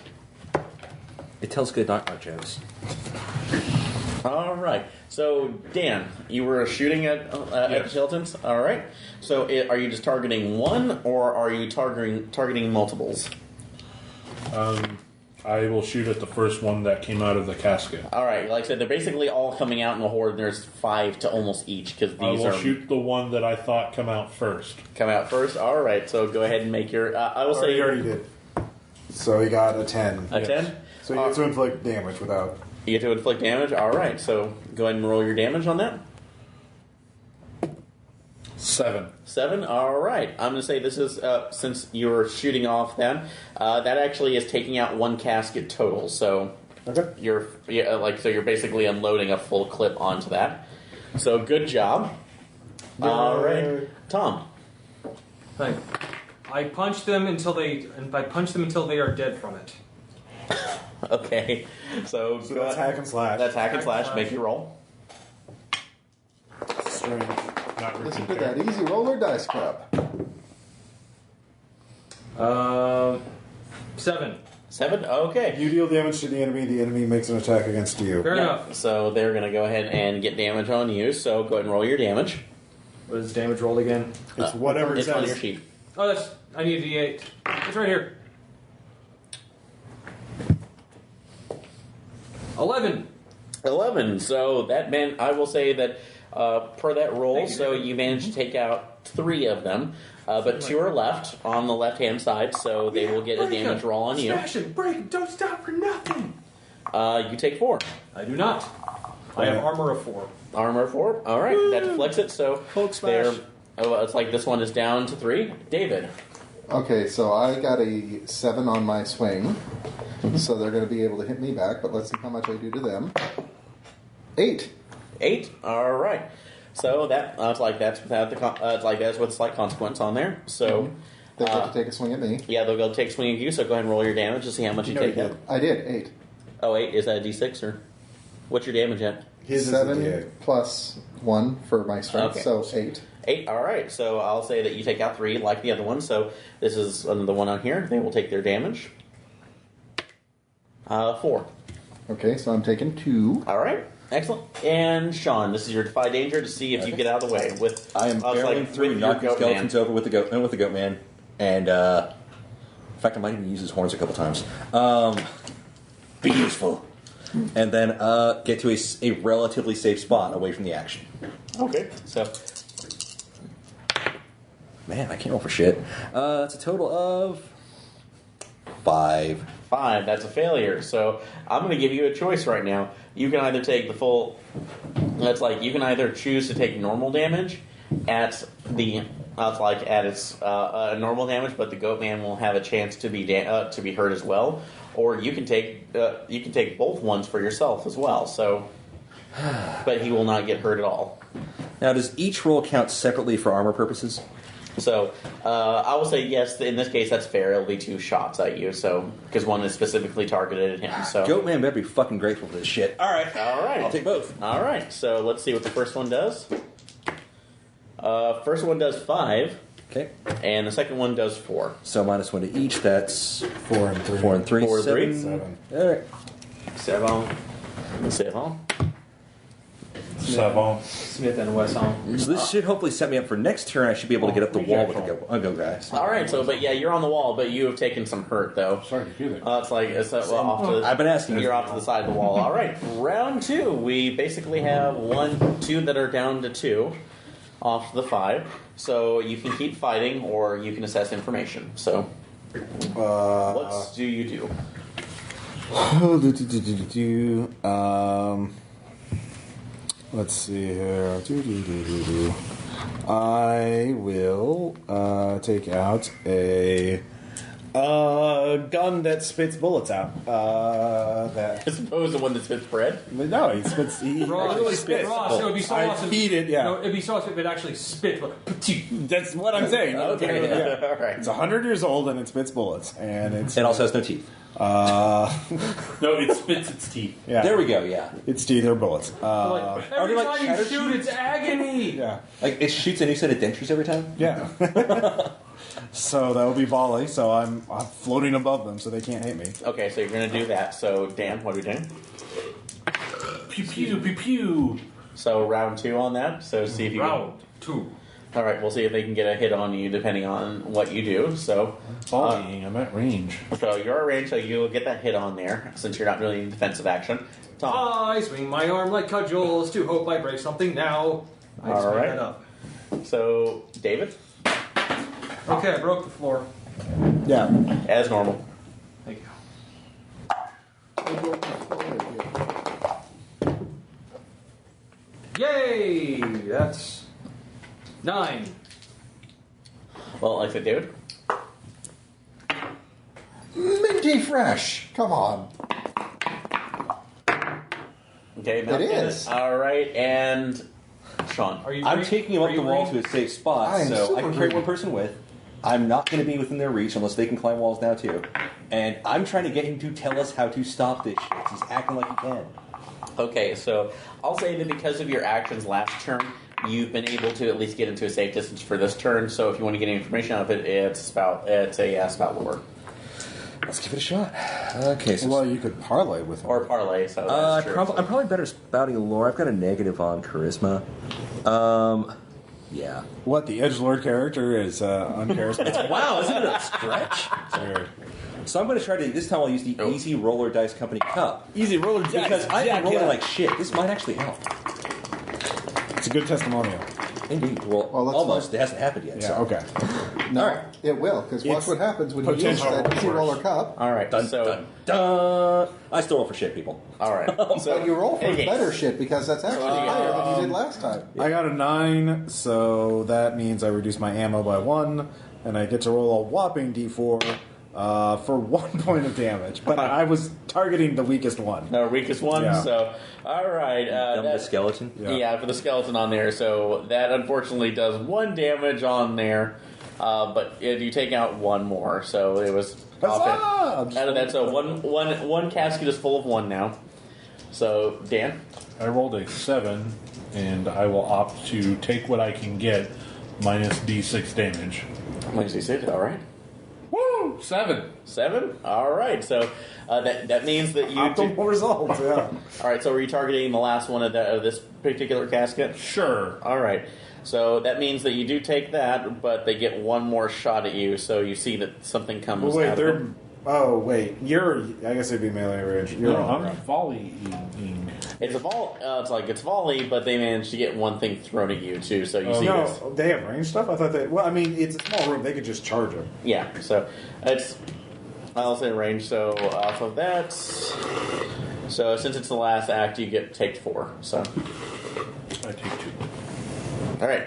It tells good knock-knock jokes. All right. So, Dan, you were shooting at the skeletons? All right. So, are you just targeting one, or are you targeting multiples? I will shoot at the first one that came out of the casket. All right. Like I said, they're basically all coming out in a horde, and there's 5 to almost each, because I these will are... shoot the one that I thought come out first. Come out first? All right. So, go ahead and make your... I will say... You already did. So he got a 10. A 10? So you get to inflict damage without... You get to inflict damage? All right. So, go ahead and roll your damage on that. 7. 7? All right. I'm going to say this is, since you're shooting off that actually is taking out 1 casket total. So you're basically unloading a full clip onto that. So good job. All right. Tom. Thank you. I punch them until they are dead from it. Okay. So that's hack and slash. That's hack and slash. Make your roll. Strange. Not Listen routine to that easy roller dice cup. 7. 7? Okay. You deal damage to the enemy makes an attack against you. Fair enough. So they're going to go ahead and get damage on you. So go ahead and roll your damage. What is damage rolled again? It's whatever it It's on your says. sheet. Oh, I need a D8. It's right here. 11. 11. So that meant, I will say that per that roll, so you managed to take out 3 of them, but 2 are left on the left-hand side, so they will get a damage roll on you. Smash it, break it, don't stop for nothing. You take 4. I do not. I have armor of 4. Armor 4. All right, that deflects it. So Hulk smash. it's like this one is down to 3. David. Okay, so I got a 7 on my swing, so they're going to be able to hit me back, but let's see how much I do to them. 8. 8. All right. So that's without that's with slight consequence on there. So They get to take a swing at me. yeah, they'll go take a swing at you. So go ahead and roll your damage to see how much you take out. I did, 8. Oh, 8. Is that a D6 or what's your damage at? His is a 7 D8. plus 1 for my strength, Okay. so 8. 8. All right. So I'll say that you take out 3 like the other one. So this is the one on here. They will take their damage. 4. Okay, so I'm taking 2. All right. Excellent. And Sean, this is your defy danger to see if you get out of the way with. I am barreling through, with your knocking goat skeletons man. over with the goat man, and in fact, I might even use his horns a couple times. Be useful, and then get to a relatively safe spot away from the action. Okay. So Man, I can't roll for shit. It's a total of 5. 5. That's a failure. So I'm going to give you a choice right now. You can either take the full. That's like you can either choose to take normal damage at the. At its normal damage, but the goat man will have a chance to be hurt as well. Or you can take both ones for yourself as well. So, but he will not get hurt at all. Now, does each roll count separately for armor purposes? So I will say yes. In this case, that's fair. It'll be 2 shots at you. So because one is specifically targeted at him. So Goatman better be fucking grateful for this shit. All right, I'll take both. All right. So let's see what the first one does. First one does 5. Okay, And the second one does 4. so minus 1 to each. That's 4 and 3. 4 and 3. 4 and 3. 7. All right. 7. 7. Savant. Smith and Wesson. So this should hopefully set me up for next turn. I should be able to get up the wall with a go guys. All right, so but yeah, you're on the wall, but you have taken some hurt though. Sorry to hear that. Off to the, I've been asking. You're off to the side of the wall. All right, round 2. We basically have 1, 2 that are down to 2 off the 5. So you can keep fighting, or you can assess information. So, what do you do? Let's see here. I will take out a gun that spits bullets out. As opposed to one that spits bread? No, he spits. He actually spits. Ross, it would be so I awesome. feed it. Yeah, No, it'd be so awesome if it actually spit. that's what I'm saying. Okay, Yeah. all right. It's 100 years old and it spits bullets, and it's It also has no teeth. No, it spits its teeth. yeah. There we go. Yeah. Its teeth are bullets. Every like time you shatter shoot, it's agony. Yeah, Like it shoots a new set of dentures every time. yeah. So that will be volley. So I'm floating above them, so they can't hit me. Okay, so you're going to do that. So, Dan, what are you doing? Pew pew pew pew. So, round 2 on that. So, see if you Round 2. All right, we'll see if they can get a hit on you depending on what you do. So, Volleying, I'm at range. so you're at range, so you'll get that hit on there since you're not really in defensive action. Tom. I swing my arm like cudgels to hope I break something now. I All swing right. that up. So, David, Okay, I broke the floor. Yeah. as normal. Thank you. Yay! That's 9. Well, like I said, David. Minty fresh. Come on. Okay, It is. All right, and Sean. Are you? I'm taking him up the wall to a safe spot, I am so super I can carry green. one person with. I'm not going to be within their reach unless they can climb walls now too. And I'm trying to get him to tell us how to stop this shit. He's acting like he can. Okay, so I'll say that because of your actions last turn, you've been able to at least get into a safe distance for this turn. So if you want to get any information out of it, it's a spout lure Let's give it a shot. Okay, so Well, you could parlay with him. or parlay. So that's true. I'm probably better spouting lore. I've got a negative on charisma. Yeah. What, the edgelord character is uncharismatic? Wow, isn't it a stretch? Weird. So I'm going to try to. This time I'll use the Easy Roller Dice Company Cup Easy roller dice. because I am Jack, rolling yeah. like shit. This might actually help. It's a good testimonial. Indeed. Well, Well, let's almost. hope. It hasn't happened yet. Yeah, so. okay. No, All right. it will, because watch It's what happens when you use potential that easy worse. roller cup. All right, Dun, so dun, dun. I still roll for shit, people. all right. So But you roll for okay. better shit, because that's actually higher than you did last time. I got a 9, so that means I reduce my ammo by 1, and I get to roll a whopping d4 for 1 point of damage. But I was targeting the weakest one. No, weakest one. Yeah. So, all right. Dumb the That's, skeleton. yeah, for the skeleton on there. So that unfortunately does 1 damage on there, but you take out 1 more. So it was Huzzah! out of that. So one casket is full of 1 now. So Dan, I rolled a 7, and I will opt to take what I can get minus D6 damage. what did you say? All right. Woo! 7. 7. All right. So that means that you. Optimal results, yeah. All right. So are you targeting the last one of this particular casket? Sure. All right. So that means that you do take that, but they get 1 more shot at you. So you see that something comes Well, wait, out of they're... them. Oh, wait. You're... I guess it'd be melee range. You're No, on I'm volleying. It's a it's volley, but they managed to get 1 thing thrown at you too. So you see this. No, they have range stuff? I thought they... Well, I mean, it's a small room. They could just charge them. Yeah. So it's I'll say range. So off of that. So since it's the last act, you take 4. So I take 2. all right.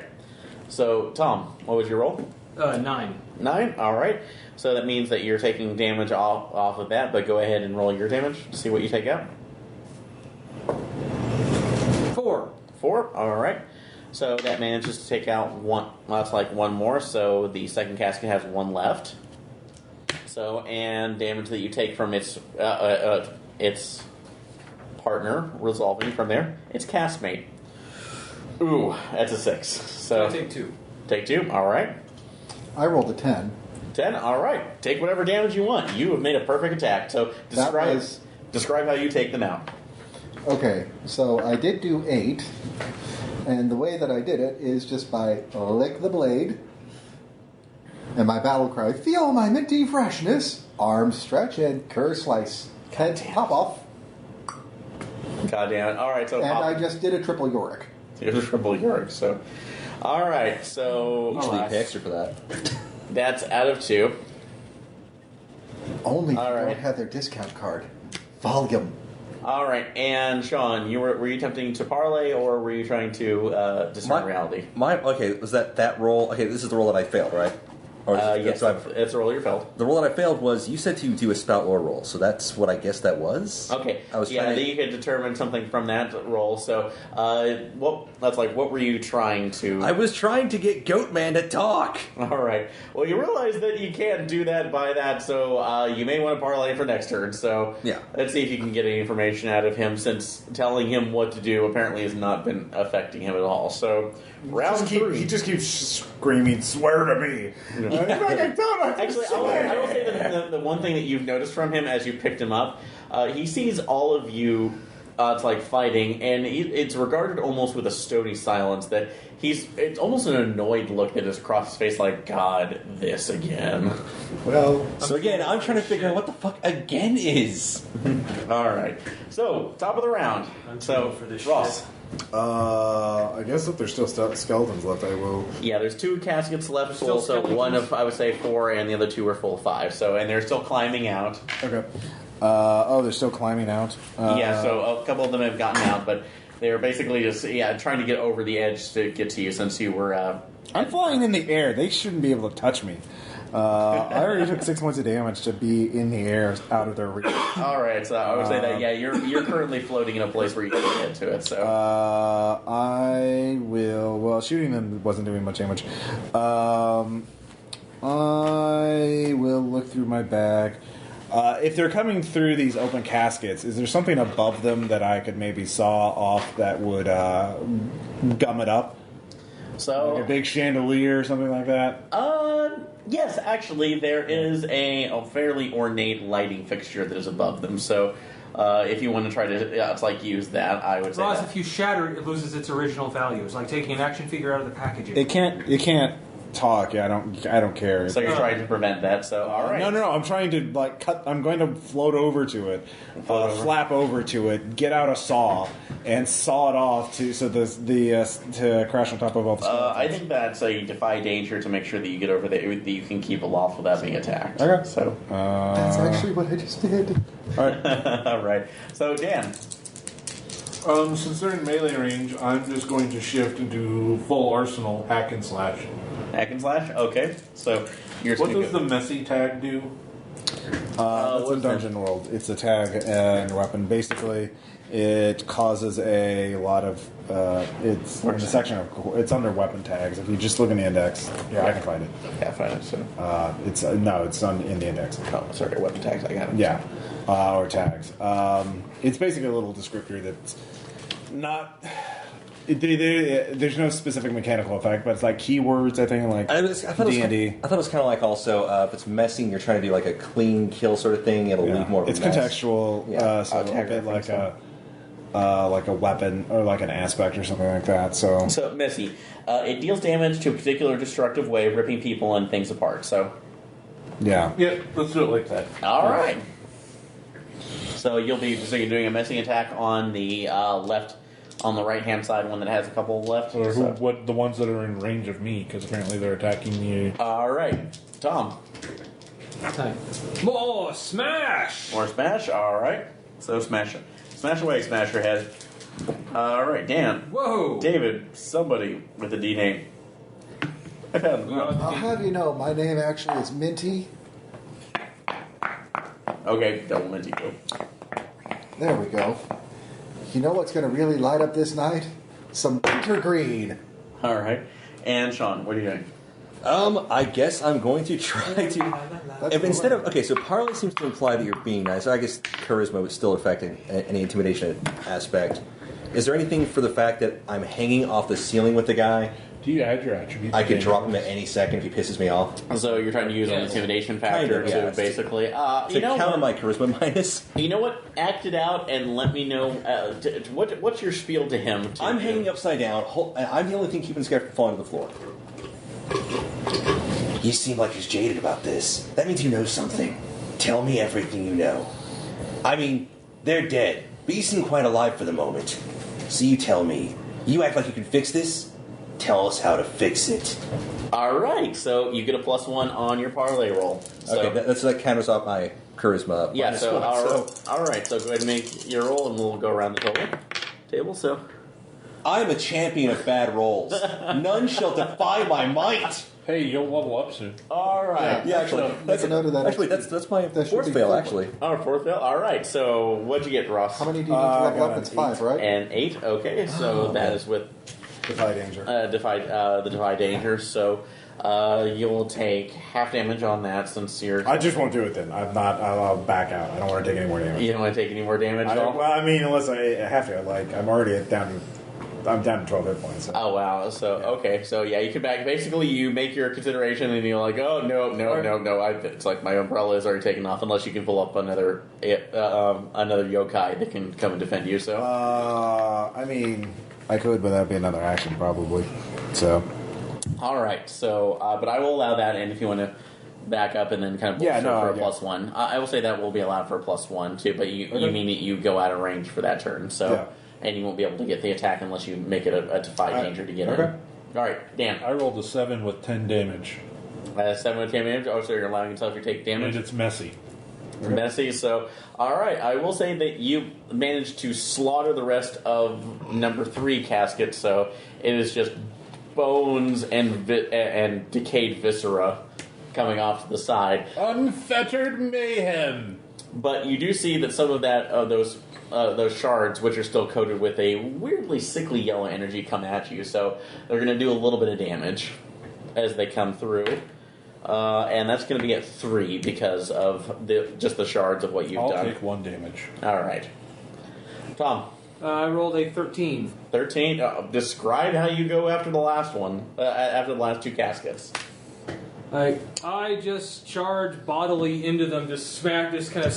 So Tom, what was your roll? 9. 9. All right. So that means that you're taking damage off of that. But go ahead and roll your damage to see what you take out. 4. 4. All right. So that manages to take out 1. Well, that's like 1 more. So the second casket has 1 left. So and damage that you take from its partner resolving from there. Its castmate. Ooh, that's a 6. So I take 2. take 2. All right. I rolled a 10. 10. All right. Take whatever damage you want. You have made a perfect attack. So That was- describe how you take them out. Okay, so I did do 8, and the way that I did it is just by lick the blade, and my battle cry, feel my minty freshness, arms stretch, and curse slice. Head pop off. God damn it. Alright, so And pop. I just did a triple Yorick. Here's a triple York, so... Alright, so... Usually you pay extra for that. That's out of 2. Only if All you right. don't have their discount card. Volume. Alright, and Sean, were you attempting to parlay, or were you trying to discern reality? Okay, was that roll? Okay, this is the roll that I failed, right? Or Yes, it's a roll you failed. the roll that I failed was you said to do a spout lore roll, so that's what I guess that was. Okay. I was yeah, trying then you could determine something from that roll. So, what were you trying to? I was trying to get Goatman to talk. All right. Well, you realize that you can't do that by that, so you may want to parlay for next turn. So, Yeah. let's see if you can get any information out of him, since telling him what to do apparently has not been affecting him at all. So, round 3. He just keeps screaming, "Swear to me!" Actually, I will say that the one thing that you've noticed from him as you picked him up, he sees all of you. It's like fighting, and it's regarded almost with a stony silence. That it's almost an annoyed look that is across his face, like, God, this again. Well, So again, I'm trying to figure out what the fuck again is. All right, so top of the round. I'm too So old for this Ross. shit. I guess if there's still skeletons left, I will. Yeah, there's 2 caskets left full, Still so skeletons? one of, I would say, 4, and the other 2 are full of 5. So, and they're still climbing out. Okay. They're still climbing out. Yeah, so a couple of them have gotten out, but they're basically just trying to get over the edge to get to you, since you were. I'm flying in the air. They shouldn't be able to touch me. I already took 6 points of damage to be in the air, out of their reach. All right, so I would say that you're currently floating in a place where you can get to it. So I will. Well, shooting them wasn't doing much damage. I will look through my bag. If they're coming through these open caskets, is there something above them that I could maybe saw off that would gum it up? So Like a big chandelier or something like that? yes, actually, there is a fairly ornate lighting fixture that is above them. So if you want to try to use that, I would say. Ross, that. if you shatter it, it loses its original value. It's like taking an action figure out of the packaging. It can't talk. Yeah, I don't care. So you're trying to prevent that. So all right. No. I'm trying to cut. I'm going to float over to it, flap over to it, get out a saw, and saw it off to crash on top of all the skeletons. I think that's a defy danger to make sure that you get over there, that you can keep aloft without being attacked. Okay. So That's actually what I just did. All right. all right. So Dan. Since they're in melee range, I'm just going to shift into full arsenal hack and slash. Hack and slash? Okay. So you're What just does the messy tag do? That's what's in Dungeon World. It's a tag and weapon. Basically, it causes a lot of. It's in the section of. It's under weapon tags. If you just look in the index, I can find it. Yeah, fine. So It's in the index. oh, sorry, weapon tags. I got it. Yeah, or tags. It's basically a little descriptor that's not. There's no specific mechanical effect, but it's like keywords. I think like D&D. I thought it was kind of like also if it's messy and you're trying to do like a clean kill sort of thing, it'll leave more of a It's mess. contextual, Yeah. so a tag bit like reference, like a weapon or like an aspect or something like that. So So messy. It deals damage to a particular destructive way, ripping people and things apart. So yeah. Yeah, let's do it like that. all right. So you're doing a messing attack on the left. On the right-hand side, one that has a couple left. Or So- what the ones that are in range of me, because apparently they're attacking me. All right, Tom. More smash! More smash. All right. So smash away, smash your head. All right, Dan. Whoa! David. Somebody with a D name. I found them. I'll have you know, my name actually is Minty. Okay, double minty. Go. There we go. You know what's going to really light up this night? Some wintergreen. All right. And Sean, what are you doing? I guess I'm going to try to. If instead of so parlay seems to imply that you're being nice. So I guess charisma would still affect any intimidation aspect. Is there anything for the fact that I'm hanging off the ceiling with the guy Do you add your attributes? I can drop him at any second if he pisses me off. So you're trying to use an intimidation factor Kind of, yeah. to basically... To you know counter what? my charisma minus. You know what? Act it out and let me know. What's your spiel to him? I'm hanging upside down. I'm the only thing keeping this guy from falling to the floor. You seem like you're jaded about this. That means you know something. Tell me everything you know. I mean, they're dead, but you seem quite alive for the moment. So you tell me. You act like you can fix this? Tell us how to fix it. All right, so you get a +1 on your parlay roll. So, Okay, that counters off my charisma. yeah. minus So, one, all right. So go ahead and make your roll, and we'll go around the table. So I'm a champion of bad rolls. None shall defy my might. Hey, you'll level up soon. all right. Yeah, actually, Make a note of that. Actually, that's my That should fourth be fail. cool. Actually, Oh, fourth fail. All right. So what'd you get, Ross? How many do you need to I level got up? an It's 5, right? And 8. Okay, so that is with Defy danger. the defy danger. So you will take half damage on that since you're. I just won't do it then. I'll back out. I don't want to take any more damage. You don't want to take any more damage at all? Well, I mean, unless I have to. Like, I'm already down to 12 hit points. So. Oh wow! So okay, so yeah, you can back. Basically, you make your consideration, and you're like, oh no. It's like my umbrella is already taken off, unless you can pull up another yokai that can come and defend you. So I mean, I could, but that'd be another action probably. So. all right, so but I will allow that, and if you want to back up and then kind of for a +1, I will say that will be allowed for a +1 too. But you mean that you go out of range for that turn, so. Yeah. And you won't be able to get the attack unless you make it a defy danger to get in. All right, Dan. I rolled a 7 with 10 damage. 7 with 10 damage. Oh, so you're allowing yourself to take damage. And it's messy. Messy. So, all right. I will say that you managed to slaughter the rest of number 3 casket. So it is just bones and decayed viscera coming off to the side. Unfettered mayhem. But you do see that some of those shards, which are still coated with a weirdly sickly yellow energy, come at you. So they're going to do a little bit of damage as they come through. And that's going to be at 3 because of just the shards of what you've done. I'll take 1 damage. All right. Tom. I rolled a 13. 13. Describe how you go after the last one, after the last 2 caskets. I just charge bodily into them, just kind of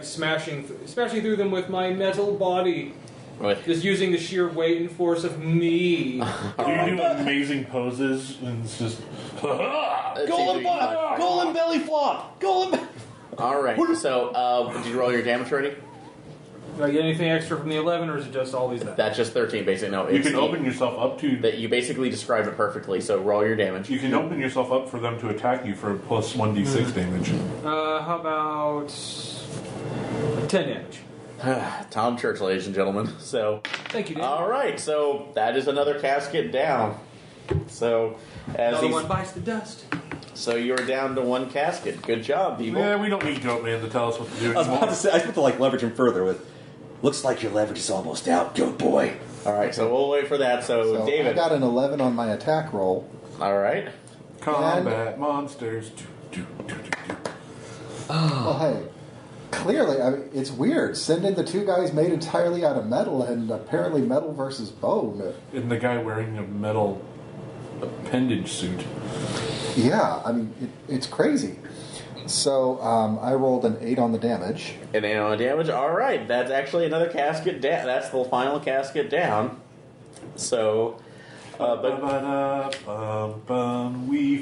smashing through them with my metal body. Right. Just using the sheer weight and force of me. Do you do amazing poses and it's just golem belly flop, golem. All right. So, did you roll your damage already? Do I get anything extra from the 11, or is it just all these? That's just 13, basically. No, you can open yourself up to that. You basically described it perfectly. So roll your damage. You can open yourself up for them to attack you for a plus 1d6 damage. How about 10 damage? Tom Church, ladies and gentlemen. So thank you, Dan. All right, so that is another casket down. So as another one bites the dust. So you're down to 1 casket. Good job, people. Yeah, we don't need Goat Man to tell us what to do. I was about to say, I was about to leverage him further with. Looks like your leverage is almost out, Goat Boy. All right, so we'll wait for that. So David, I got an 11 on my attack roll. All right. Combat monsters. Well, hey, clearly, I mean, it's weird. Send in the 2 guys made entirely out of metal, and apparently metal versus bone. And the guy wearing a metal appendage suit. Yeah, I mean, it's crazy. So I rolled an 8 on the damage. An 8 on the damage. All right, that's actually another casket down. That's the final casket down. So, we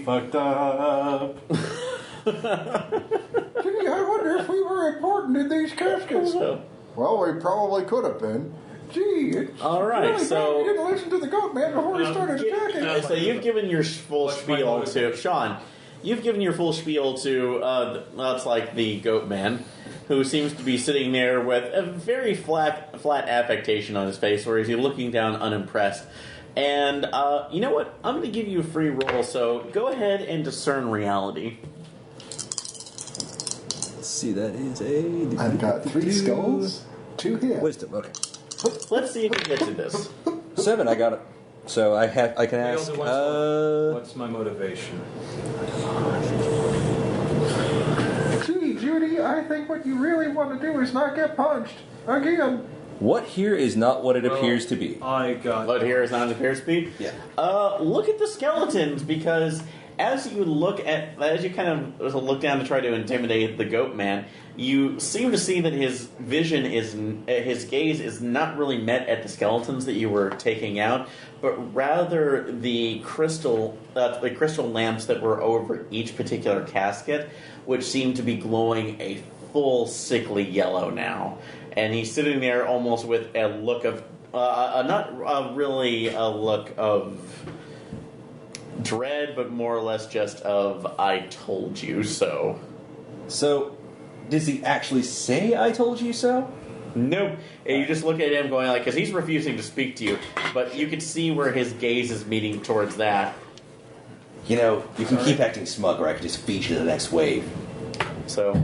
fucked up. Gee, I wonder if we were important in these caskets. Well, we probably could have been. Gee, all right, really so we didn't listen to the Goat Man before he started attacking. So you've given your full spiel to Sean. You've given your full spiel to that's like the Goat Man, who seems to be sitting there with a very flat affectation on his face, where he's looking down unimpressed. And you know what? I'm going to give you a free roll. So go ahead and discern reality. Let's see, that is a. I've got 3 skulls, 2 hits. Wisdom. Okay. Let's see if you get to this. 7. I got it. So I can ask. What's my motivation? Gee, Judy, I think what you really want to do is not get punched again. What here is not what it appears to be. I got But here is not an appear speed. Yeah. Look at the skeletons, because as you kind of look down to try to intimidate the goat man, you seem to see that his gaze is not really met at the skeletons that you were taking out, but rather the crystal lamps that were over each particular casket, which seem to be glowing a full sickly yellow now. And he's sitting there almost with a look of not really a look of dread, but more or less just of "I told you so." So, does he actually say "I told you so"? Nope. And you just look at him going like, because he's refusing to speak to you, but you can see where his gaze is meeting towards that. You know, you can keep acting smug, or I can just feed you the next wave. So,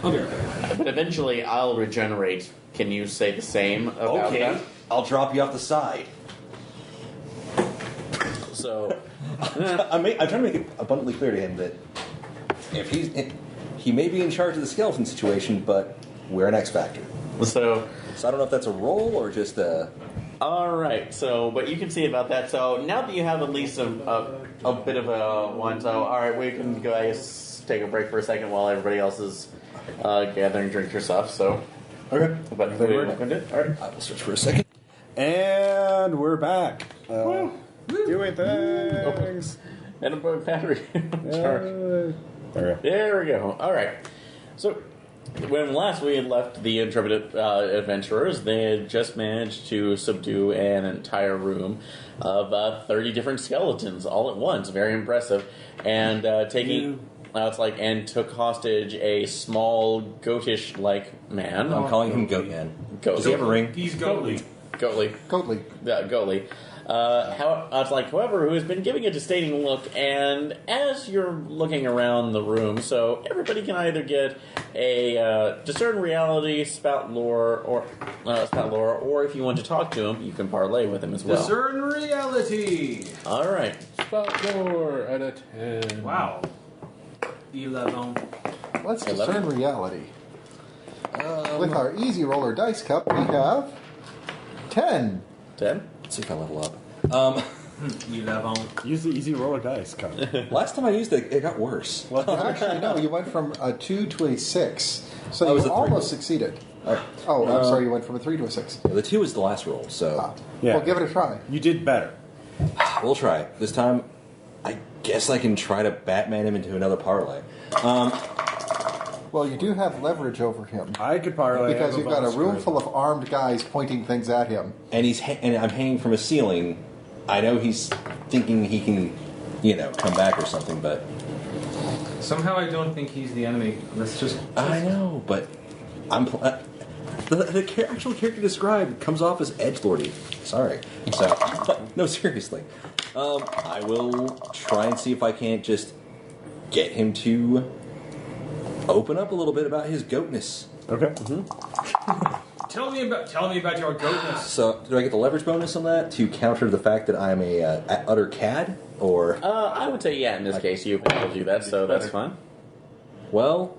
I'll be right back. but eventually I'll regenerate. Can you say the same about Okay, that? I'll drop you off the side. So, I'm trying to make it abundantly clear to him that if he may be in charge of the skeleton situation, but we're an X Factor. so. So I don't know if that's a roll or just a... Alright, so, but you can see about that. So, now that you have at least a bit of a one, so, alright, we can go, I guess, take a break for a second while everybody else is gathering drinks or stuff, so. Okay. But what are you going to do? Alright. I will search for a second. And we're back. Doing things. And a battery. There we go. There we go. Alright. So, when last we had left the intrepid adventurers, they had just managed to subdue an entire room of 30 different skeletons all at once. Very impressive. And and took hostage a small goatish-like man. I'm calling him Goat Man. Goat. Does he have a ring? He's Goatly. Goatly. Goatly. Yeah, Goatly. However, who has been giving a disdain look, and as you're looking around the room, so everybody can either get a discern reality, spout lore, or if you want to talk to him, you can parlay with him as well. Discern reality. All right. Spot 4 out of 10. Wow. 11. Let's 11? discern reality. With our easy roller dice cup, we have 10. 10? Let's see if I level up. 11. Use the easy roller dice. Come. Last time I used it, it got worse. Actually, no, you went from a 2 to a 6. So That was you a 3. almost succeeded. Oh, I'm sorry, you went from a 3 to a 6. The 2 is the last roll, so Yeah. Well, give it a try. You did better. we'll try. This time, I guess I can try to Batman him into another parlay. Well, you do have leverage over him. I could parlay Because you've got a room full of armed guys pointing things at him. And and I'm hanging from a ceiling. I know he's thinking he can, come back or something, but... Somehow I don't think he's the enemy. Let's just. I know, but I'm... the actual character described comes off as edgelordy. Sorry. So, no, seriously. I will try and see if I can't just get him to open up a little bit about his goatness. Okay. Tell me about your goatness. So, do I get the leverage bonus on that to counter the fact that I'm a utter cad, or? I would say yeah. In this case, you've been able to do that, so that's fine. Well,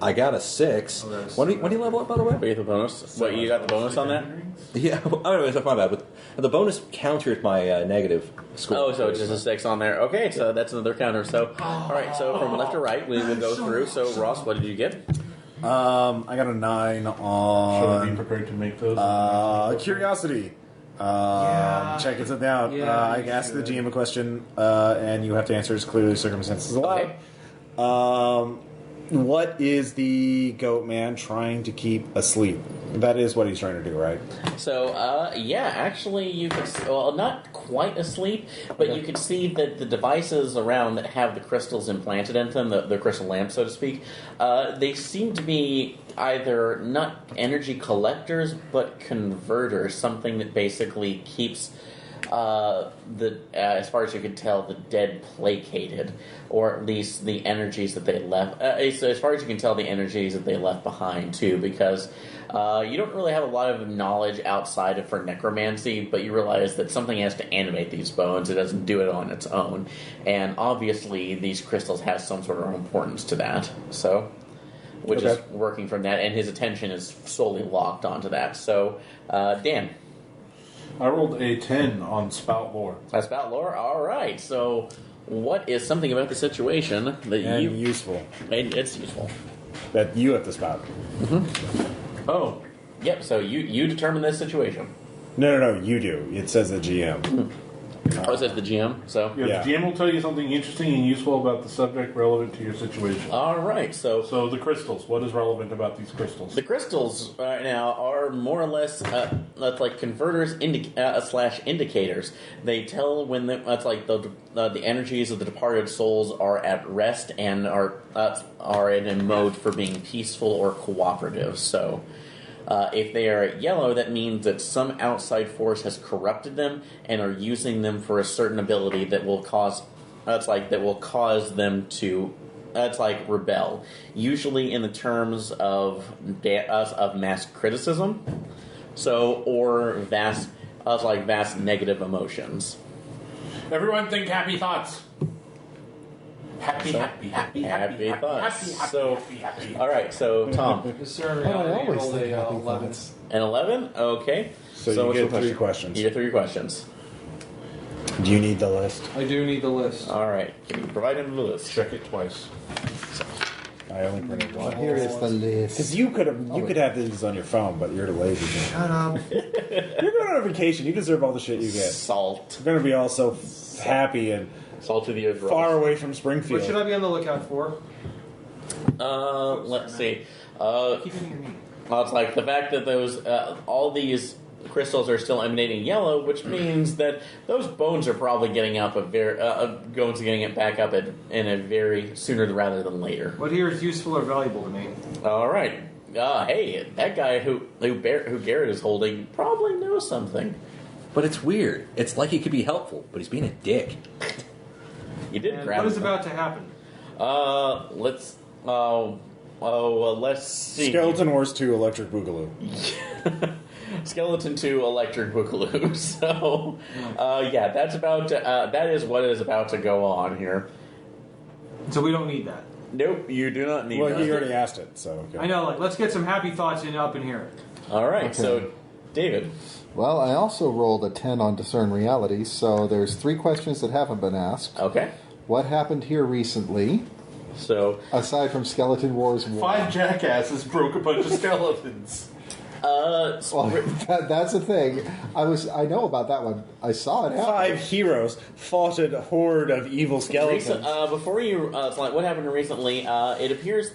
I got a 6. When do you level up, by the way? But you get the bonus. What, you got the bonus on that? Yeah. Anyways, that's my bad. But the bonus counters my negative score. Oh, so it's just a 6 on there. Okay, so that's another counter. So, all right. So from left to right, we will go through. So Ross, what did you get? I got a 9 Should I be on prepared to make those? curiosity. Check it out. Yeah, I you asked the should. GM a question, and you have to answer as clearly as circumstances allow. Okay. What is the goat man trying to keep asleep? That is what he's trying to do, right? So, actually, you could, well, not quite asleep, but you could see that the devices around that have the crystals implanted in them, the crystal lamps, so to speak, they seem to be either not energy collectors, but converters, something that basically keeps as far as you can tell, the dead placated, or at least the energies that they left. So as far as you can tell, the energies that they left behind too, because you don't really have a lot of knowledge outside of for necromancy, but you realize that something has to animate these bones. It doesn't do it on its own, and obviously these crystals have some sort of importance to that. So, which is working from that, and his attention is solely locked onto that. So, Dan. I rolled a 10 on spout lore. That's about lore? Alright, so what is something about the situation that useful. And it's useful. That you have to spout. Oh. Yep, so you determine this situation. No, you do. It says the GM. Oh, it says the GM, so... Yeah, the GM will tell you something interesting and useful about the subject relevant to your situation. Alright, so the crystals. What is relevant about these crystals? the crystals right now are more or less like converters slash indicators. They tell when that's like the energies of the departed souls are at rest and are in a mode for being peaceful or cooperative. So if they are yellow, that means that some outside force has corrupted them and are using them for a certain ability that will cause them to rebel. Usually in the terms of mass criticism, or vast negative emotions. Everyone think happy thoughts. Happy thoughts. Happy. All right, so Tom, Discern I reality always rolled think a happy 11. thoughts. an 11. Okay, So what's you your get 3 question? questions. You get 3 questions. Do you need the list? I do need the list. All right, can you provide him the list? Check it twice. I only printed one. Here is the list. Because you could have these on your phone, but you're lazy. Shut up. You're going on vacation. You deserve all the shit you get. Salt. You're going to be all so happy and Salt to the overall. far away from Springfield. What should I be on the lookout for? Let's see. Keep it in your knee. Well, it's like the fact that those all these crystals are still emanating yellow, which means that those bones are probably getting up getting it back up in a very sooner rather than later. What here is useful or valuable to me? All right. Hey, that guy who Garrett is holding probably knows something. But it's weird. It's like he could be helpful, but he's being a dick. You did And grab. what is him. about to happen? Let's see. Skeleton Wars 2 Electric Boogaloo. Skeleton 2 Electric Boogaloo. So, that is what is about to go on here. So we don't need that. Nope, you do not need Well, that. he already asked it, so... Okay. I know, like, let's get some happy thoughts up in here. All right, Okay. so, David. Well, I also rolled a 10 on discern reality, so there's 3 questions that haven't been asked. Okay. What happened here recently, So, aside from Skeleton Wars 1? 5 jackasses broke a bunch of skeletons. Well, that's the thing. I know about that one. I saw it happen. 5 heroes fought a horde of evil skeletons. before you, what happened recently? It appears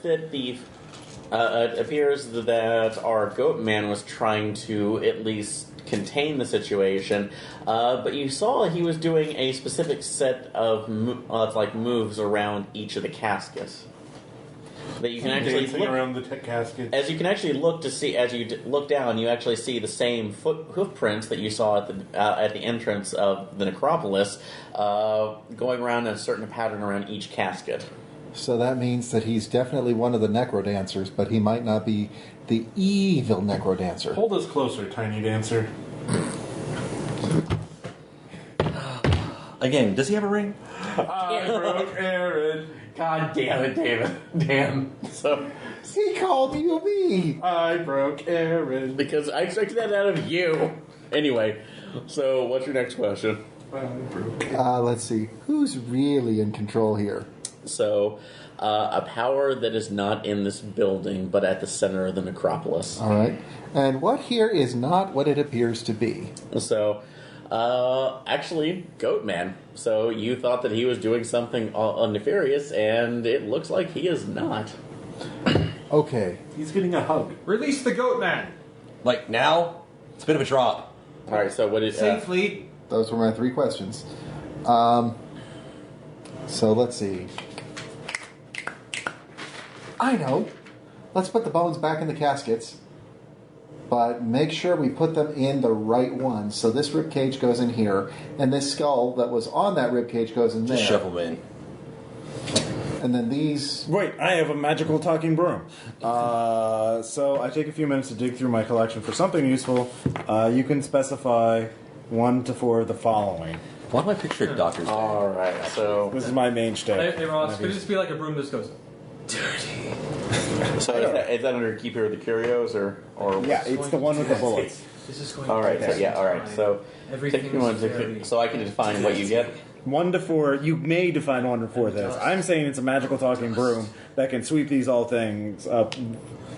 that our goat man was trying to at least contain the situation, but you saw he was doing a specific set of moves around each of the caskets. That you can actually Dancing look around the casket. as you can actually look to see as you look down. You actually see the same hoof prints that you saw at the entrance of the necropolis, going around in a certain pattern around each casket. So that means that he's definitely one of the necrodancers, but he might not be the evil necrodancer. Hold us closer, tiny dancer. Again, does he have a ring? I broke Aaron. God damn it, David! Damn. So He called you me. I broke Aaron. because I expected that out of you. Anyway, so what's your next question? I broke. Let's see. Who's really in control here? So, a power that is not in this building, but at the center of the necropolis. All right. And what here is not what it appears to be. So, actually, Goatman. So you thought that he was doing something nefarious, and it looks like he is not. Okay. He's getting a hug. Release the goat man! Like, now? It's a bit of a drop. All right. So what is Safely. Those were my 3 questions. So let's see. I know. Let's put the bones back in the caskets, but make sure we put them in the right one. So this rib cage goes in here, and this skull that was on that rib cage goes in there. Just shove them in. And then these. Wait, I have a magical talking broom. So I take a few minutes to dig through my collection for something useful. You can specify 1 to 4 of the following. Why do I picture a doctor's bag? All right. So This is my mainstay. Hey Ross, could it just be like a broom that goes dirty? So is that under Keeper of the Curios or Yeah, it's the one with the bullets. This is going all right? to So yeah, all right. So everything is so I can define what you get. 1 to 4. You may define 1 to 4 this. I'm saying it's a magical talking broom that can sweep these all things up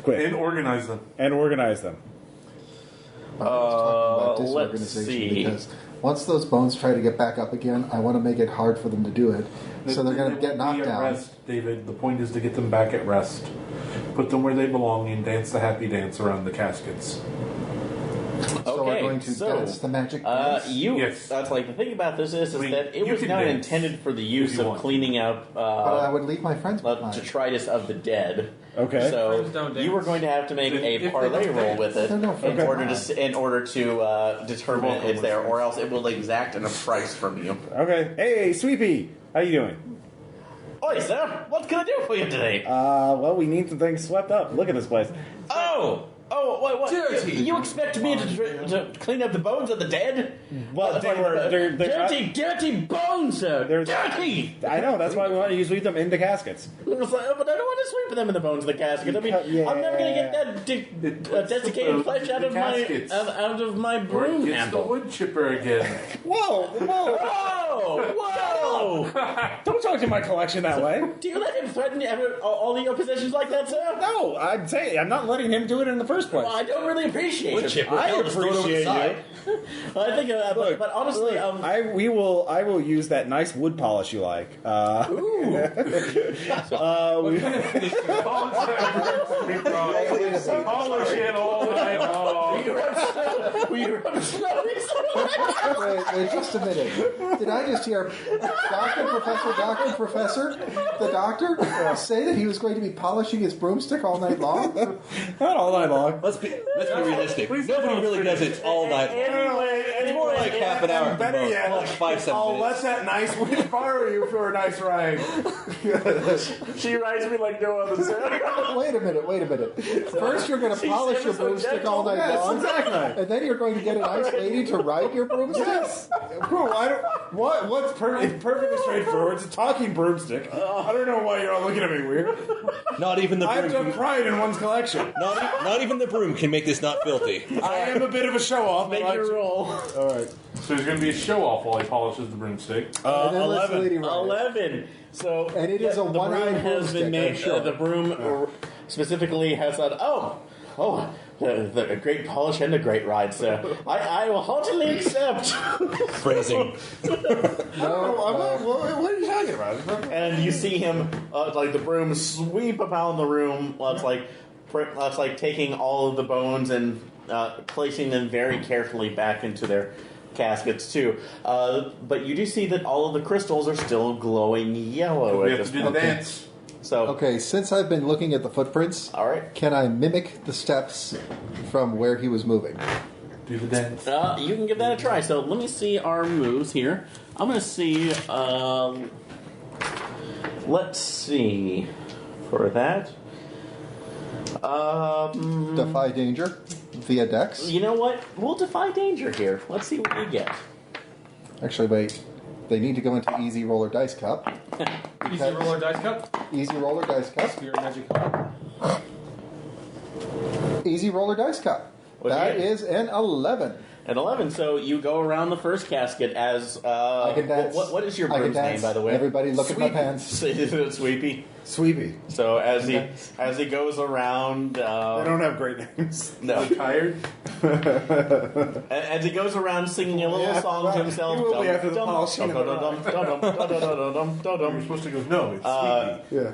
quick And organize them. and organize them. About Let's disorganization see. because once those bones try to get back up again, I want to make it hard for them to do it. So they're going to get knocked At down. rest, David. The point is to get them back at rest. Put them where they belong and dance the happy dance around the caskets. So we're going to dance the magic dance. Yes. That's like the thing about this is I mean, that it you was can not dance intended for the if use you of want. cleaning up But I would leave my friends behind. detritus of the dead. Okay. So Friends don't you were dance. going to have to make If a they parlay don't roll dance. with it They're not friends. in order to determine it's there, or else it will exact a price from you. Okay. Hey, Sweepy, how you doing? Oi, sir, what can I do for you today? Well, we need some things swept up. Look at this place. What? Dirty. You expect me to clean up the bones of the dead? Well, they're dirty bones, sir. They're- dirty. I know. That's why we want to sweep them into caskets. But I don't want to sweep them in the bones of the casket. I mean, Yeah. I'm never going to get that desiccated flesh out of caskets. my Or it broom gets the handle. wood chipper again. Whoa! Whoa! Don't talk to my collection that way. Do you let him threaten all of your possessions like that, sir? No, I'm saying I'm not letting him do it in the first place. Well, I don't really appreciate Wood it. chipper. I Hell, just throw it over the appreciate side. I think, Look, but honestly, I will use that nice wood polish you like. Polish it all night long. Wait, just a minute. Did I just hear Dr. Professor, the doctor, say that he was going to be polishing his broomstick all night long? Not all night long. Let's be realistic. Nobody really does it all night. It's more like half an hour. Better at the most. yet, Like 5-7 I'll minutes. let that nice witch borrow you for a nice ride. She rides me like no other, sir. Wait a minute. First you're going to polish your ever so broomstick gentle. all night Yes, long, exactly. and then you're going to get a nice lady to ride your broomstick? Yes. Cool. It's perfectly straightforward. It's a talking broomstick. I don't know why you're all looking at me weird. Not even the I have broom. to pride in one's collection. Not even the broom can make this not filthy. I am a bit of a show-off. Make your roll. All right. So there's going to be a show-off while he polishes the broomstick. And then let the lady ride it. 11. So And it is a the one-eyed broom has been broomstick, made. I'm sure. The broom specifically has said, the great polish and a great ride, sir. I will heartily accept. Phrasing. What are you talking about? And you see him, like the broom, sweep about the room. It's like taking all of the bones and placing them very carefully back into their caskets too. But you do see that all of the crystals are still glowing yellow We at have to this do the point. dance. So, Okay, since I've been looking at the footprints, all right. can I mimic the steps from where he was moving? Do the dance. You can give that a try. So let me see our moves here. I'm going to see. Let's see for that. Defy danger via dex? You know what? We'll defy danger here. Let's see what you get. Actually, wait. They need to go into easy roller dice cup. Easy roller dice cup. Easy roller dice cup. Spirit magic cup. Easy roller dice cup. What'd you That get? is an 11. At 11, so you go around the first casket as. I can dance. What is your I can broom's name, dance. by the way? Everybody look at my pants. Sweepy. Sweepy. So as Okay. he goes around, They don't have great names. no, Tired? as he goes around singing a little Yeah, song well, to himself. he will be after the polishing of the You're supposed to go, no, it's sleepy. Yeah.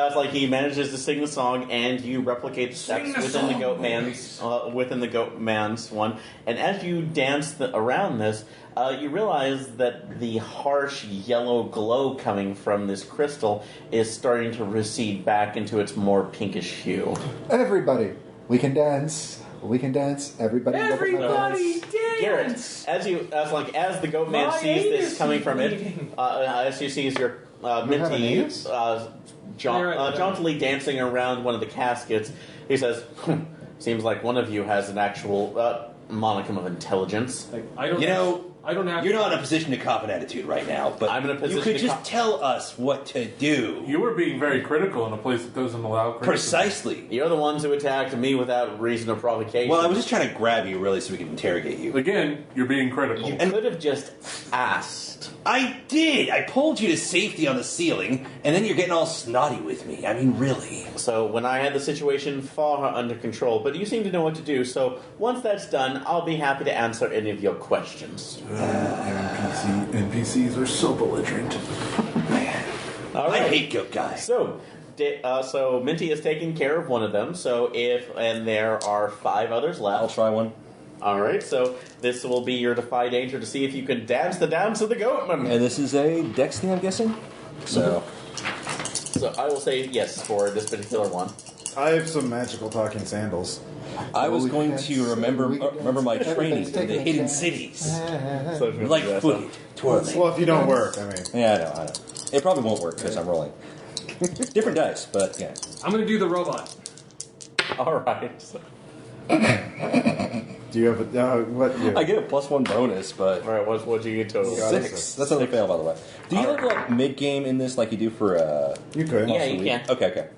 It's like he manages to sing the song, and you replicate the steps within the goat man's one. And as you dance around this, you realize that the harsh yellow glow coming from this crystal is starting to recede back into its more pinkish hue. Everybody, we can dance. We can dance. Everybody, look at my pants. Garrett, as the goat man My sees this anus coming is from it, bleeding. as he sees your have an Minty anus? jauntily dancing around one of the caskets, he says, "Seems like one of you has an actual monicum of intelligence." Like, I don't You know, I don't have. You're not in a position to cop an attitude right now, but I'm in a position you could to just tell us what to do. You were being very critical in a place that doesn't allow criticism. Precisely. You're the ones who attacked me without reason or provocation. Well, I was just trying to grab you, really, so we could interrogate you. Again, you're being critical. You could have just asked. I did! I pulled you to safety on the ceiling, and then you're getting all snotty with me. I mean, really. So when I had the situation far under control, but you seem to know what to do, so once that's done, I'll be happy to answer any of your questions. NPCs are so belligerent. All right. I hate goat guys. So Minty has taken care of one of them, and there are 5 others left. I'll try one. Alright, so this will be your defy danger to see if you can dance the dance of the goatman. And this is a dex thing, I'm guessing? So I will say yes for this particular one. I have some magical talking sandals. I was we going can't to remember my training in the taking a hidden chance. cities. So if you Like do that, footed, twirling. Well, if you don't work, I mean. Yeah, I know. It probably won't work because I'm rolling. Different dice, but yeah. I'm going to do the robot. Alright. Do you have a what? Yeah. I get a +1 bonus, but Alright, what do you get total? 6. That's another fail, by the way. Do you level up mid-game in this like you do for You could. Yeah, you can. Okay.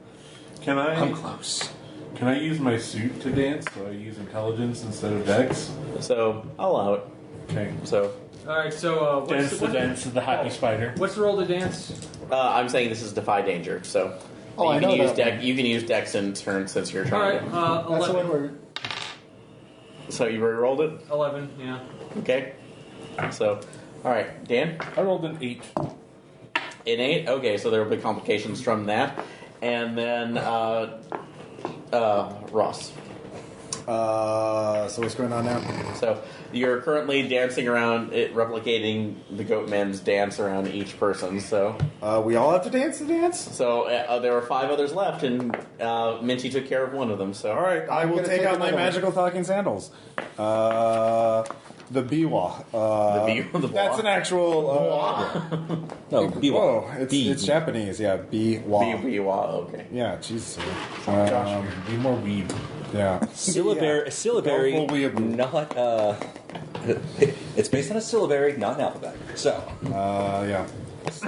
Can I'm I close. can I use my suit to dance? Do I use intelligence instead of dex? So, I'll allow it. Okay. So, Alright, so Dance the dance of the happy spider. what's the roll to dance? I'm saying this is defy danger, so Oh, I you can know use that one. you can use dex in turn since you're trying Alright, to. That's the one 11. where. So you already rolled it? 11, yeah. Okay. So, alright, Dan? I rolled an 8. An 8? Okay, so there will be complications from that. And then, Ross. So what's going on now? So, you're currently dancing around, replicating the Goatman's dance around each person, so... We all have to dance the dance? So, there are 5 others left, and Minty took care of one of them, so... Alright, I will gonna take take out my another one. magical talking sandals. The biwa. The That's an actual. No, biwa. Whoa, it's Japanese. Yeah, biwa. Okay. Yeah, Jesus. Josh, be more weeb. Yeah. Syllabary, Go full weeaboo. not, it's based on a syllabary, not an alphabet. So, Yeah. So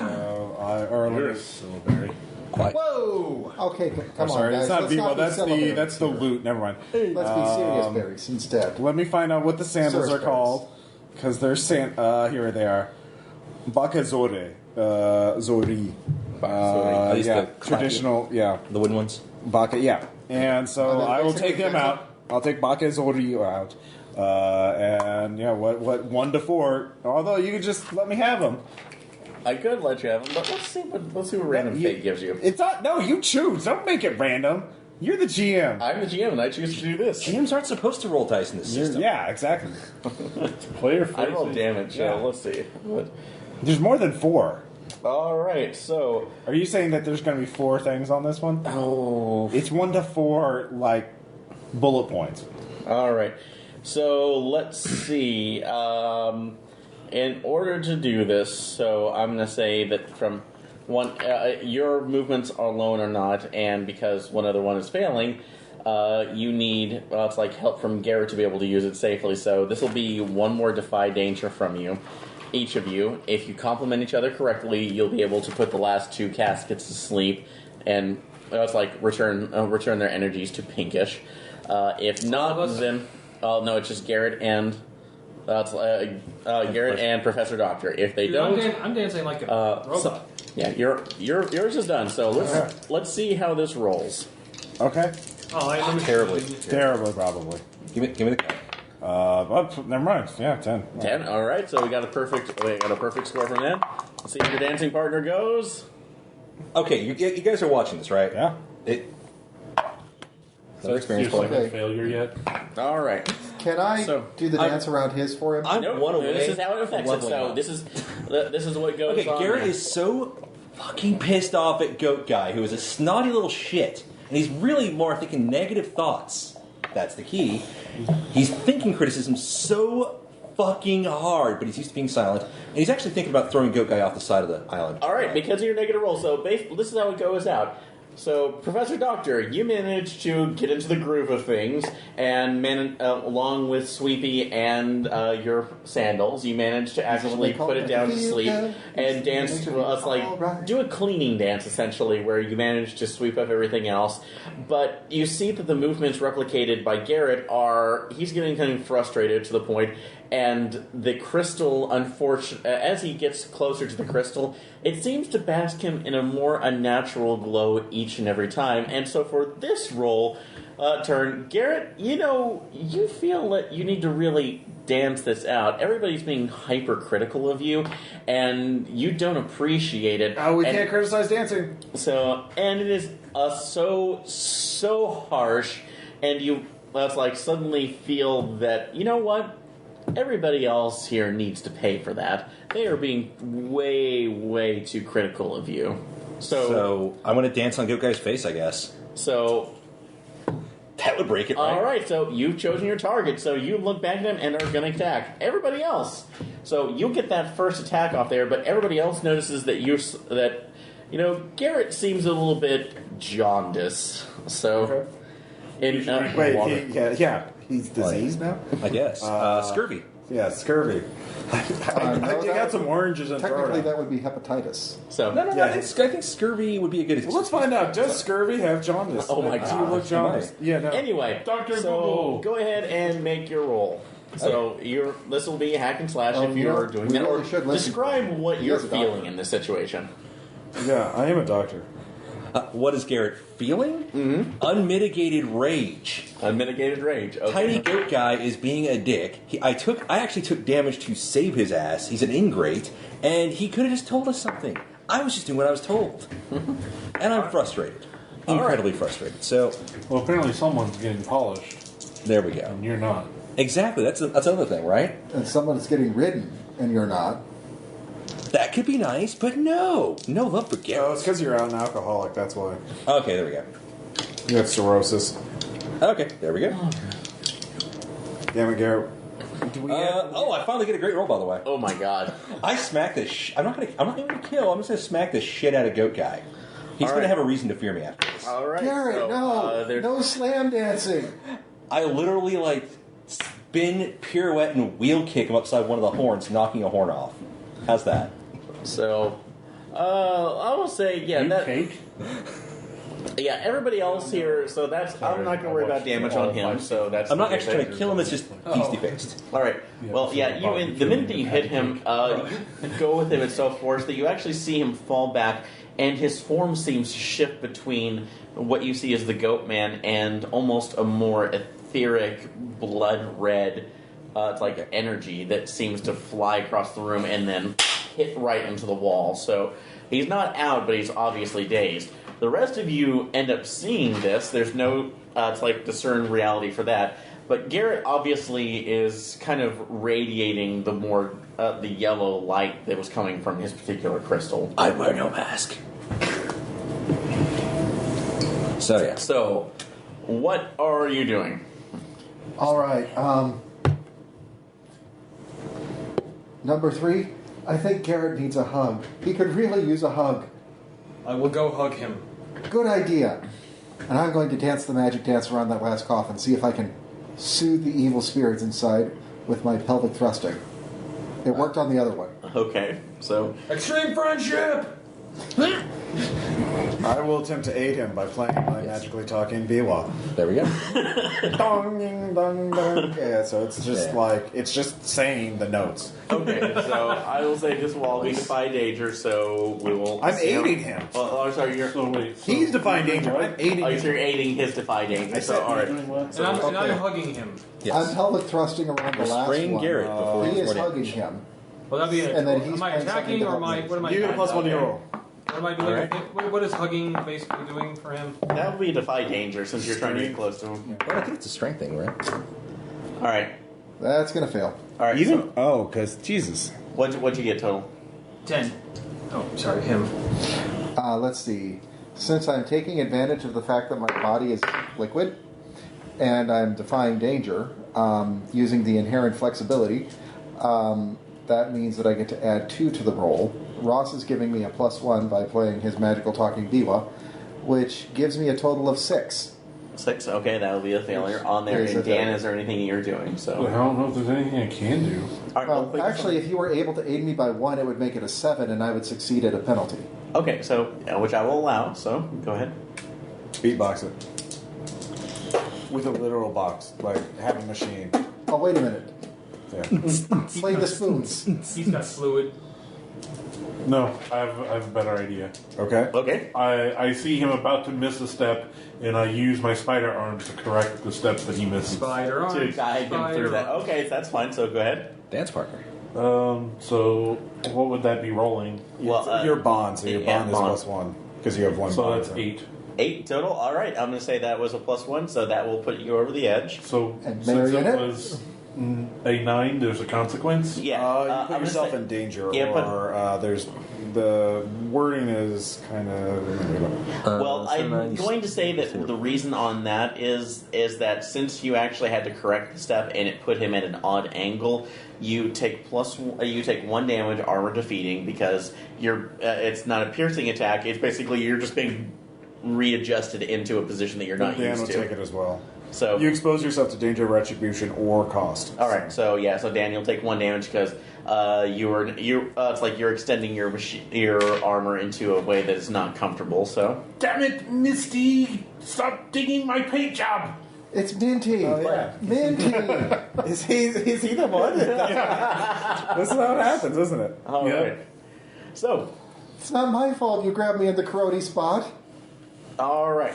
You're a let me. syllabary. Whoa! Okay, come on, Sorry, guys. it's not Let's biwa. not be That's the celebrating. loot. Never mind. Let's be serious berries instead. Let me find out what the sandals Sir are called, because they're here they are. Bakazore, zori. Are these Yeah, the traditional. Yeah, the wooden ones. baka. Yeah, and so Are they I will basically take them fixed? out. I'll take bakazori out. And yeah, what 1 to 4? Although you could just let me have them. I could let you have them, but let's see what random fate gives you. It's not. No, you choose. Don't make it random. You're the GM. I'm the GM, and I choose to do this. GMs aren't supposed to roll dice in this system. Yeah, exactly. Player I roll faces. damage, Yeah. so let's see. There's more than 4. Alright, so... Are you saying that there's going to be 4 things on this one? Oh... It's 1 to 4, like, bullet points. Alright, so let's see. In order to do this, so I'm going to say that from one... your movements alone are not, and because one other one is failing, you need... it's like help from Garrett to be able to use it safely, so this will be 1 more defy danger from you. Each of you. If you complement each other correctly, you'll be able to put the last 2 caskets to sleep, and it's like return their energies to pinkish. If not, then no, it's just Garrett and Garrett and Professor Doctor. If they Dude, don't, I'm dancing like a robot. yeah, yours is done. So let's see how this rolls. Okay. Oh, let me Terribly. Terribly, probably. Give me the count. Never mind. Yeah, 10. 10. All right, so we got a perfect score from that. Let's see if your dancing partner goes. Okay, you guys are watching this, right? Yeah. Another experience You're point. not a failure yet. All right. Can I So, do the dance around his for him? I'm Nope, one away. this is how it affects it. from So leveling this is what goes Okay, on. Garrett there. is so fucking pissed off at Goat Guy, who is a snotty little shit, and he's really more thinking negative thoughts. That's the key. He's thinking criticism so fucking hard, but he's used to being silent, and he's actually thinking about throwing Goat Guy off the side of the island. All right, because of your negative roll. So this is how it goes out. So, Professor Doctor, you managed to get into the groove of things, and along with Sweepy and your sandals, you managed to actually put it down to sleep and dance. It's like do a cleaning dance, essentially, where you manage to sweep up everything else. But you see that the movements replicated by Garrett he's getting kind of frustrated to the point. And the crystal, as he gets closer to the crystal, it seems to bask him in a more unnatural glow each and every time. And so for this turn, Garrett, you feel that you need to really dance this out. Everybody's being hypercritical of you, and you don't appreciate it. Oh, we can't criticize dancing. So, and it is so harsh, and you suddenly feel that, you know what? Everybody else here needs to pay for that. They are being way, way too critical of you. So I'm going to dance on Goat Guy's face, I guess. So that would break it, right? All right, so you've chosen your target. So you look back at him and are going to attack everybody else. So you'll get that first attack off there, but everybody else notices that Garrett seems a little bit jaundiced. So, he's diseased now? I guess. Scurvy. Yeah, scurvy. I dig out some oranges and technically that would be hepatitis. So No, I think scurvy would be a good. Well, let's find out. Does scurvy have jaundice? Oh my God. Do you look jaundiced? Yeah, no. Anyway, Dr. So Google. go ahead and make your roll. So this will be a hack and slash if you you're know, doing we that. Or really should listen. describe what He you're is a doctor. feeling in this situation. Yeah, I am a doctor. What is Garrett feeling? Mm-hmm. Unmitigated rage. Unmitigated rage. Okay. Tiny Goat Guy is being a dick. I actually took damage to save his ass. He's an ingrate, and he could have just told us something. I was just doing what I was told, and I'm frustrated, incredibly frustrated. So, Well, apparently someone's getting polished, there we go. and you're not. Exactly. That's another thing, right? And someone's getting ridden, and you're not. That could be nice, but no love for Oh, Garrett. it's because you're out an alcoholic, that's why. Okay, there we go. You have cirrhosis. Okay, there we go. Damn it, Garrett. I finally get a great roll, by the way. Oh my God. I smack this. I'm not even gonna kill. I'm just gonna smack the shit out of Goat Guy. He's All gonna right. have a reason to fear me after this. All right. Garrett, so, no slam dancing. I literally spin, pirouette, and wheel kick him upside one of the horns, knocking a horn off. How's that? So, I will say, Cake? everybody else here. So I'm not going to worry about damage on him. So that's. I'm not actually trying to kill him. It's just feisty faced. All right. Well, the minute that you hit him, you go with him at so force that you actually see him fall back, and his form seems to shift between what you see as the Goat Man and almost a more etheric, blood red. It's like energy that seems to fly across the room and then hit right into the wall. So he's not out, but he's obviously dazed. The rest of you end up seeing this. There's no, it's like discern reality for that. But Garrett obviously is kind of radiating the yellow light that was coming from his particular crystal. I wear no mask. So yeah. So, what are you doing? All right. Number 3, I think Garrett needs a hug. He could really use a hug. I will go hug him. Good idea. And I'm going to dance the magic dance around that last coffin, see if I can soothe the evil spirits inside with my pelvic thrusting. It worked on the other one. Okay, so Extreme friendship! I will attempt to aid him by playing my magically talking biwa. There we go. Dong, ding, dong, dong. Yeah, so it's just it's just saying the notes. okay, so I will say this will all be defy danger. So we will. I'm aiding him. Oh, sorry, you're. So wait. He's defying danger. I'm aiding Oh, him. so you're aiding his defy danger. I So said all right. Doing what? And I'm Okay. hugging him. Yes. I'm pelvic thrusting around the last Restrain one. Garrett before He he's is more hugging damage. him. Well, that'd be And then he's am I playing something attacking to or help am I? me. What am I? You get a doing? +1 to your roll. What am I doing? Alright. What is hugging basically doing for him? That would be defy danger since you're trying to get close to him. Well, I think it's a strength thing, right? All right, That's going to fail. all right. Even? So Oh, because Jesus. what'd you get total? 10. Oh, sorry, him. Let's see. Since I'm taking advantage of the fact that my body is liquid and I'm defying danger using the inherent flexibility, that means that I get to add 2 to the roll. Ross is giving me a +1 by playing his magical talking biwa, which gives me a total of 6. 6. Okay, that'll be a failure on there. Is And a Dan, failure. is there anything you're doing? I So, don't know if there's anything I can do. all right, Well, we'll actually, if you were able to aid me by 1, it would make it a 7, and I would succeed at a penalty. okay. So, which I will allow. So, go ahead. Beatbox it. With a literal box, like have a machine. Oh, wait a minute. Yeah. Play the spoons. He's got fluid. No, I have a better idea. Okay. Okay. I see him about to miss a step, and I use my spider arms to correct the step that he misses. Spider arms. To guide him through that. Okay, that's fine. So, go ahead. Dance partner. So what would that be rolling? Well, Your bond, so your yeah, bond is bond. +1 because you have 1 So bond. that's 8. 8 total. All right. I'm going to say that was a +1, so that will put you over the edge. So And since it marionette? was a 9, there's a consequence. Yeah. You I'm put gonna yourself say- in danger, Yeah, but- or there's the wording is kind of. Well, I'm going to say that the reason on that is that since you actually had to correct the step and it put him at an odd angle, you take 1 damage armor defeating because it's not a piercing attack. It's basically you're just being readjusted into a position that you're not Dan used will to. take it as well. So You expose yourself to danger, retribution, or cost. all right, so Dan, you'll take 1 damage because it's like you're extending your armor into a way that is not comfortable. So Damn it, Misty! Stop digging my paint job! It's Minty. Oh, yeah. Minty. Is he the one? This is how it happens, isn't it? all Yeah. right, so. It's not my fault you grabbed me at the karate spot. Alright,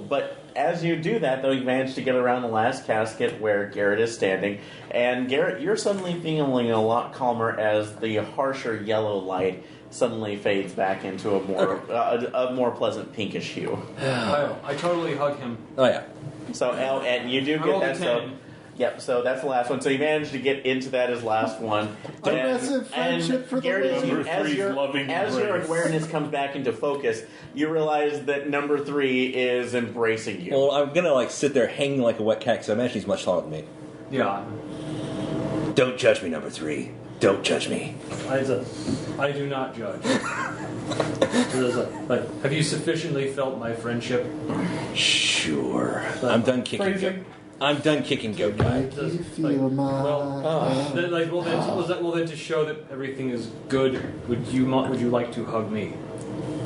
but as you do that, though, you manage to get around the last casket where Garrett is standing. And Garrett, you're suddenly feeling a lot calmer as the harsher yellow light suddenly fades back into a more pleasant pinkish hue. I totally hug him. Oh yeah. So, and you do I get rolled a that. So, 10. yep. So that's the last one. So you managed to get into that as last one. Aggressive friendship for the Garrett, win. Number as three's loving your embrace. awareness comes back into focus, you realize that number 3 is embracing you. Well, I'm gonna sit there hanging like a wet cat because I imagine he's much taller than me. Yeah. Don't judge me, number 3. Don't judge me. I do not judge. Have you sufficiently felt my friendship? Sure. I'm done kicking. Friendship? I'm done kicking goat guy. Make you feel my... Then to show that everything is good, would you like to hug me?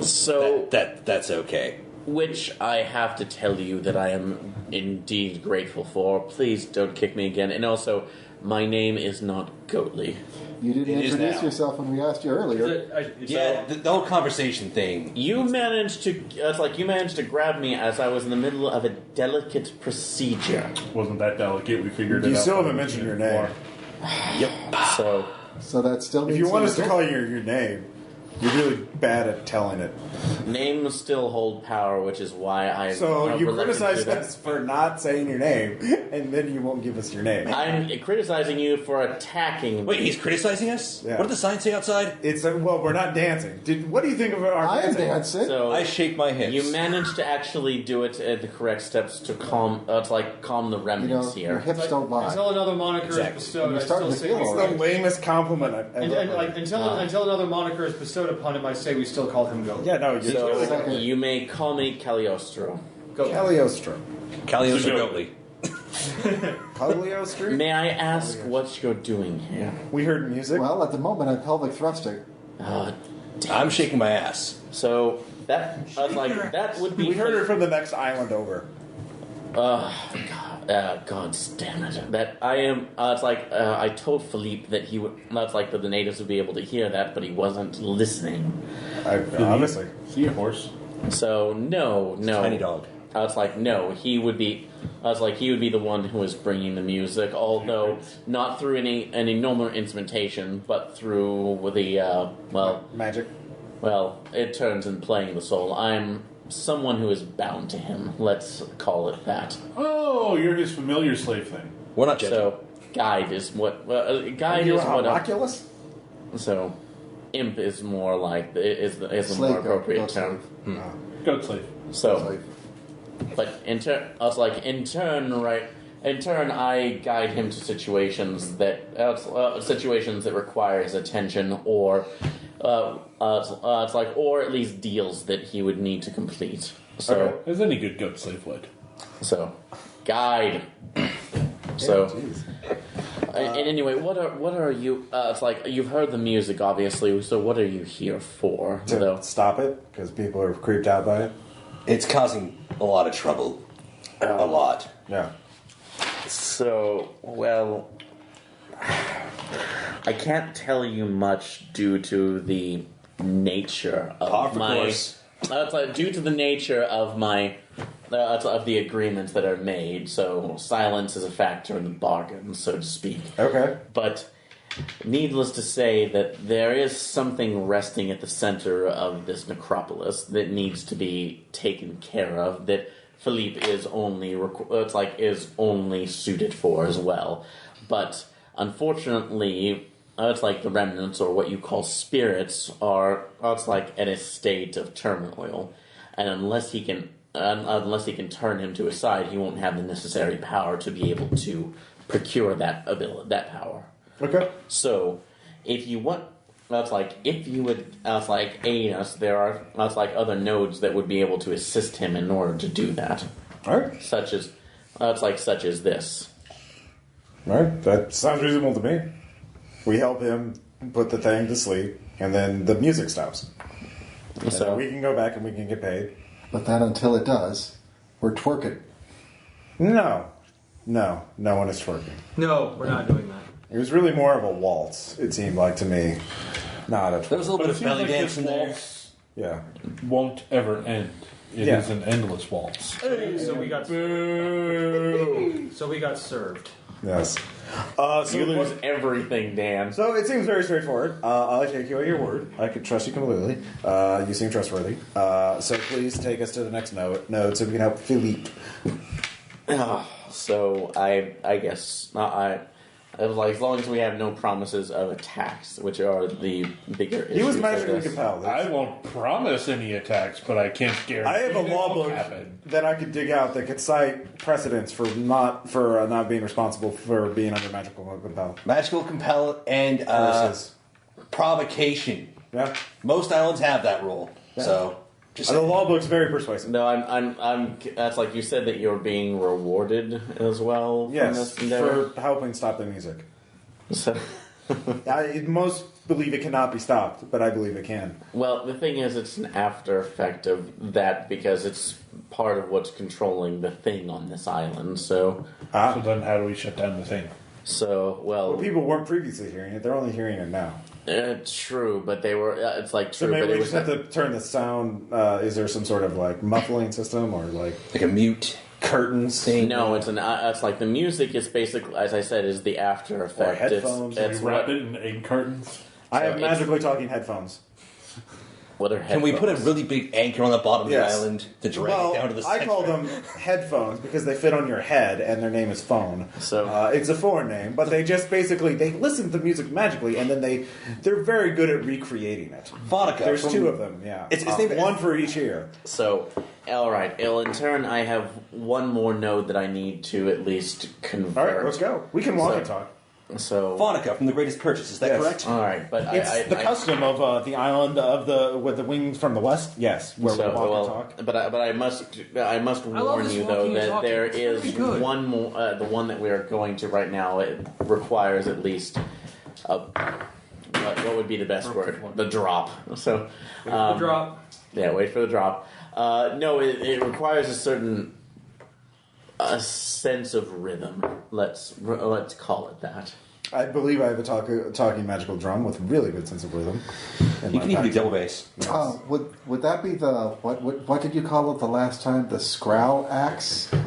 So, That's okay. which I have to tell you that I am indeed grateful for. Please don't kick me again. And also, my name is not Goatly. You didn't It is introduce now. yourself when we asked you earlier. Yeah, the whole conversation thing. You managed to grab me as I was in the middle of a delicate procedure. Wasn't that delicate? We figured it out. You still haven't mentioned your name. Yep. So, So that still means If you want us to you- call you your name, you're really bad at telling it. names still hold power, which is why I. So you reluctant to criticize do that. us for not saying your name, and then you won't give us your name. I'm criticizing you for attacking. Wait, he's criticizing us? Yeah. What did the sign say outside? It's well, we're not dancing. What do you think of our I am dancing? dancing. So I shake my hips. you managed to actually do it at the correct steps to calm the You remnants know, your here. hips don't lie. Until another moniker Exactly. is bestowed, You're I starting still to say feel It's all the lamest compliment I've ever heard. until another moniker is bestowed upon him, I say we still call him Goat. Yeah, no, you're So Second. you may call me Cagliostro. Goat. Cagliostro. Cagliostro Goatly. Cagliostro? May I ask what you're doing here? We heard music. Well, at the moment, I'm pelvic thrusting. I'm shaking my ass. So that that would be. We heard it from the next island over. God damn it! That I am. It's like I told Philippe that he would. That's like that the natives would be able to hear that, but he wasn't listening. Honestly. See a horse. So no. Tiny dog. It's like no. He would be. He would be the one who is bringing the music, although not through any normal instrumentation, but through the Magic. Well, it turns in playing the soul. I'm someone who is bound to him. Let's call it that. Oh, you're his familiar slave thing. We're not judging. So, guide is what. Guide You is what. homunculus? So, imp is more like is a Slave more goat, appropriate goat term. Goat slave. So, but in turn, I guide him to situations that require his attention or It's like, or at least deals that he would need to complete. So, As any good goat slave would. so guide. So, Jeez. and anyway, what are you? It's like you've heard the music, obviously. So, what are you here for? To stop it because people are creeped out by it. It's causing a lot of trouble. A lot. Yeah. So, well, I can't tell you much due to the nature of course. It's like due to the nature of my of the agreements that are made. So silence is a factor in the bargain, so to speak. Okay. But needless to say that there is something resting at the center of this necropolis that needs to be taken care of. That Philippe is only is only suited for as well. But unfortunately, it's like the remnants, or what you call spirits, are it's like in a state of turmoil, and unless he can turn him to his side, he won't have the necessary power to be able to procure that power. Okay. So, if you would aid us, there are other nodes that would be able to assist him in order to do that. All right. Such as this. All right. That sounds reasonable to me. We help him put the thing to sleep, and then the music stops. And So then we can go back and we can get paid. But then until it does, we're twerking. No one is twerking. No, we're not doing that. It was really more of a waltz. It seemed like to me, not a There was a little bit But it of seems belly like dance this in there. waltz yeah. won't ever end. It Yeah. is an endless waltz. So we got served. Yes. So you lose everything, Dan. So it seems very straightforward. I'll take you at your word. I could trust you completely. You seem trustworthy. So please take us to the next node so we can help Philippe. So I guess it was like, as long as we have no promises of attacks, which are the bigger issues. He was of magically this. compelled. I won't promise any attacks, but I can't guarantee. I have a that law won't book happen. that I could dig out that could cite precedents for not being responsible for being under magical compel. Magical compel and Versus- provocation. Yeah. Most islands have that rule. So, just The law book's very persuasive. No, I'm. That's like you said that you're being rewarded as well. From Yes, this endeavor. for helping stop the music. So, Most believe it cannot be stopped, but I believe it can. well, the thing is, it's an after effect of that because it's part of what's controlling the thing on this island. So, So then, how do we shut down the thing? Well, people weren't previously hearing it; they're only hearing it now. True, but they were. It's like So true, maybe but we it just was. have to turn the sound. Is there some sort of like muffling system or like like a mute curtains thing. No, it's like the music is basically, as I said, is the after effect. headphones. It's We wrap what, it in egg cartons. I have it's- magically talking headphones. what are Can we put a headphones? really big anchor on the bottom of Yes. the island to drag it down to the I center? call them headphones because they fit on your head and their name is phone. So- it's a foreign name, but they just basically they listen to music magically and then they're very good at recreating it. Vodka. There's from- two of them, yeah. It's named- one for each ear. So, all right. Well, in turn, I have one more node that I need to at least convert. All right, let's go. We can walk So- and talk. So, Vodka from The Greatest Purchase. Is that Yes. correct? all right, but It's the custom of the island with the wings from the west. Yes, where we walk and talk. But I must love warn this you walking though and that talking. there It's is really good. one more. The one that we are going to right now. It requires at least what would be the best word? The drop. So The drop. yeah, wait for the drop. No, it requires a certain sense of rhythm. Let's call it that. I believe I have a talking magical drum with really good sense of rhythm. You can even do double bass. Would that be the what did you call it the last time? The Skral axe? The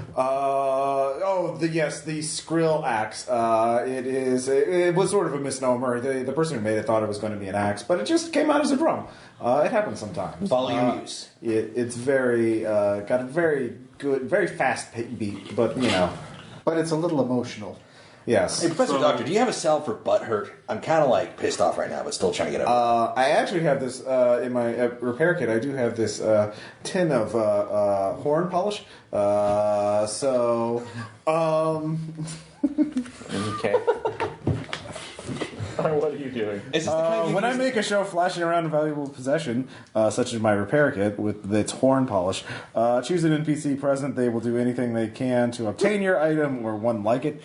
Skrill axe. It was sort of a misnomer. The person who made it thought it was going to be an axe, but it just came out as a drum. It happens sometimes. Follow your muse. It's very got a very good, very fast beat, but But it's a little emotional. yes. Hey, Professor Doctor, do you have a salve for butt hurt? I'm kind of like pissed off right now, but still trying to get over it. I actually have this in my repair kit. I do have this tin of horn polish. Okay. What are you doing? Is this the kind When I make a show flashing around a valuable possession, such as my repair kit with its horn polish, choose an NPC present. They will do anything they can to obtain your item or one like it.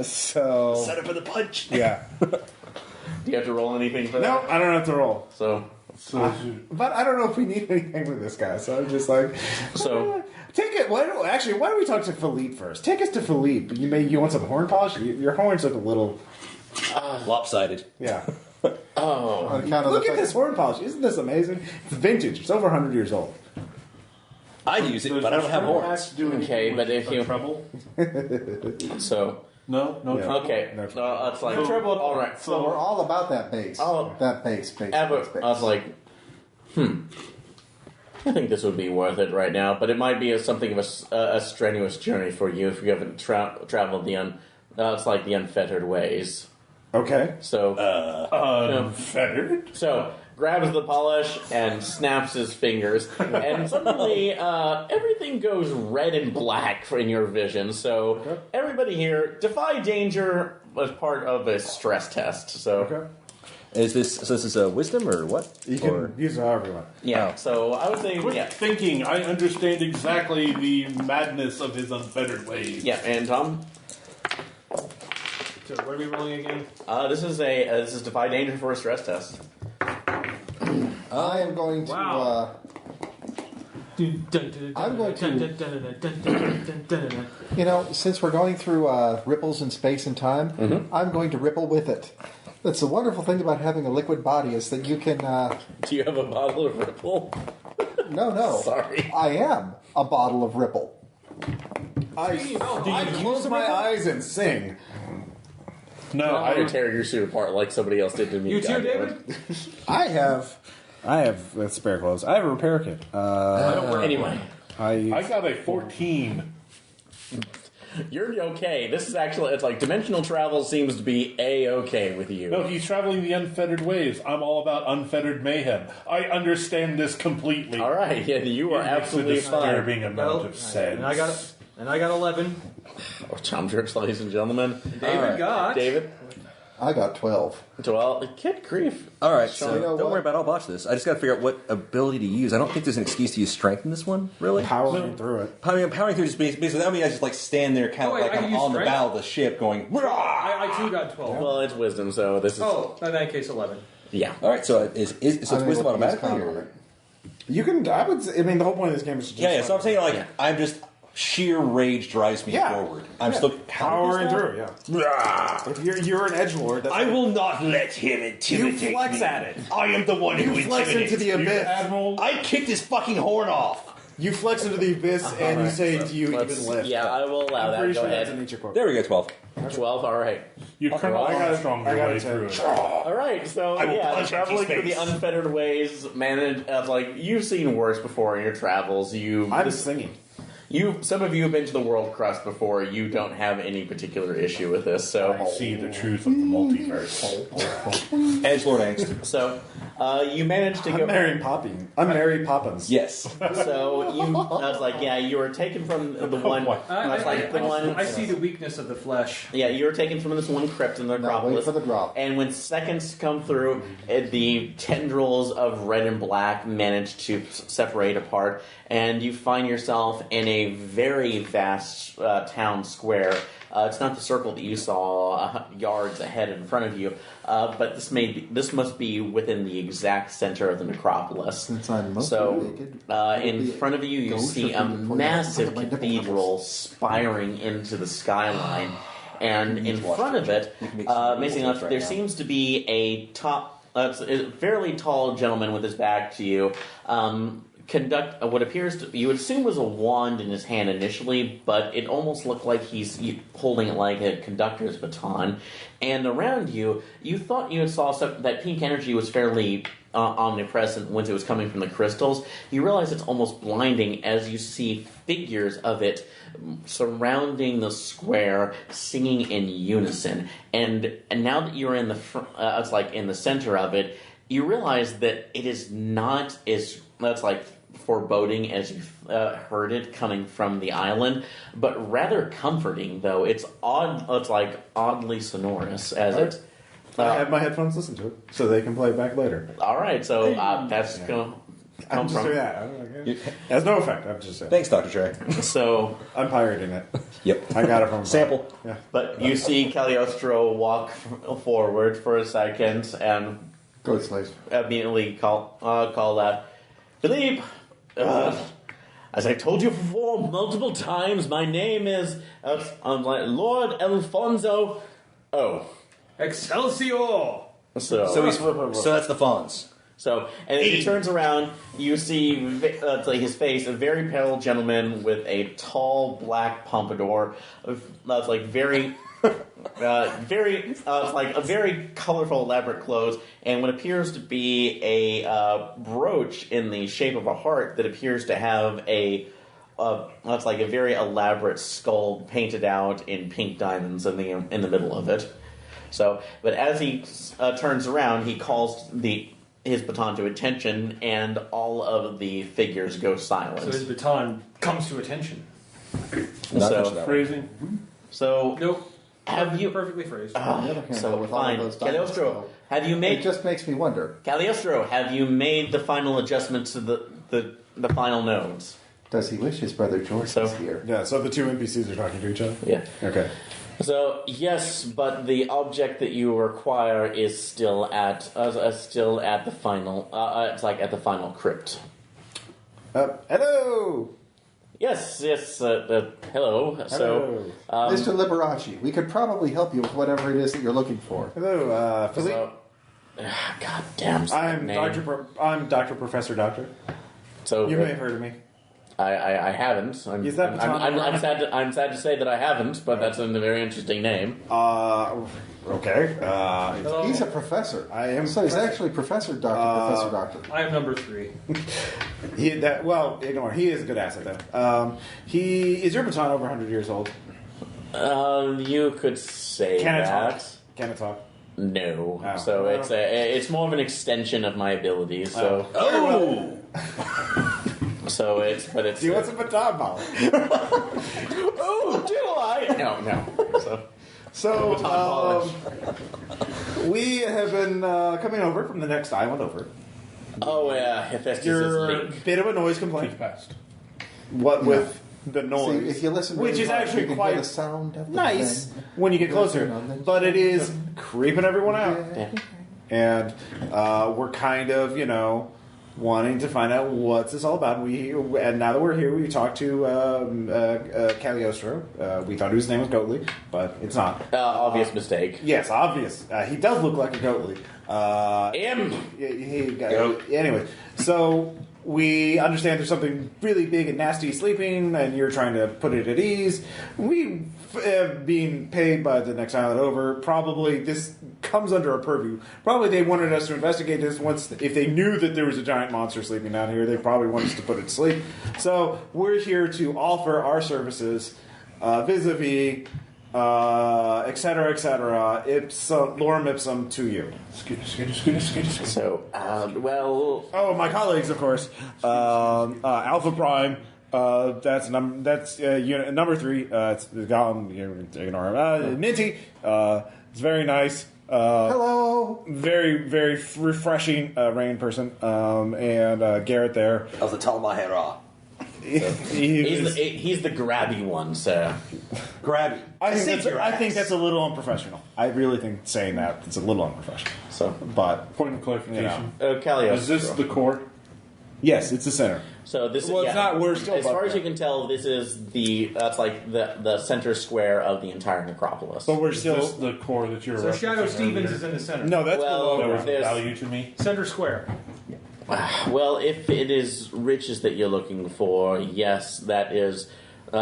So set up for the punch? yeah. Do you have to roll anything for No, that? I don't have to roll. So But I don't know if we need anything with this guy, so I'm just like, So- take it. Why don't we talk to Philippe first? Take us to Philippe. You want some horn polish? Your horns look a little, Lopsided. yeah. oh, On account of Look the at fact- this horn polish. Isn't this amazing? It's vintage. It's over 100 years old. I'd use it, but I don't have horns. okay, but if you Trouble? so No, no Yeah. trouble. okay, that's like trouble. All right, So we're all about that base. Oh. That base. I was like, I think this would be worth it right now, but it might be something of a strenuous journey for you if you haven't traveled the it's like the unfettered ways. Okay. So, Unfettered? so grabs the polish and snaps his fingers, and suddenly everything goes red and black in your vision. So everybody here, defy danger as part of a stress test. So. Okay. Is this a wisdom or what? You can use it however you want. Yeah, so I would say, Quick thinking. I understand exactly the madness of his unfettered ways. yeah, and Tom, So what are we rolling again? this is defy danger for a stress test. I am going to. Wow. I'm going since we're going through ripples in space and time, I'm going to ripple with it. That's the wonderful thing about having a liquid body is that you can. Do you have a bottle of Ripple? No. Sorry. I am a bottle of Ripple. I close my eyes and sing. No, I I would tear your suit apart like somebody else did to me. You too, goddamn David? it. I have spare clothes. I have a repair kit. Anyway, I got a 14. you're okay. This is actually, it's like dimensional travel seems to be a-okay with you. No, he's traveling the unfettered ways. I'm all about unfettered mayhem. I understand this completely. All right, yeah, you are It makes a absolutely fine. disturbing amount of sense. And I got 11. Oh, Tom Trips, ladies and gentlemen. David got. David, I got 12. well, kid grief. All right, so You know don't what? worry about it. I'll botch this. I just got to figure out what ability to use. I don't think there's an excuse to use strength in this one, really. Powering through it. I mean, powering through just basically. I mean, I just like stand there, kind Oh, of wait, like I can I'm use on the strength? bow of the ship, going. "Rah!" I too got 12. Well, it's wisdom, so this is... Oh, in that case, 11. Yeah. All right, so it's wisdom able to use automatically. combat. Or? You can. I mean, the whole point of this game is to just Yeah. So I'm saying like Yeah. I'm just sheer rage drives me Yeah. forward. I'm Yeah. still powering through. Yeah. Rah! If you're an edgelord, that's I will not let him intimidate You flex me. at it. I am the one who you flex intimidates. into the You, abyss. Admiral, I kicked his fucking horn off. You flex into the abyss, and you say, "Do you even live?" Yeah, I will allow I'm that. pretty Go sure that's ahead. a nature quote. There we go. 12. 12, all right. you Colonel I got it. Armstrong I your got way it. through it. All right, so I will yeah, punch traveling empty through the space. unfettered ways, managed like you've seen worse before in your travels. I'm singing. Some of you have been to the world crust before. You don't have any particular issue with this, I so see the truth of the multiverse. Edgelord angst. so you managed to I'm go. Mary Poppy. I'm Mary Poppins. Yes. So you, I was like, yeah, you were taken from the one. I was like the one. I see the weakness of the flesh. Yeah, you were taken from this one crypt in the Now Necropolis. wait for the drop. And when seconds come through, the tendrils of red and black manage to separate apart, and you find yourself in a very vast town square. It's not the circle that you saw yards ahead in front of you, but this must be within the exact center of the necropolis. Since I'm mostly So, naked, in front of you, you ghost see or a something. massive Something like cathedral spiring into the skyline, and in watch front of it, You can make some amazing rules enough, right there now. seems to be a fairly tall gentleman with his back to you. Conduct what appears to you would assume was a wand in his hand initially, but it almost looked like he's holding it like a conductor's baton. And around you, you thought you saw that pink energy was fairly omnipresent once it was coming from the crystals. You realize it's almost blinding as you see figures of it surrounding the square, singing in unison. And now that you're in it's like in the center of it, you realize that it is not as that's like foreboding as you've heard it coming from the island, but rather comforting. Though it's odd, it's like oddly sonorous as it. I have my headphones listen to it so they can play it back later. All right, so that's going to I'm come just from. doing that. I don't know, it has no effect. I'm just saying. Thanks, Dr. Trey. So, I'm pirating it. Yep. I got it from Sample. Yeah. but you see Cagliostro walk forward for a second and Go ahead, Slaves. immediately call out, Philippe, as I told you before multiple times, my name is Lord Alfonso. Oh. Excelsior! So that's the Fawns. So, and as he turns around, you see his face, a very pale gentleman with a tall black pompadour. That's like very, like a very colorful, elaborate clothes, and what appears to be a brooch in the shape of a heart that appears to have that's like a very elaborate skull painted out in pink diamonds in the middle of it. So, but as he turns around, he calls his baton to attention, and all of the figures go silent. So his baton comes to attention. Phrasing. So, Nope. have you Perfectly phrased. On the other hand, So with all fine, those diamonds, Cagliostro, though, have you it made just makes me wonder. Cagliostro? Have you made the final adjustments to the final nodes? Does he wish his brother George So- was here? Yeah, so the two NPCs are talking to each other? Yeah. Okay. So yes, but the object that you require is still at the final. It's like at the final crypt. Hello! Yes. Hello. So, Mr. Liberace, we could probably help you with whatever it is that you're looking for. Hello, Philippe. so God damn. I'm Dr. Professor Doctor. So You may have heard of me. I haven't. Is that I'm sad to say that I haven't, but that's a very interesting name. Okay. He's a professor. I am So he's professor. actually Professor Doctor. I am number 3. Ignore. He is a good asset, though. Is your baton over 100 years old? You could say Can it that. talk? Can it talk? No. Oh. So it's more of an extension of my abilities. So so it's Do you want some baton polish? oh, do I? No. So So, we have been coming over from the next island over. Hephaestus You're a Link. bit of a noise complaint. He's passed. What with the noise? See, if you listen which really is hard, actually you can quite hear the sound of the nice band. when you get closer, but it is creeping everyone out. Yeah. And we're kind of, wanting to find out what's this all about. And now that we're here, we talked to Cagliostro. We thought his name was Goatly, but it's not. Obvious mistake. Yes, obvious. He does look like a Goatly. Anyway, so we understand there's something really big and nasty sleeping, and you're trying to put it at ease. We, being paid by the next island over, probably this comes under our purview. Probably they wanted us to investigate this once. If they knew that there was a giant monster sleeping down here, they probably want us to put it to sleep. So we're here to offer our services vis-a-vis, etc., lorem ipsum to you. So, well, Oh, my colleagues, of course. Alpha Prime. That's unit number 3. It's ignore him. Minty. It's very nice. Hello. Very, very refreshing rain person. And Garrett there. How's the Talmahera? he's the grabby one, sir. Grabby. I think that's a little unprofessional. I really think saying that it's a little unprofessional. So, But Point of clarification. Cagliostro. Is this the core? yes, it's the center. So this Well, is it's not- we're still as above far as that. you can tell, this is that's like the center square of the entire necropolis. But we're Is still. this the core that you're So Shadow referencing Stevens earlier? is in the center. No, that's Well, below. That was there's- value to me. Center square. Well, if it is riches that you're looking for, yes, that is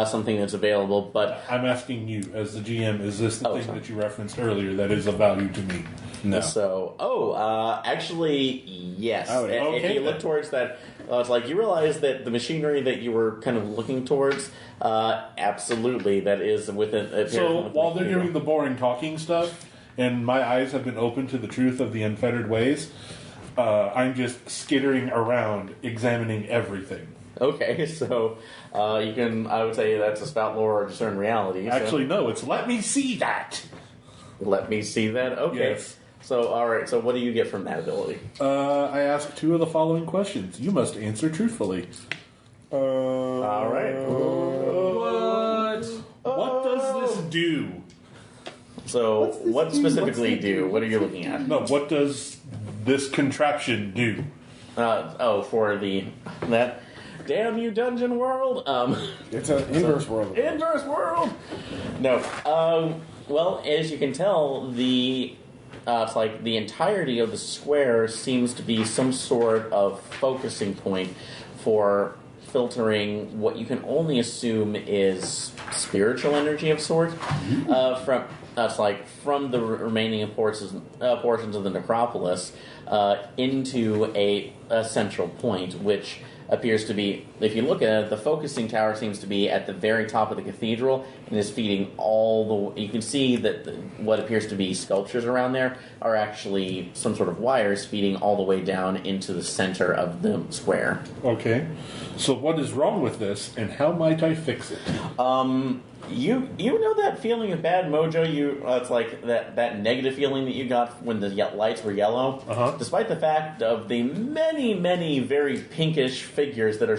something that's available. But I'm asking you, as the GM, is this the thing sorry. that you referenced earlier that is of value to me? No. so, actually, yes. Oh, yeah. If Okay, you look then. towards that, it's like you realize that the machinery that you were kind of looking towards, absolutely, that is within. So while they're doing the boring talking stuff, and my eyes have been open to the truth of the unfettered ways, I'm just skittering around, examining everything. Okay, so you can. I would say that's a spout lore or discern reality. So Actually, no, it's let me see that. let me see that. Okay. Yes. So, all right. So, what do you get from that ability? I ask 2 of the following questions. You must answer truthfully. All right. What does this do? So, what specifically do? What are you looking at? No, what does this contraption do? For that. Damn you, Dungeon World. It's an inverse world. Inverse world. No. Well, as you can tell, it's like the entirety of the square seems to be some sort of focusing point for filtering what you can only assume is spiritual energy of sorts from the remaining portions of the necropolis into a central point, which appears to be, if you look at it, the focusing tower seems to be at the very top of the cathedral and is feeding all the... You can see that what appears to be sculptures around there are actually some sort of wires feeding all the way down into the center of the square. Okay. So what is wrong with this, and how might I fix it? You know that feeling of bad mojo? It's like that negative feeling that you got when the lights were yellow? Uh-huh. Despite the fact of the many, many very pinkish figures that are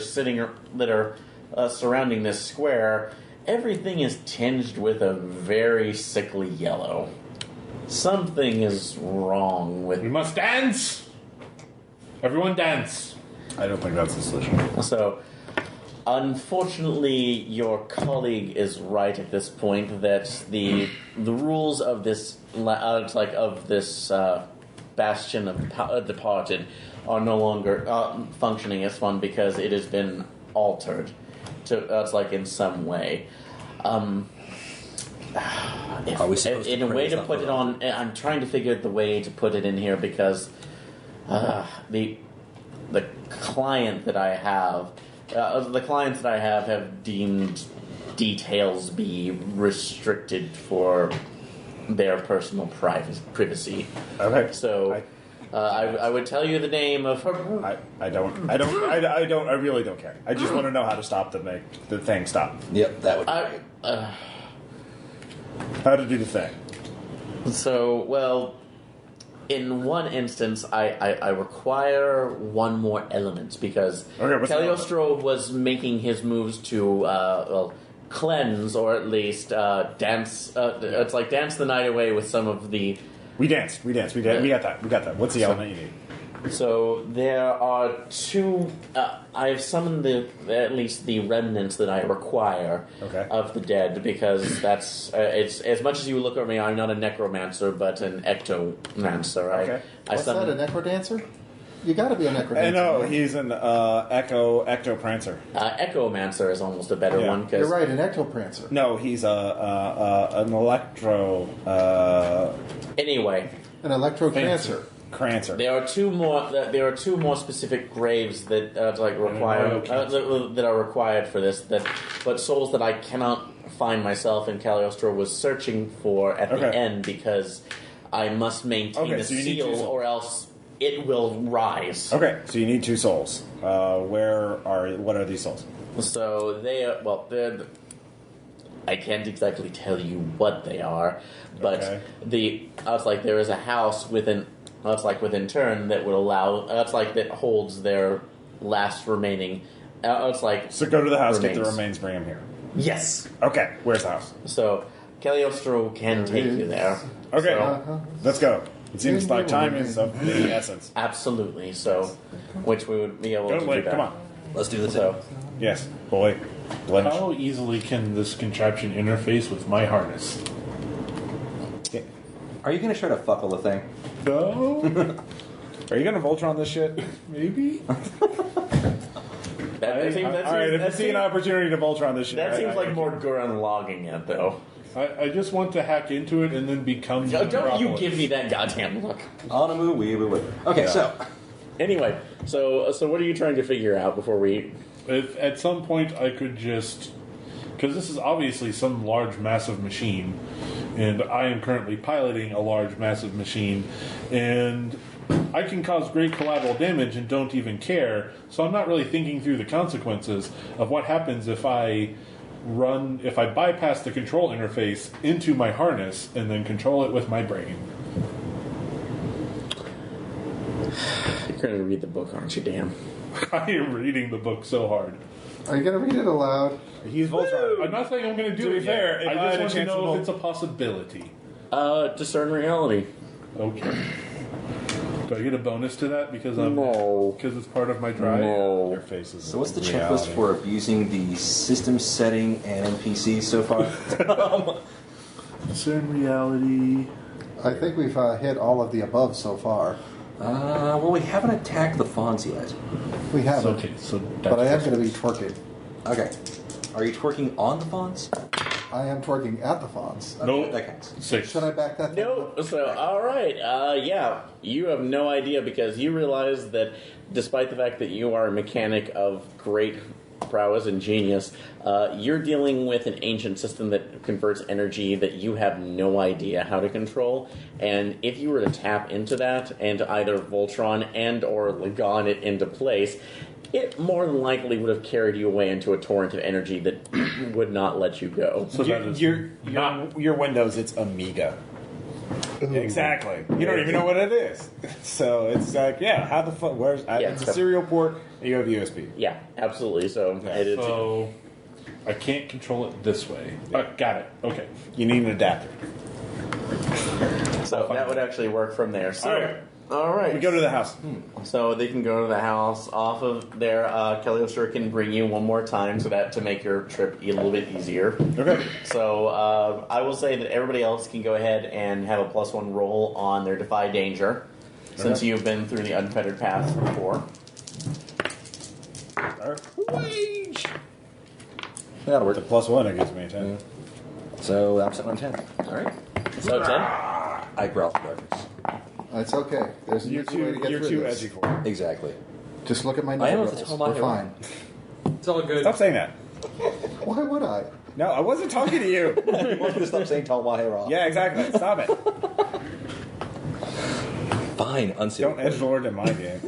surrounding this square, everything is tinged with a very sickly yellow. Something is wrong with... We must dance! Everyone dance! I don't think that's the solution. So... Unfortunately, your colleague is right at this point that the rules of this bastion of departed are no longer functioning as one because it has been altered to in some way. Are we supposed in to a way to praise put it on? I'm trying to figure out the way to put it in here because the client that I have. The clients that I have deemed details be restricted for their personal privacy. Okay. So, I would tell you the name of her. I really don't care. I just want to know how to stop the thing stop. Yep, that would be great. How to do the thing. So, well, in one instance, I require one more element because Cagliostro was making his moves to cleanse or at least dance. It's like dance the night away with some of the. We danced. We got that. What's the element you need? So there are 2. I have summoned at least the remnants that I require of the dead because that's it's as much as you look at me. I'm not a necromancer, but an ectomancer. Okay. What's that? A necrodancer? You got to be a necrodancer. I know he's an ectoprancer. Echomancer is almost a better one. You're right, an ectoprancer. No, he's an electro. Anyway, an electrocrancer. Crancer. There are 2 more. There are 2 more specific graves that that are required for this. But souls that I cannot find myself, and Cagliostro was searching for at the end because I must maintain the seal, or else it will rise. Okay, so you need 2 souls. What are these souls? So they're I can't exactly tell you what they are, but there is a house within turn that would allow that holds their last remaining. So go to the house, get the remains, bring them here. Yes. Okay, where's the house? So Cagliostro can take you there. Okay, So, let's go. It seems like time is of the essence. absolutely. So, which we would be able to Don't do wait, that. come on. Let's do the thing. So, Yes, boy. Blemish. How easily can this contraption interface with my harness? Are you going to try to fuckle the thing? No? Are you going to Voltron this shit? Maybe? that seems, Alright, if you see an opportunity to Voltron this shit. that seems like more Gurren logging it, though. I just want to hack into it and then become the Don't you Necropolis. give me that goddamn look. Anamu, weeble. Okay, so Anyway, so what are you trying to figure out before we... If at some point I could just... Because this is obviously some large, massive machine, and I am currently piloting a large, massive machine, and I can cause great collateral damage and don't even care, so I'm not really thinking through the consequences of what happens if I bypass the control interface into my harness and then control it with my brain. going to read the book, aren't you, Dan? I am reading the book so hard. Are you going to read it aloud? He's Voltron. I'm not saying I'm going to do To it be yet. fair, if I I had just a want to chance to know vote- if it's a possibility. Discern reality. Okay. Do I get a bonus to that because I'm No. because it's part of my drive? Your face is So what's the reality. checklist for abusing the system setting and NPCs so far? Discern reality. I think we've hit all of the above so far. Well, we haven't attacked the fawns yet. We haven't. Okay, so But I am going to be twerking. Okay. Are you twerking on the fawns? I am twerking at the fawns. Nope. That counts. 6. Should I back that? No. So, all right. Yeah, you have no idea because you realize that despite the fact that you are a mechanic of great prowess and genius, you're dealing with an ancient system that converts energy that you have no idea how to control. And if you were to tap into that and to either Voltron and or Lagon it into place, it more than likely would have carried you away into a torrent of energy that would not let you go. So that is Your Windows, it's Amiga. Exactly. You don't even know what it is. So it's like, yeah, how the fuck? Where's it's a serial port? And you have USB. Yeah, absolutely. So it is. So I can't control it this way. Got it. Okay. You need an adapter. So that would actually work from there. So, all right. We go to the house. So they can go to the house off of there. Cagliostro can bring you one more time so that to make your trip a little bit easier. Okay. So I will say that everybody else can go ahead and have a +1 roll on their Defy Danger, since you've been through the unfettered path before. Wage. That'll work. The +1 it gives me 10. So I'm sitting on 10. All right. So 10. I growl for darkness. It's okay. There's an You're easy way to get too through edgy this. for it. Exactly. Just look at my I am note with the rolls. Tomahawk We're fine. It's all good. Stop saying that. Why would I? No, I wasn't talking to you. You want me to stop saying Talwahera? Yeah, exactly. Stop it. Fine, unsealed. Don't edgelord in my game.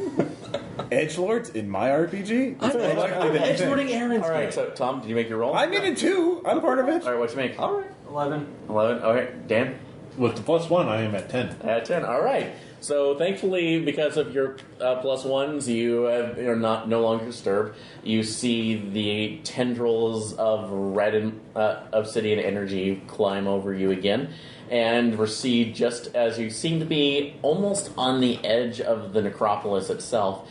Edgelords in my RPG? I'm edgelording Aaron's All right. game. So Tom, did you make your roll? I'm in it too. I'm part of it. All right. What'd you make? All right. 11. 11. Okay. Dan. With the +1, I am at 10. At 10. All right. So thankfully, because of your +1s, you are no longer disturbed. You see the tendrils of red obsidian energy climb over you again, and recede just as you seem to be almost on the edge of the necropolis itself.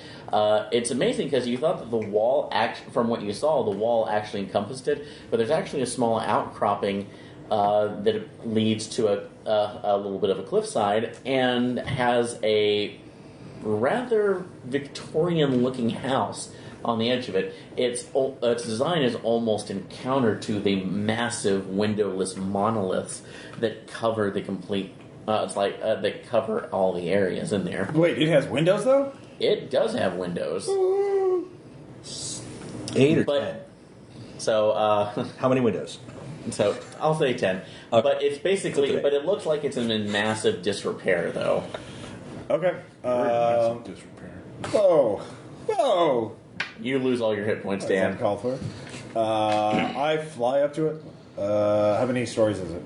It's amazing because you thought that the wall, from what you saw, the wall actually encompassed it, but there's actually a small outcropping that leads to a little bit of a cliffside and has a rather Victorian-looking house on the edge of it. Its design is almost in counter to the massive windowless monoliths that cover the complete. That cover all the areas in there. Wait, it has windows though? It does have windows, 8 or but 10? so. How many windows? So I'll say 10. Okay. But it's basically, Okay. but it looks like it's in massive disrepair, though. Okay. Massive disrepair. Whoa. You lose all your hit points, That's Dan. uncalled for. I fly up to it. How many stories is it?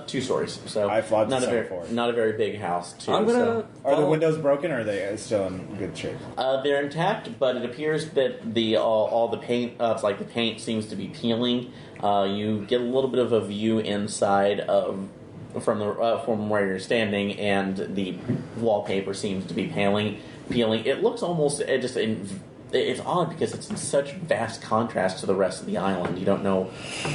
2 stories. So I fly up to not a 7 very, for it. not a very big house, too. I'm gonna. Are the windows broken or are they still in good shape? They're intact, but it appears that the all the paint, it's like the paint seems to be peeling. You get a little bit of a view inside of from where you're standing, and the wallpaper seems to be peeling. It looks almost it's odd because it's in such vast contrast to the rest of the island. You don't know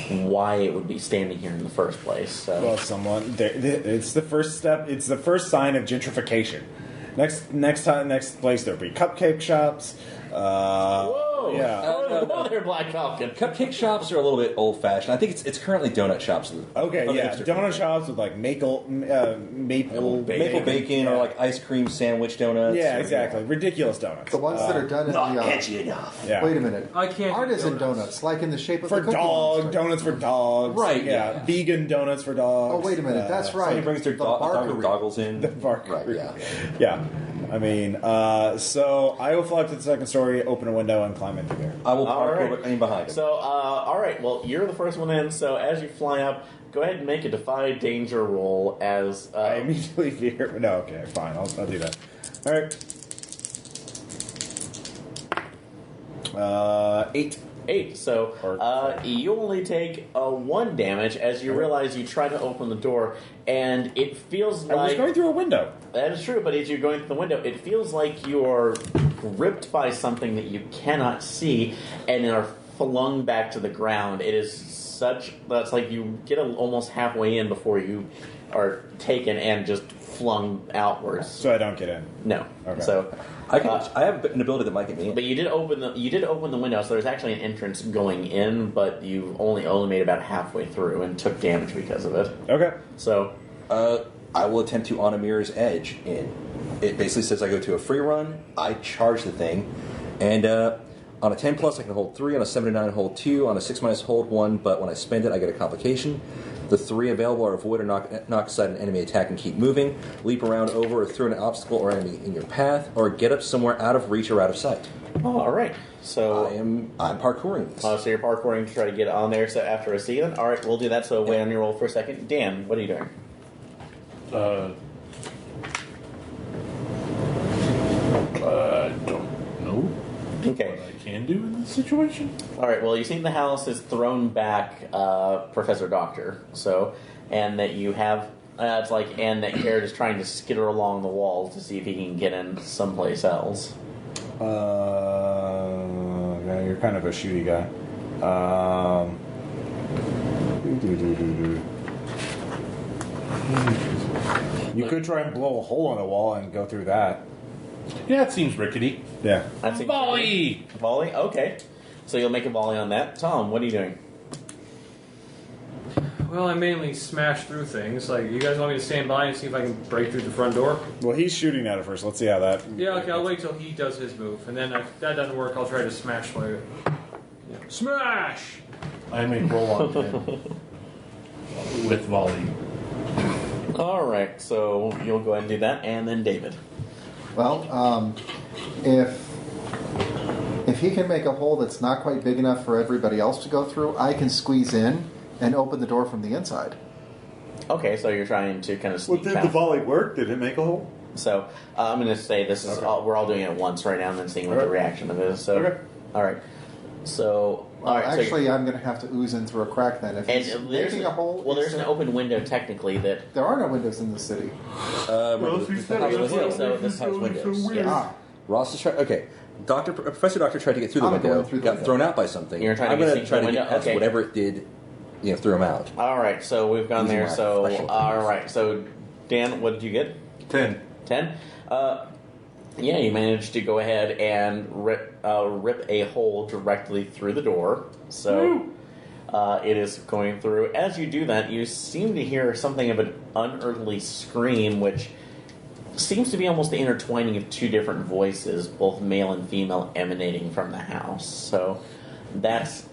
why it would be standing here in the first place. So. Well, it's the first step. It's the first sign of gentrification. Next place there'll be cupcake shops. Whoa! Yeah. Whoa there, Black Falcon. Cupcake shops are a little bit old-fashioned. I think it's currently donut shops. Okay, Of the yeah. hipster Donut culture. shops with like maple Maple bacon yeah. or like ice cream sandwich donuts. Yeah, or- exactly. Ridiculous donuts. The ones that are done in Not the edgy enough. Yeah. Wait a minute. I can't Artisan do donuts. donuts, like in the shape of For the Cookie dog Monster. donuts for dogs. Right, Yeah. yeah. Vegan donuts for dogs. Oh, wait a minute. That's right. Somebody brings their The dog Barkery. with goggles in. The bark. Right, yeah. Yeah. I mean, so I will fly up to the second story, open a window, and climb into there. I will All park right. over in behind him. So, all right. Well, you're the first one in. So, as you fly up, go ahead and make a Defy Danger roll. As I immediately fear. No, okay, fine. I'll do that. All right. 8. 8. So you only take 1 damage as you realize you try to open the door, and it feels like... I was going through a window. That is true, but as you're going through the window, it feels like you're gripped by something that you cannot see and are flung back to the ground. It is such... That's like you get almost halfway in before you are taken and just flung outwards. So I don't get in. No. Okay. So... I have an ability that might get me in. But you did open the window, so there's actually an entrance going in, but you only made about halfway through and took damage because of it. Okay. So, I will attempt to on a mirror's edge in. It basically says I go to a free run, I charge the thing, and on a 10 plus I can hold 3, on a 7 to 9 hold 2, on a 6 minus hold 1, but when I spend it I get a complication. The 3 available are avoid or knock aside an enemy attack and keep moving, leap around over or through an obstacle or enemy in your path, or get up somewhere out of reach or out of sight. oh, all right. So I'm parkouring this. so you're parkouring to try to get on there. So after a season, all right, we'll do that. So wait on your roll for a second. Dan, what are you doing? I don't know Okay. what I can do in this situation. All right. Well, you see the house is thrown back, Professor Doctor. So, and that you have. It's like, and that Garrett is trying to skitter along the walls to see if he can get in someplace else. Yeah, you're kind of a shooty guy. You could try and blow a hole in a wall and go through that. Yeah, it seems rickety. Yeah. That seems Volley! Volley? Okay. So you'll make a volley on that. Tom, what are you doing? Well, I mainly smash through things. Like, you guys want me to stand by and see if I can break through the front door? Well, he's shooting at it first. Let's see how that... Yeah, okay, I'll wait till he does his move. And then if that doesn't work, I'll try to smash my... Yeah. Smash! I make roll on 10 with volley. All right. So you'll go ahead and do that, and then David. Well, if he can make a hole that's not quite big enough for everybody else to go through, I can squeeze in and open the door from the inside. Okay, so you're trying to kind of Well, sneak did past. the volley work? Did it make a hole? So I'm going to say this is all, we're all doing it at once right now, and then seeing what the reaction of it is. So, Okay. all right. So, Well, all right. actually, so I'm going to have to ooze in through a crack then. If he's and there's making a hole, well, there's an open window technically that. there are no windows in the city. Well, if you The said house it, was that's so why this has windows. weird. Yes. Ah, Ross is trying. Okay, Professor Doctor tried to get through the I'm window, going through the got window. thrown out by something. You're trying to I'm get gonna through try the to get window? past Okay. whatever it did, threw him out. All right. So we've gone Using there. my So special all abilities. right. So Dan, what did you get? 10. 10? Yeah, you managed to go ahead and rip a hole directly through the door. So it is going through. As you do that, you seem to hear something of an unearthly scream, which seems to be almost the intertwining of two different voices, both male and female, emanating from the house. So that's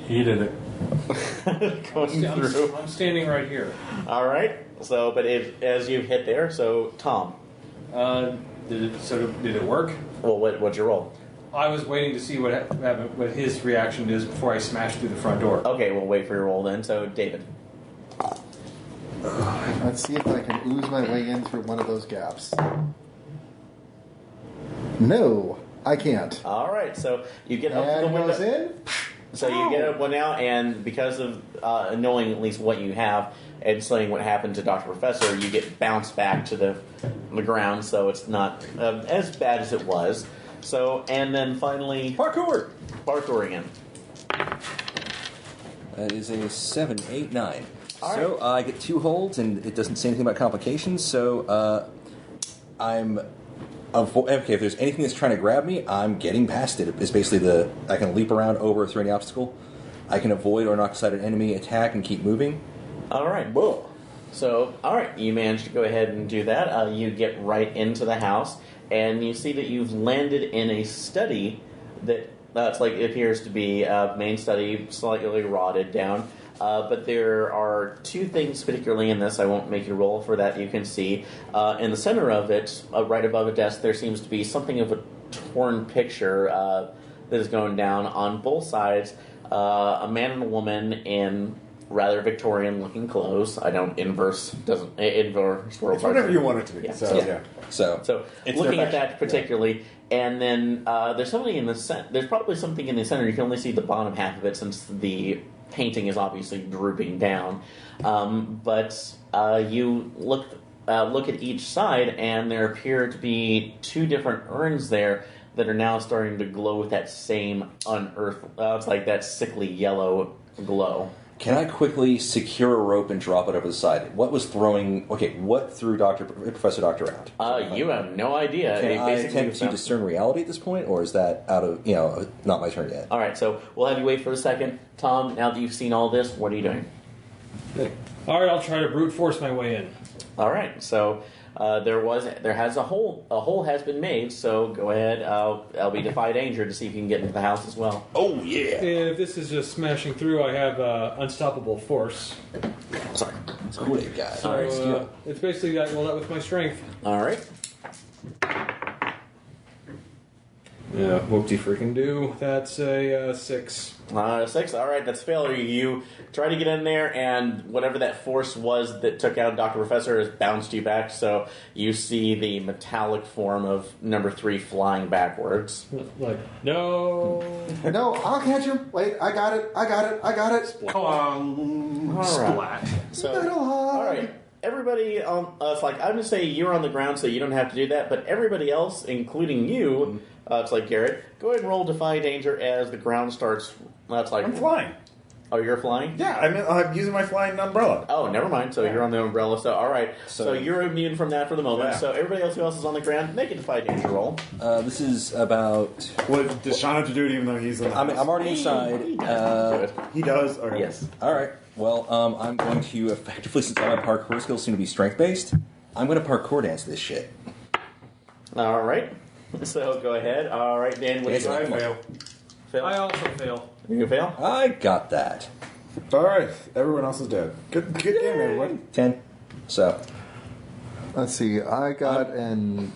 He did it. going through. I'm standing right here. All right. So, but as you've hit there, so Tom, Did it work? well, what's your roll? I was waiting to see what happened, what his reaction is before I smashed through the front door. Okay, we'll wait for your roll then. So, David. let's see if I can ooze my way in through one of those gaps. No, I can't. All right, so you get up to the And window. goes in. So you get up one now, and because of knowing at least what you have and saying what happened to Dr. Professor, you get bounced back to the ground. So it's not as bad as it was. So and then finally parkour again. That is a 7, 8, 9. All So I get 2 holds, and it doesn't say anything about complications. So okay, if there's anything that's trying to grab me, I'm getting past it. It's basically I can leap around over or through any obstacle. I can avoid or knock aside an enemy attack and keep moving. All right. So, all right, you managed to go ahead and do that. You get right into the house, and you see that you've landed in a study that's like it appears to be a main study, slightly rotted down. But there are 2 things particularly in this. I won't make you roll for that. You can see in the center of it, right above a desk, there seems to be something of a torn picture that is going down on both sides. A man and a woman in rather Victorian-looking clothes. I don't inverse doesn't inverse. It's whatever you want it to be. Yeah. So Yeah. yeah. So It's looking their at that fashion. particularly, and then there's something in the there's probably something in the center. You can only see the bottom half of it since the painting is obviously drooping down. But you look at each side, and there appear to be two different urns there that are now starting to glow with that same unearthly. It's like that sickly yellow glow. Can I quickly secure a rope and drop it over the side? What threw Professor Doctor out? You have no idea. Can It I basically attempt to was- discern reality at this point, or is that out of, not my turn yet? All right, so we'll have you wait for a second, Tom. Now that you've seen all this, what are you doing? All right, I'll try to brute force my way in. All right, so a hole has been made. So go ahead. I'll be defy danger to see if you can get into the house as well. Oh, yeah! If this is just smashing through, I have unstoppable force. Sorry. Cool, guys. So it's basically I roll that with my strength. All right. Yeah, whoopty freaking do. That's a 6. 6. All right, that's failure. You try to get in there, and whatever that force was that took out Dr. Professor has bounced you back. So you see the metallic form of number 3 flying backwards. Like, no. No, I'll catch him. Wait, I got it. Clong. All right. So, all right. Everybody, it's like I'm going to say you're on the ground, so you don't have to do that. But everybody else, including you, it's like Garrett. Go ahead and roll Defy Danger as the ground starts. That's like I'm flying. Oh, you're flying? Yeah, I'm using my flying umbrella. Oh, never mind. So you're on the umbrella. So all right. So you're immune from that for the moment. Yeah. So everybody else who else is on the ground, make a Defy Danger roll. This is about... What does Sean have to do it even though he's in the I'm house? already inside. He does do it. He does? Okay. Yes. All right. Well, I'm going to effectively, since all my parkour skills seem to be strength-based, I'm going to parkour dance this shit. All right. So go ahead. All right, Dan. What do you I fail? Fail. I also fail. You fail. I got that. All right. Everyone else is dead. Good game, everyone. 10. So, Let's see. I got an.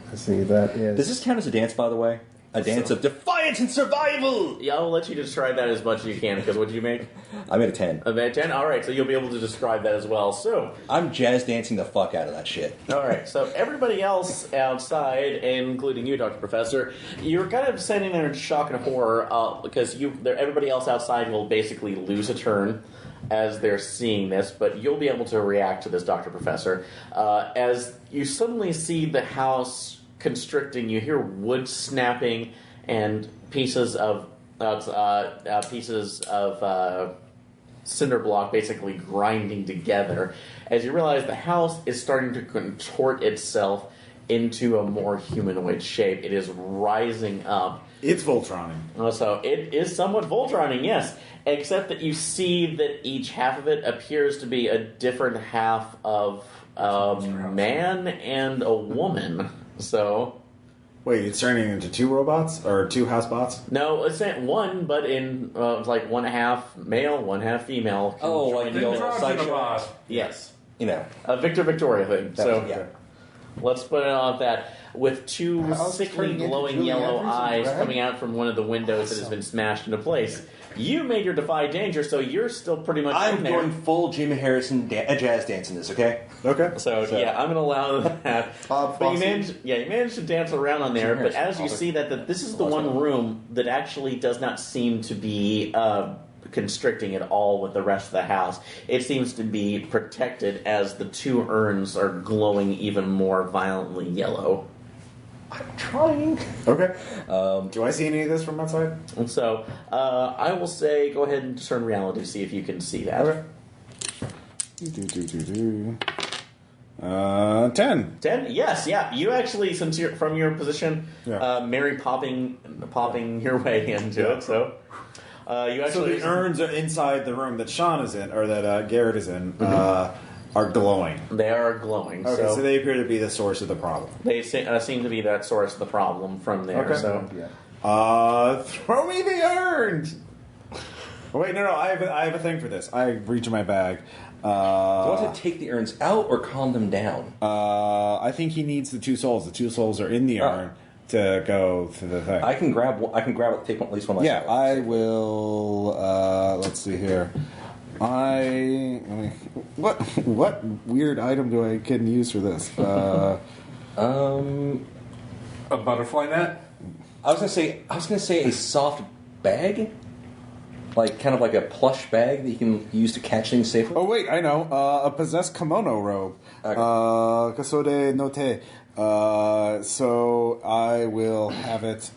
Let's see. That is. does this count as a dance, by the way? A dance of defiance and survival! Yeah, I'll let you describe that as much as you can. Because what did you make? I made a 10. A 10. All right. So you'll be able to describe that as well. So. I'm jazz dancing the fuck out of that shit. All right, so everybody else outside, including you, Dr. Professor, you're kind of standing there in shock and horror because everybody else outside will basically lose a turn as they're seeing this, but you'll be able to react to this, Dr. Professor. As you suddenly see the house constricting, you hear wood snapping and pieces of cinder block basically grinding together as you realize the house is starting to contort itself into a more humanoid shape. It is rising up. It's Voltroning. So it is somewhat Voltroning, yes, except that you see that each half of it appears to be a different half of a man and a woman. So... Wait, it's turning into 2 robots? Or 2 house bots? No, it's not one, but in it's like 1/2 male, 1/2 female. Oh, like the old sideshow. Androgynous. Yes. You know. A Victor Victoria thing. So yeah. let's put it on that. With 2 House sickly turning into glowing Julie yellow Andrews and eyes Brad? coming out from one of the windows that has been smashed into place. You made your Defy Danger, so you're still pretty much in I'm there. going full Jimmy Harrison jazz dance in this, okay? Okay. So yeah, I'm going to allow that. Bob But you Fosse. managed to dance around on there. But as you Harrison. see that this is the one room that actually does not seem to be constricting at all with the rest of the house. It seems to be protected as the 2 urns are glowing even more violently yellow. I'm trying. Okay. Do I see any of this from outside? And so I will say, go ahead and discern reality to see if you can see that. Okay. 10. 10? Yes, yeah. You actually, since you're from your position, Yeah. Mary popping your way into it. So you So actually the urns are inside the room that Sean is in, or that Garrett is in, are glowing. they are glowing. Okay, so so they appear to be the source of the problem. they seem to be that source of the problem from there. Okay. So Throw me the urns! Oh, wait, no, I have a thing for this. I reach in my bag. Do you want to take the urns out or calm them down? I think he needs the 2 souls. The 2 souls are in the urn to go to the thing. I can grab it, take at least one last Yeah, I will. Let's see here. What weird item can use for this? A butterfly net? I was gonna say a soft bag, like kind of like a plush bag that you can use to catch things safely. Oh wait, I know. A possessed kimono robe. Okay. Kasode no te. So I will have it.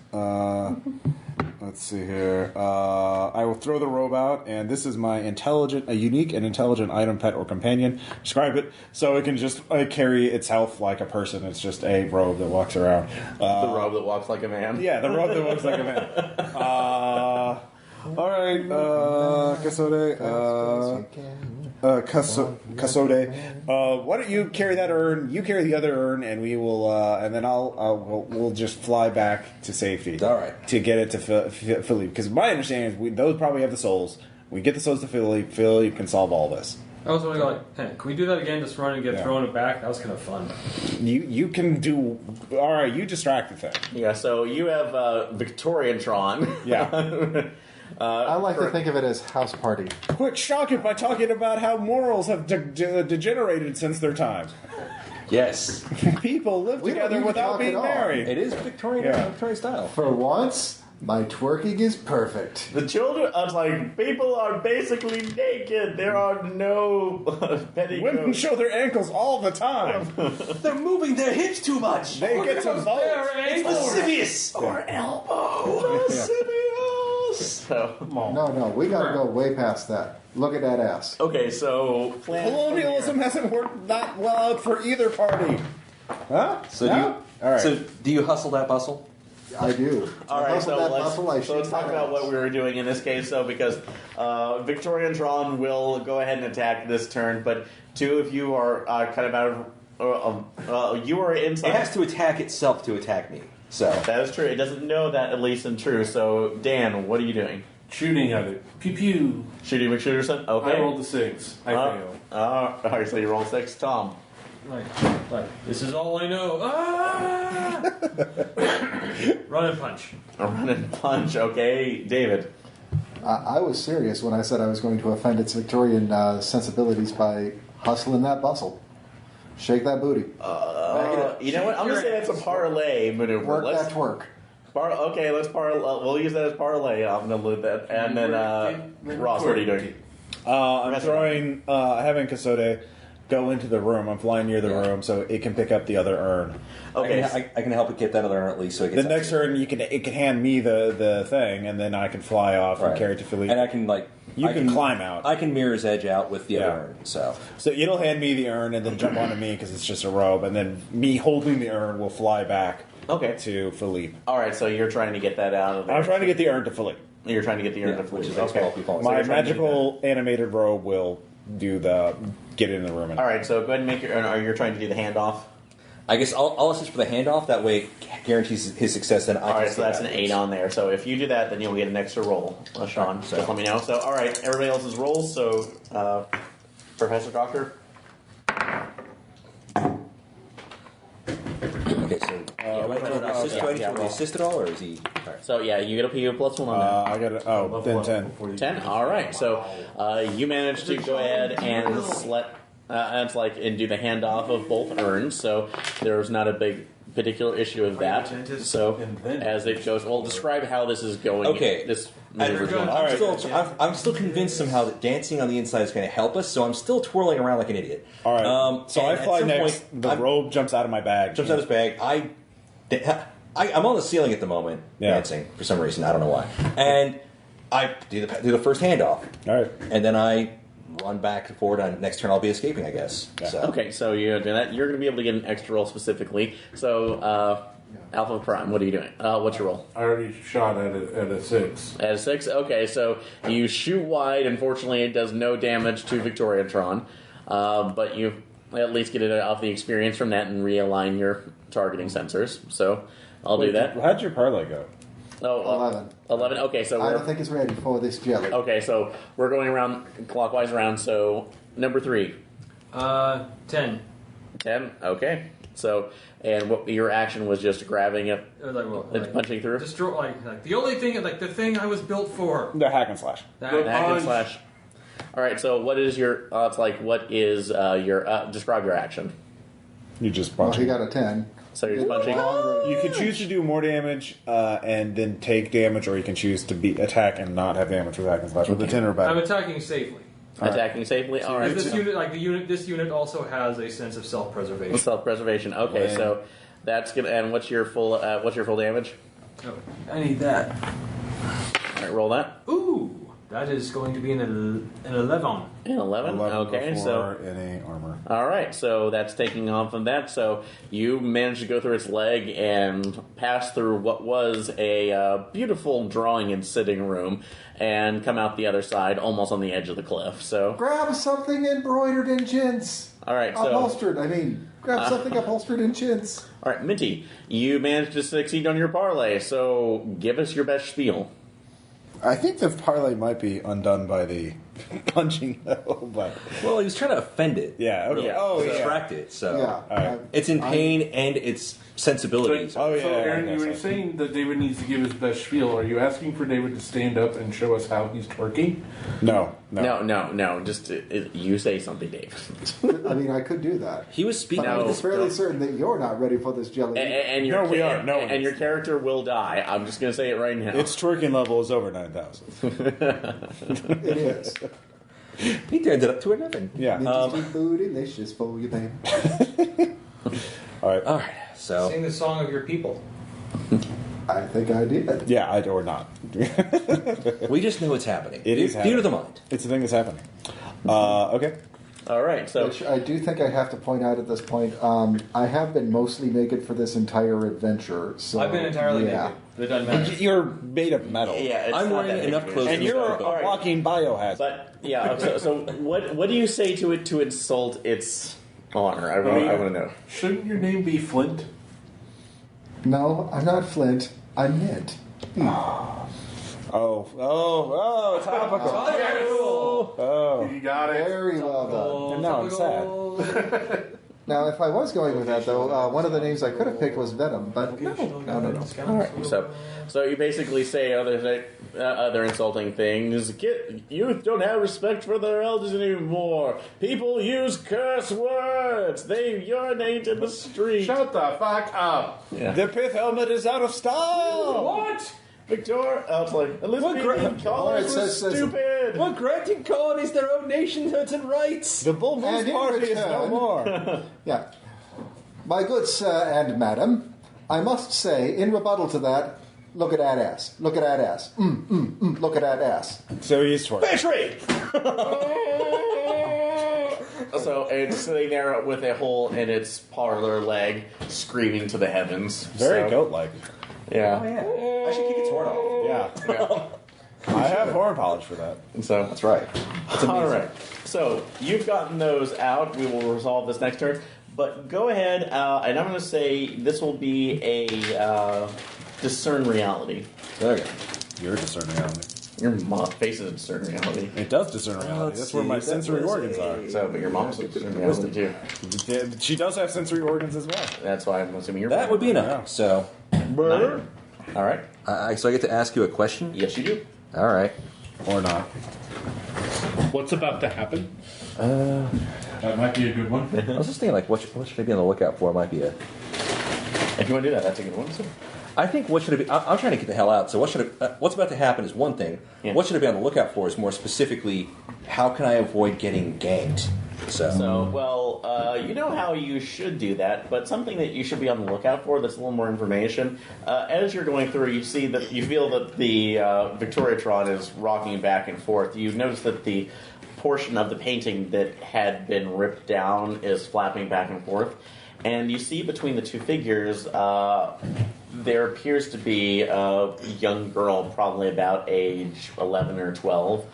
Let's see here. I will throw the robe out, and this is my a unique and intelligent item, pet, or companion. Describe it so it can just carry itself like a person. It's just a robe that walks around. The robe that walks like a man. Yeah, the robe that walks like a man. All right, Kasode. Kasode. Why don't you carry that urn? You carry the other urn, and we will. And then we'll just fly back to safety. All right. To get it to Philippe, because my understanding is those probably have the souls. We get the souls to Philippe. Philippe can solve all this. I was wondering, like, hey, can we do that again? Just run and get thrown it back? That was kind of fun. You can do. All right, you distract the thing. Yeah. So you have Victoriantron. Yeah. I like to think of it as house party. Quick, shock it by talking about how morals have degenerated since their time. Yes, People live We don't together need to without talk being at all. married. it is Victorian style. For once, my twerking is perfect. The children, I was like, people are basically naked. There are no petticoats. Women show their ankles all the time. They're moving their hips too much. They get to vote. It's lascivious. Or elbow. So, No, we gotta go way past that. Look at that ass. okay, so Colonialism hasn't worked that well out for either party. Huh? So No? All right. do you hustle that bustle? I do. All right, so let's let's talk about what we were doing in this case, though, because Victoriantron will go ahead and attack this turn, but two of you are kind of out of... you are inside... It has to attack itself to attack me. So That is true. It doesn't know that, at least in true. So, Dan, what are you doing? Shooting at it. Pew pew. Shooting McShooterson? Okay. I rolled a 6. I failed. All right, so you roll 6. Tom. Like, this is all I know. Ah! Run and punch. A run and punch. Okay, David. I was serious when I said I was going to offend its Victorian sensibilities by hustling that bustle. Shake that booty. You know what? I'm going to say that's a parlay maneuver. Work that twerk. Okay, let's parlay. We'll use that as parlay. I'm going to loot that. And then, Ross, what are you doing? I'm throwing, having Kasode go into the room. I'm flying near the room so it can pick up the other urn. Okay. I can help it get that other urn at least. So it gets The next urn, it can hand me the thing, and then I can fly off and Right. carry it to Philippe. And I can You can climb out. I can mirror's edge out with the Yeah. other urn. So it'll hand me the urn and then jump onto me because it's just a robe, and then me holding the urn will fly back Okay. to Philippe. All right, so you're trying to get that out of there. I'm trying to get the urn to Philippe. You're trying to get the urn to which Philippe. is Okay. My magical animated robe will do get in the room. All right, so go ahead and make your. Are you trying to do the handoff? I guess I'll assist for the handoff. That way, it guarantees his success. Then I All can right, stay so that's an backwards. 8 on there. So if you do that, then you'll get an extra roll, Sean. So- Just let me know. So all right, everybody else's rolls. So Professor Doctor. Okay, so assist, do I need to really assist at all, or is he? All right. So yeah, you get a PU plus 1 on that. I got it. Oh, then 10. 10. All right. So you managed to go ahead and and do the handoff of both urns. So there's not a big particular issue of that. So as it goes, well, describe how this is going. Okay. This maneuver is going. I'm still convinced somehow that dancing on the inside is going to help us, so I'm still twirling around like an idiot. All right. So I and at fly some next. point, The robe jumps out of my bag. Jumps out of his bag. I'm on the ceiling at the moment, dancing for some reason. I don't know why. And I do the first handoff. All right. And then I run back and forward. On next turn, I'll be escaping, I guess. Yeah. So. Okay, so you're doing that. You're going to be able to get an extra roll specifically. So Alpha Prime, what are you doing? What's your roll? I already shot at it at a 6. At a 6? Okay, so you shoot wide. Unfortunately, it does no damage to Victoriantron. But you at least get it off the experience from that and realign your targeting sensors. So I'll do that. How'd your parlay go? Oh, 11. 11. Okay, so I we're... don't think it's ready for this jelly. Okay, so we're going around clockwise around. So number 3. 10. 10. Okay. So, and what your action was just grabbing it and punching through? Destroy, like the only thing, like the thing I was built for. The hack and slash. That- Hack and slash. All right. So what is your? What is your? Describe your action. You just Well, punch. he got a 10. So you're punching. You can choose to do more damage and then take damage, or you can choose to attack and not have damage with attack and slash with the 10 or I'm better. attacking safely. Attacking safely. All right. This unit also has a sense of self-preservation. Self-preservation. Okay, so that's gonna. And what's your full damage? Oh, I need that. All right, roll that. Ooh, that is going to be an 11. An 11. Okay, so any armor. all right, so that's taking off from that. So you managed to go through its leg and pass through what was a beautiful drawing and sitting room, and come out the other side, almost on the edge of the cliff. So Grab something embroidered in chintz. all right, so Upholstered, grab something upholstered in chintz. all right, Minty, you managed to succeed on your parlay. So give us your best spiel. I think the parlay might be undone by the punching, though. But Well, he was trying to offend it. yeah, okay. Yeah. Oh, yeah. Distract it. So Yeah. Alright. it's in pain and its sensibilities. So, Oh, yeah, Aaron, I you guess were so. saying that David needs to give his best spiel. Are you asking for David to stand up and show us how he's twerking? No. No. Just you say something, Dave. I could do that. He was speaking. But I'm No. just fairly certain that you're not ready for this jelly. And your No, we are. No one and is. your character will die. I'm just going to say it right now. Its twerking level is over 9,000. It is. He turned it up to 11. Yeah. Interesting bootylicious for you, babe. All right. All right. So Sing the song of your people. I think I did. Yeah, or not. we just know it's happening. It is Theater happening. of the mind. It's a thing that's happening. Okay. All right. So Which I do think I have to point out at this point. I have been mostly naked for this entire adventure. So I've been entirely yeah. naked. It doesn't matter. You're made of metal. yeah, it's I'm not wearing that enough big. clothes And you're All a right. walking biohazard. But yeah. So what do you say to it to insult its honor? I want to know. Shouldn't your name be Flint? No, I'm not Flint. I'm Mint. Topical. Oh. You got it. Very well done. And now I'm sad. Now, if I was going with that, though, one of the names I could have picked was Venom, but no. All right. So you basically say other insulting things. Youth don't have respect for their elders anymore. People use curse words. They urinate in the street. Shut the fuck up. Yeah. The pith helmet is out of style. What? Victor, it's like Elizabethan colors were stupid. What granting colonies their own nation's hurts and rights? The Bull Moose And in party is no return- more. Yeah. My good sir and madam, I must say, in rebuttal to that, look at that ass. Look at that ass. Look at that ass. So he's twerking. Betray! So it's sitting there with a hole in its parlor leg, screaming to the heavens. Very So, goat-like. Yeah. I should kick its horn off. Yeah. Yeah. I have horn polish for that. So That's right. all right. So you've gotten those out. We will resolve this next turn. But go ahead, and I'm going to say this will be a discern reality. There you go. You're discerning reality. Your mom faces a discern reality. It does discern reality. That's where my sensory organs are. So, but your mom's a discern reality too. She does have sensory organs as well. That's why I'm assuming you're. That would be enough. Yeah. So, 9. All right. so I get to ask you a question? Yes, you do. All right. Or not. What's about to happen? That might be a good one. I was just thinking, like, what should I be on the lookout for? Might be a. If you want to do that, that's a good one. I think what should I be? I'm trying to get the hell out. So what's about to happen is one thing. Yeah. What should I be on the lookout for is more specifically, how can I avoid getting ganked? So, well, you know how you should do that, but something that you should be on the lookout for that's a little more information. As you're going through, you see that you feel that the Victoriatron is rocking back and forth. You notice that the portion of the painting that had been ripped down is flapping back and forth. And you see between the two figures, there appears to be a young girl, probably about age 11 or 12,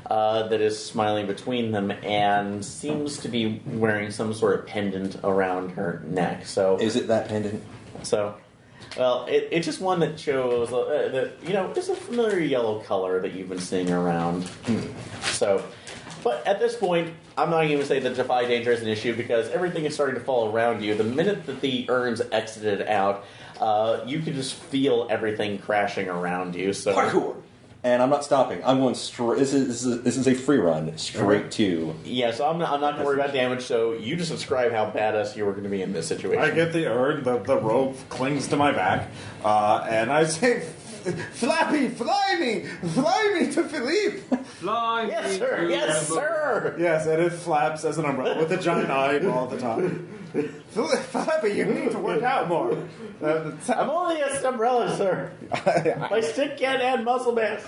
that is smiling between them and seems to be wearing some sort of pendant around her neck. So, Is it that pendant? so, well, it's just one that shows that, you know, it's a familiar yellow color that you've been seeing around. So, but at this point, I'm not even going to say that Defy Danger is an issue because everything is starting to fall around you. The minute that the urns exited out, you can just feel everything crashing around you. So, Parkour. and I'm not stopping. I'm going straight. This is a free run straight to. Yeah, so I'm not going to worry about damage. So you just describe how badass you were going to be in this situation. I get the urn, the rope clings to my back, and I say, Flappy, fly me to Philippe. Fly Yes, me sir. to Yes, the- sir. Yes, and it flaps as an umbrella with a giant eyeball at the top. Flappy, you need to work out more. I'm only a umbrella, sir. My stick can't add muscle mass.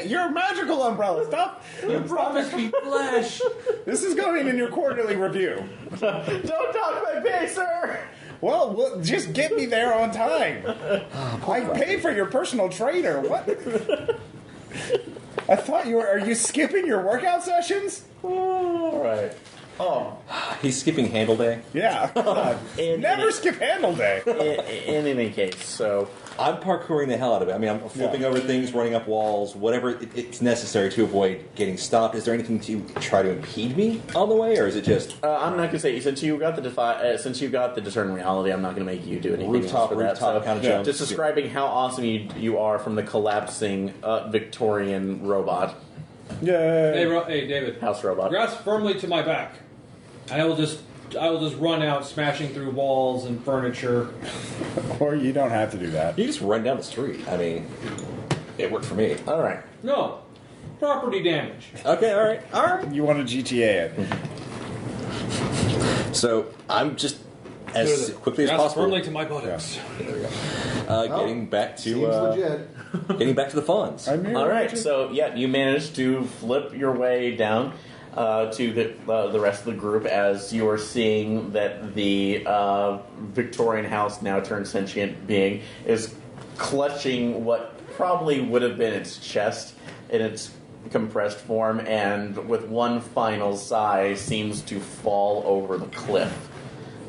You're a magical umbrella. Stop. You promised me flesh. This is going in your quarterly review. Don't talk my pay, sir. Well, just get me there on time. I pay for your personal trainer. What? I thought you were. Are you skipping your workout sessions? All right. Oh, He's skipping handle day. Yeah. Never skip handle day. in any case, so I'm parkouring the hell out of it. I mean, I'm flipping over things, running up walls, whatever it's necessary to avoid getting stopped. Is there anything to try to impede me on the way, or is it just I'm not gonna say since you got the discern reality, I'm not gonna make you do anything Rooftop, else for that. rooftop So, kind of jump? just describing how awesome you are from the collapsing Victorian robot Yay. Hey, David. house robot. Grasp firmly to my back. I will just run out, smashing through walls and furniture. Or you don't have to do that. you just run down the street? I mean, it worked for me. All right. No, property damage. Okay, all right. You want to GTA it. So I'm just as quickly as Grasp possible firmly to my buttocks. getting back to Seems legit. getting back to the funds. All right. So yeah, you managed to flip your way down to the rest of the group as you are seeing that the Victorian house, now turned sentient being, is clutching what probably would have been its chest in its compressed form, and with one final sigh seems to fall over the cliff.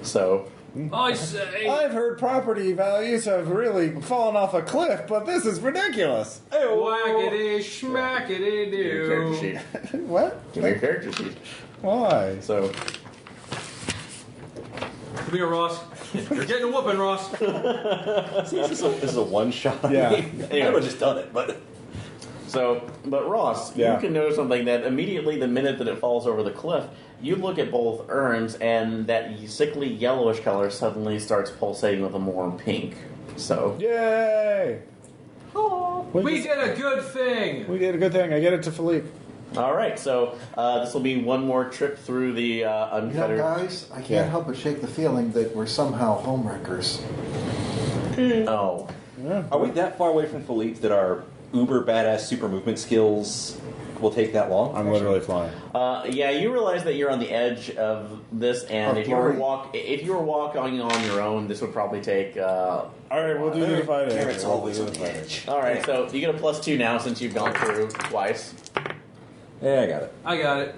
So I say, I've heard property values have really fallen off a cliff, but this is ridiculous. whackity schmackity give me your character do. sheet. What? Give me your character sheet. Why? So Come here, Ross. You're getting a whooping, Ross. This is a one shot. Yeah. I would have just done it, but but Ross, Yeah. you can notice something that immediately the minute that it falls over the cliff, you look at both urns and that sickly yellowish color suddenly starts pulsating with a more pink. So, Yay! We did a good thing. We did a good thing. I get it to Philippe. all right. So this will be one more trip through the You know, unfettered. guys, I can't Yeah. help but shake the feeling that we're somehow homewreckers. Oh, are we that far away from Philippe that our uber badass super movement skills will take that long? I'm literally flying. yeah. You realize that you're on the edge of this, and Of if you were glory. if you were walking on your own, this would probably take. All right, we'll do the fighting. Damn, it's We'll always do on the the fighting. edge. All right. So you get a +2 now since you've gone through twice. Yeah, I got it. I got it.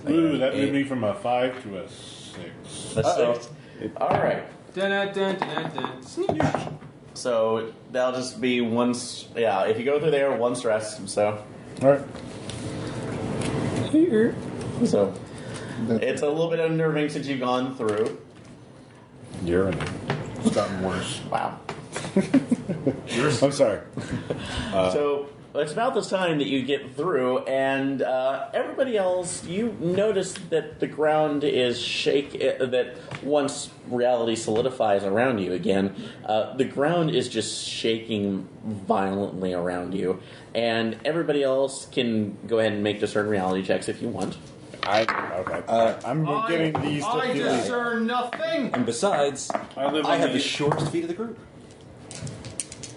Ooh, that moved me from a 5 to a 6. A 6. All right. Dun, dun, dun, dun, dun. Snoosh. So that'll just be one. Yeah, if you go through there, one stress. So All right. So it's a little bit unnerving since you've gone through. You're in. It's gotten worse. Wow. I'm sorry. So it's about this time that you get through, and everybody else, you notice that the ground is that once reality solidifies around you again, the ground is just shaking violently around you. And everybody else can go ahead and make discern reality checks if you want. Okay. I'm getting these to I Philippe. discern nothing. And besides, live I on have the- the shortest feet of the group.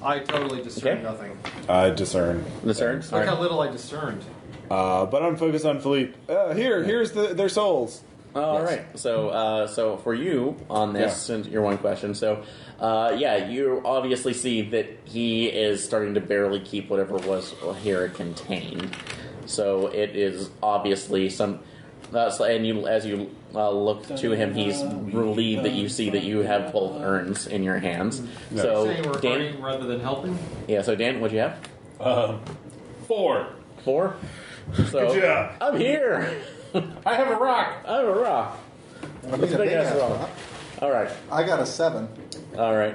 I totally discern Okay. nothing. Discern. Discern? Look how little I discerned. But I'm focused on Philippe. Here's their souls. All right. So for you on this, Yeah. since your one question, you obviously see that he is starting to barely keep whatever was here contained. So it is obviously some. And you, as you look to him, he's relieved that you see that you have both urns in your hands. So Saying we're Dan, hurting rather than helping. yeah. So Dan, what'd you have? 4. 4. So Good job. I'm here. I have a rock. I have a rock. I mean, a big ass rock. All right. I got a 7. All right.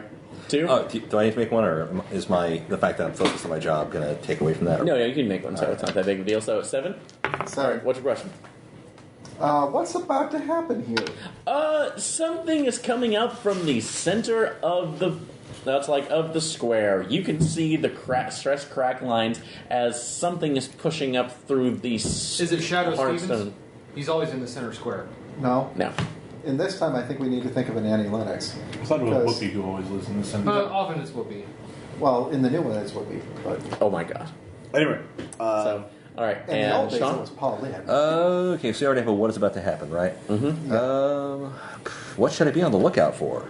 2? Oh, do I need to make one, or is the fact that I'm focused on my job going to take away from that? No, you can make one, so it's not that big of a deal. So it's 7? Sorry. What's your question? What's about to happen here? Something is coming up from the center of the of the square. You can see the stress crack lines as something is pushing up through the. Is it Shadow Stevens? Stevens? He's always in the center square. No. No. In this time, I think we need to think of an Annie Lennox. I thought it was Whoopi who always lives in the center. Often it's Whoopi. Well, in the new one, it's Whoopi. But Oh my god. Anyway, So, all right, in the and old days, it Sean. was Paul Lynn. Okay, so you already have a what is about to happen, right? Mm-hmm. What should I be on the lookout for?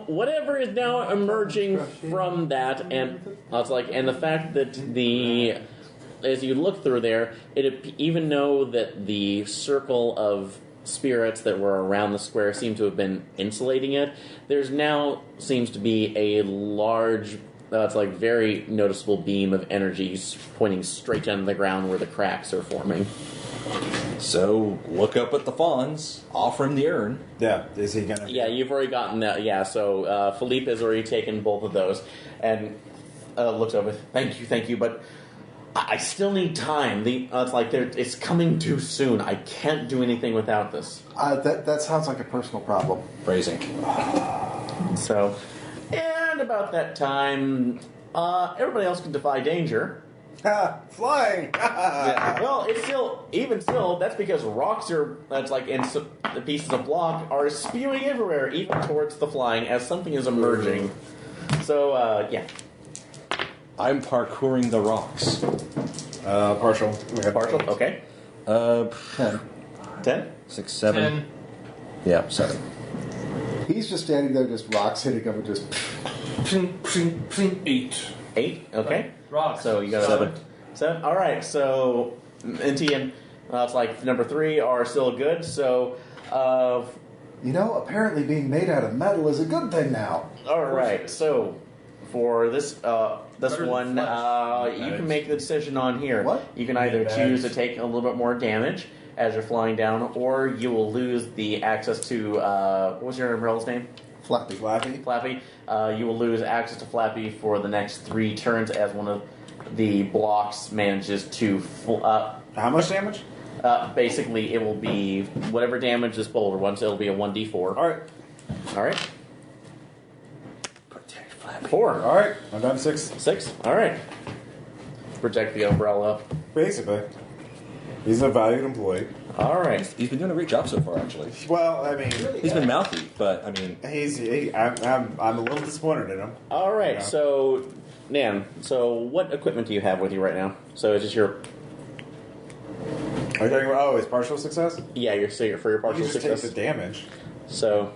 Whatever is now emerging from that, and and the fact that as you look through there, even though that the circle of spirits that were around the square seem to have been insulating it, there's now seems to be a large, very noticeable beam of energy pointing straight down to the ground where the cracks are forming. So, look up at the fawns, offer him the urn. yeah, is he gonna? Yeah, you've already gotten that. Yeah, so Philippe has already taken both of those and looks over. Thank you, but I still need time. It's coming too soon. I can't do anything without this. That sounds like a personal problem. Phrasing. So, and about that time, everybody else can defy danger. Flying. Yeah. Well, even still, that's because rocks are and the pieces of block are spewing everywhere, even towards the flying, as something is emerging. So, yeah. I'm parkouring the rocks. Partial. Partial. Okay. 10. 10. 6, 7. 10. Yeah, 7. He's just standing there, just rocks hitting him, and just. 8. 8. Okay. Rocks. So you got 7. 7. All right. So NT and number 3 are still good. So, Apparently being made out of metal is a good thing now. all right. So for this Better one, than flesh. you can make the decision on here. What? You can either Bags. choose to take a little bit more damage as you're flying down, or you will lose the access to what was your umbrella's name? Flappy. Flappy. You will lose access to Flappy for the next 3 turns as one of the blocks manages to. How much damage? Basically, it will be whatever damage this boulder wants. It'll be a 1d4. All right. All right. Protect Flappy. 4. All right. I'm down to 6. 6. All right. Protect the umbrella. Basically, he's a valued employee. All right. He's been doing a great job so far, actually. Well, I mean, He's been mouthy, but, I mean... I'm a little disappointed in him. All right. Yeah. So, Nan. So, what equipment do you have with you right now? So, it's just your. Are you talking about? Oh, his partial success? Yeah, for your You partial just success. take the damage. So.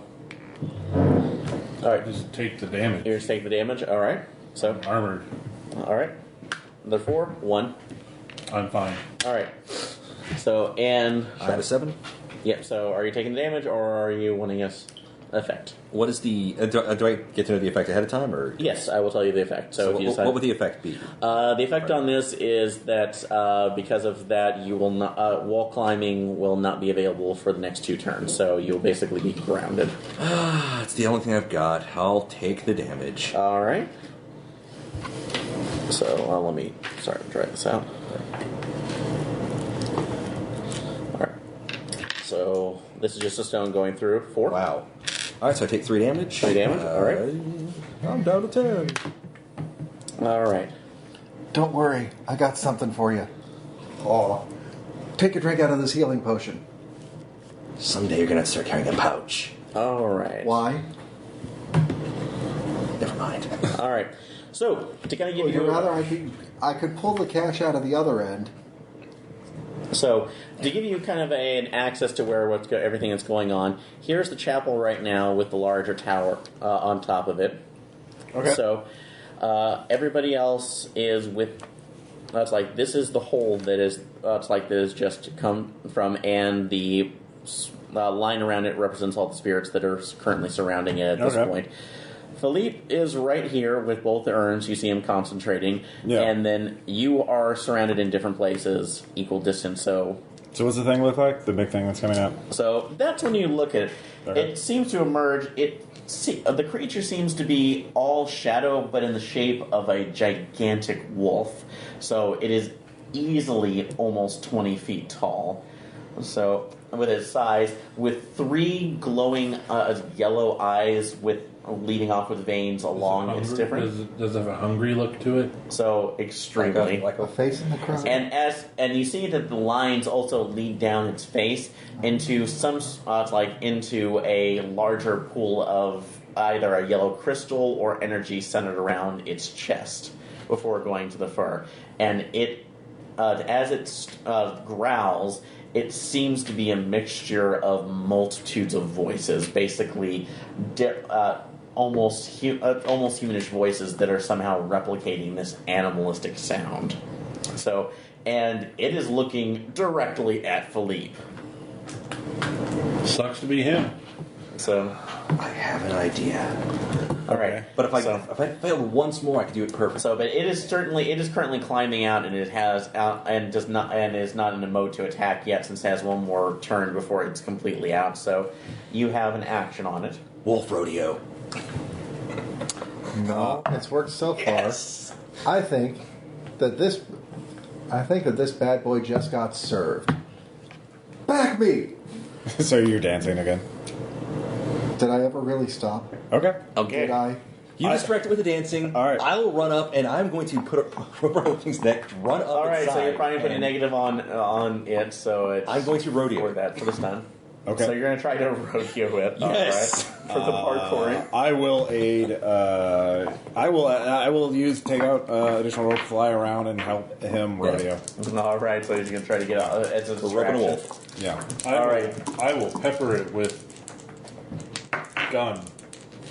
All right. Just take the damage. You just take the damage. All right. So. Armored. All right. Another 4. 1. I'm fine. All right. So, and. I have a 7. Yep. So, are you taking the damage, or are you wanting us effect? What is the... do I get to know the effect ahead of time, or... Yes, I will tell you the effect. So, if you decide, what would the effect be? the effect on this is that because of that, you will not wall climbing will not be available for the next 2 turns. So you'll basically be grounded. It's the only thing I've got. I'll take the damage. All right. So let me try this out. All right. So this is just a stone going through. 4. Wow. Alright, so I take 3 damage. 3 damage. All right. I'm down to 10. All right. Don't worry, I got something for you. Oh. Take a drink out of this healing potion. Someday you're gonna have to start carrying a pouch. All right. Why? Never mind. All right. So to kind of give Would you you rather I could pull the cash out of the other end? So, to give you kind of an access to where everything that's going on, here's the chapel right now with the larger tower on top of it. Okay. So, everybody else is with. This is the hole that is. That is just come from, and the line around it represents all the spirits that are currently surrounding it at this point. Philippe is right here with both the urns. You see him concentrating. Yeah. And then you are surrounded in different places, equal distance. So So what's the thing look like? The big thing that's coming out? So that's when you look at it. Okay. It seems to emerge. The creature seems to be all shadow, but in the shape of a gigantic wolf. So it is easily almost 20 feet tall. So with its size, with 3 glowing yellow eyes leading off with veins along its different. Does it have a hungry look to it? So extremely. Like a face in the crowd. And you see that the lines also lead down its face into into a larger pool of either a yellow crystal or energy centered around its chest before going to the fur. And it, as it growls, it seems to be a mixture of multitudes of voices, basically almost humanish voices that are somehow replicating this animalistic sound. So, and it is looking directly at Philippe. Sucks to be him. So, I have an idea. all right. But if I fail once more, I can do it perfect. So, but it is currently climbing out, and it has out and is not in a mode to attack yet, since it has one more turn before it's completely out. So, you have an action on it. Wolf Rodeo. No, it's worked so far. Yes. I think that this bad boy just got served. Back me! So you're dancing again. Did I ever really stop? Okay. Okay. Did I? You distract it with the dancing. All right. I will run up, and I'm going to put a rope around thing's neck, run up. All right. its So you're side, probably putting a and negative on it. So it's I'm going to rodeo for that for this time. Okay. So you're going to try to rodeo it. Yes. All right. For the parkouring. I will aid. I will take out additional rope, fly around, and help him rodeo. All right. So he's going to try to get out. It's a We're roping a distraction. wolf. Yeah. All I will pepper it with gun.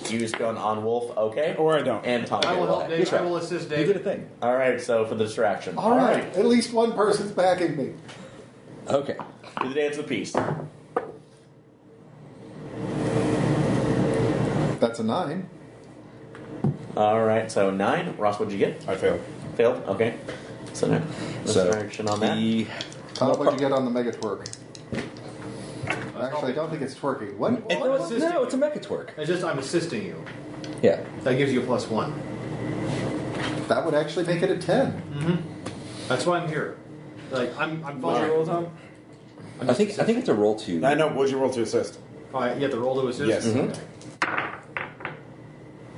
Use gun on wolf. Okay. Or I don't. And Tom. I will help Dave. He's right. I will assist You did a Dave. thing. All right. So for the distraction. All right. At least one person's backing me. Okay. Do the dance of peace. That's a 9. All right. So 9. Ross, what'd you get? I failed. Failed. Okay. So no distraction on that. What'd you get on the mega twerk? Actually, I don't think it's twerking. What? No, it's a mecha twerk. It's just I'm assisting you. Yeah. That gives you a +1. That would actually make it a 10. That's why I'm here. Like I'm What'd following. you roll, Tom? I think it's a roll to. I know. What'd you roll to assist? Oh, you have to roll to assist. Yes. Okay.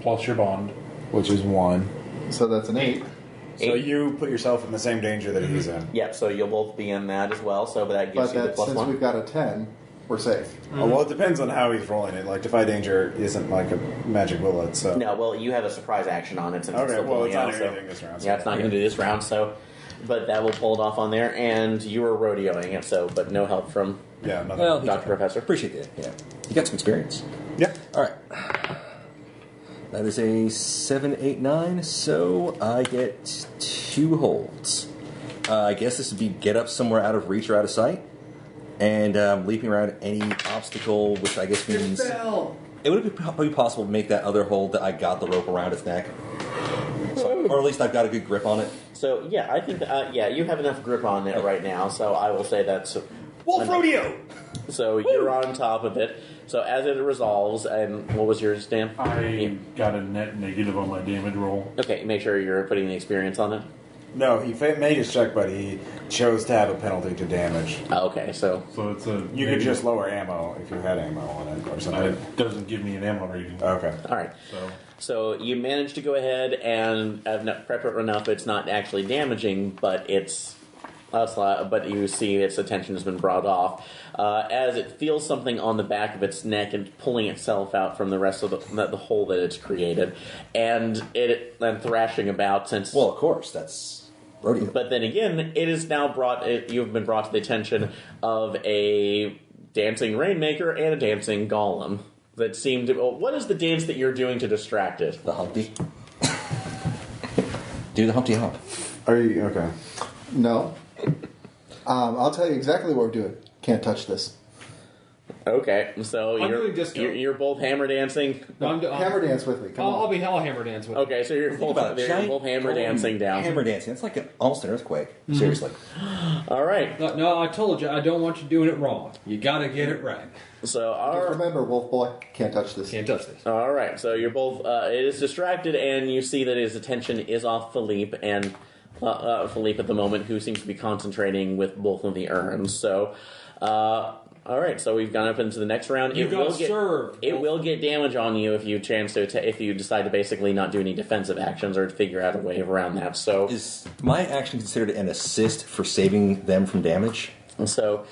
Plus your bond. Which is 1. So that's an 8. So you put yourself in the same danger that he's in. Yep. So you'll both be in that as well. So that gives But you the that, since +1. we've got a 10, we're safe. Well, it depends on how he's rolling it. Like, Defy Danger isn't like a magic bullet, so... No, well, you have a surprise action on it since it's Okay, still well, pulling it's not out. So, anything this round. So yeah, it's not going to do this round. So, but that will pull it off on there, and you were rodeoing it. So, but no help from Yeah, nothing. Well, Dr. Professor. Appreciate it. Yeah. You got some experience. Yeah. All right. That is a 7, 8, 9. So I get 2 holds. I guess this would be get up somewhere out of reach or out of sight, and leaping around any obstacle, which I guess means it would be probably possible to make that other hold that I got the rope around its neck, or at least I've got a good grip on it. So, yeah, I think you have enough grip on it right now. So I will say that's Wolf Rodeo. So you're on top of it. So as it resolves, and what was yours, Dan? I got a net negative on my damage roll. Okay, make sure you're putting the experience on it. No, he made his check, but he chose to have a penalty to damage. Okay, so So it's a. You could just lower ammo if you had ammo on it or something. It doesn't give me an ammo rating. Okay. all right. So So you managed to go ahead and prep it enough. It's not actually damaging, but but you see its attention has been brought off as it feels something on the back of its neck and pulling itself out from the rest of the hole that it's created, and thrashing about since. Well, of course, that's rodeo. But then again, it is now you've been brought to the attention of a dancing rainmaker and a dancing golem that seem to. Well, what is the dance that you're doing to distract it? The Humpty. Do the Humpty Hump. Are you okay? No. I'll tell you exactly what we're doing. Can't touch this. Okay, so I'm doing disco. you're both hammer dancing. No, Hammer dance with me. Come I'll on. I'll hammer dance with. Okay, so you're both hammer dancing down. Hammer dancing. It's like almost an earthquake. Seriously. All right. No, I told you I don't want you doing it wrong. You got to get it right. So Just remember, Wolf Boy, can't touch this. Can't touch this. all right. So you're both. It is distracted, and you see that his attention is off Philippe and Philippe at the moment, who seems to be concentrating with both of the urns. So. All right, so we've gone up into the next round. You got served. It will get damage on you if you if you decide to basically not do any defensive actions or figure out a way around that. So Is my action considered an assist for saving them from damage? So,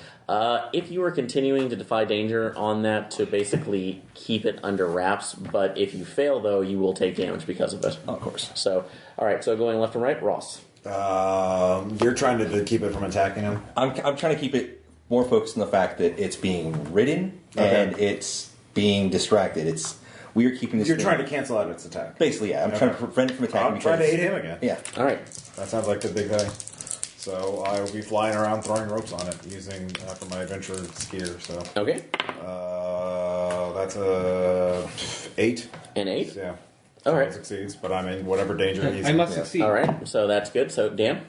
if you were continuing to defy danger on that to basically keep it under wraps, but if you fail, though, you will take damage because of it. Oh, of course. So, all right, so going left and right, Ross. You're trying to keep it from attacking him? I'm trying to keep it more focused on the fact that it's being ridden and it's being distracted. We're keeping this. You're thing, trying to cancel out its attack. Basically, yeah. I'm trying to prevent it from attacking. I'm trying to aid him again. Yeah. All right. That sounds like the big thing. So I will be flying around throwing ropes on it using for my adventure skier. So Okay. that's a 8. An 8? Yeah. All right. It succeeds, but I'm in whatever danger he's I in. must succeed. All right, so that's good. So, Dan?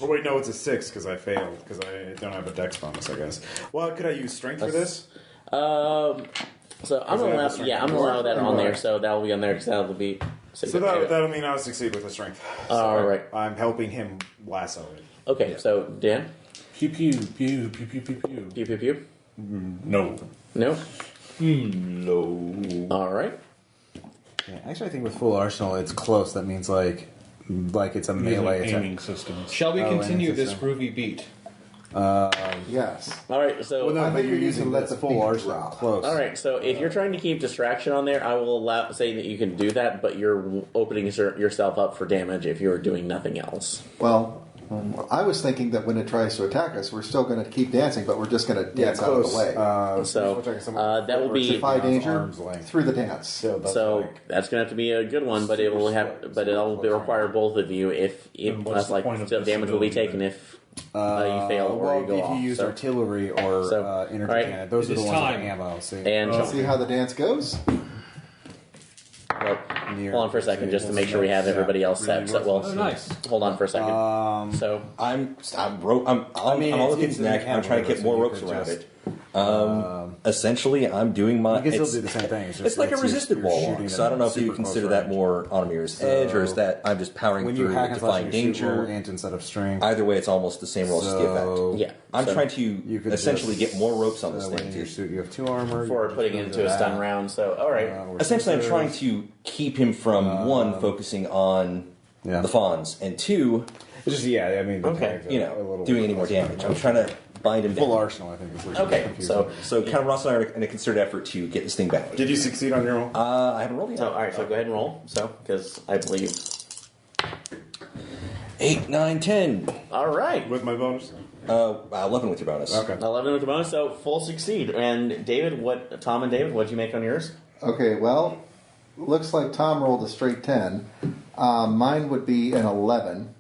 Oh wait, no, it's a 6 because I failed because I don't have a dex bonus, I guess. Well, could I use strength for this? So I'm Does it gonna have allow, a strength? yeah, I'm gonna allow that on there. Alright. So that will be on there because that'll be. So that'll mean I'll succeed with the strength. All right. I'm helping him lasso it. Okay, so Dan, Pew pew pew pew pew pew pew. pew pew pew. No. No. No. All right. Yeah, actually, I think with full arsenal, it's close. That means like it's a melee attack. aiming systems. Shall we continue aiming this system. groovy beat? Yes. All right. So. Well, no, I but think you're we need using to let this the full beat arsenal drop. close. All right, so if you're trying to keep distraction on there, I will say that you can do that, but you're opening yourself up for damage if you're doing nothing else. Well, I was thinking that when it tries to attack us, we're still going to keep dancing, but we're just going to dance out of the way. So that will be Defy danger arm's length. through the dance. so that's going to have to be a good one, but it will have, but it'll require both of you if Then what's that's the like point of still this damage will be ability taken then? if you fail or well, you go if off. you use So- artillery or So, energy alright. cannon, those are It the is ones time. with ammo. See, and Sean. See how the dance goes? Well, hold on for a second, just to make sure we have everybody else set. So, well, Oh, nice. hold on for a second. So, I'm mean, all it's of its neck. I'm trying to get more ropes around it. Essentially, I'm doing my. you can still it's- do the same thing. It's like a you're resisted wall shooting walk, them so I don't know if you super consider close that range. more on a mirror's edge, or is that I'm just powering When you through, hack and slash, defying you shoot roll danger. int instead of strength. Either way, it's almost the same roll, just the So- effect. yeah. I'm So, trying to You could essentially just, get more ropes on this when thing. in your To, suit, you have 2 armor. for you putting it can into do a stun that. round. So, all right. Or essentially, I'm scissors. trying to keep him from one focusing on Yeah. the fawns, and two, It's just I mean, the Okay, tags are you a know, little doing bit any more less damage. I'm trying to bind him Full down. arsenal, I think, is what Okay, confusing. so So, kind of Ross and I are in a concerted effort to get this thing bound. Did you succeed on your own? I haven't rolled yet. So, all right. So go ahead and roll. So, because I believe. 8, 9, 10. All right. With my bonus? 11 with your bonus. Okay. 11 with the bonus, so full succeed. And David, Tom and David, what'd you make on yours? Okay, well, looks like Tom rolled a straight 10. Mine would be an 11.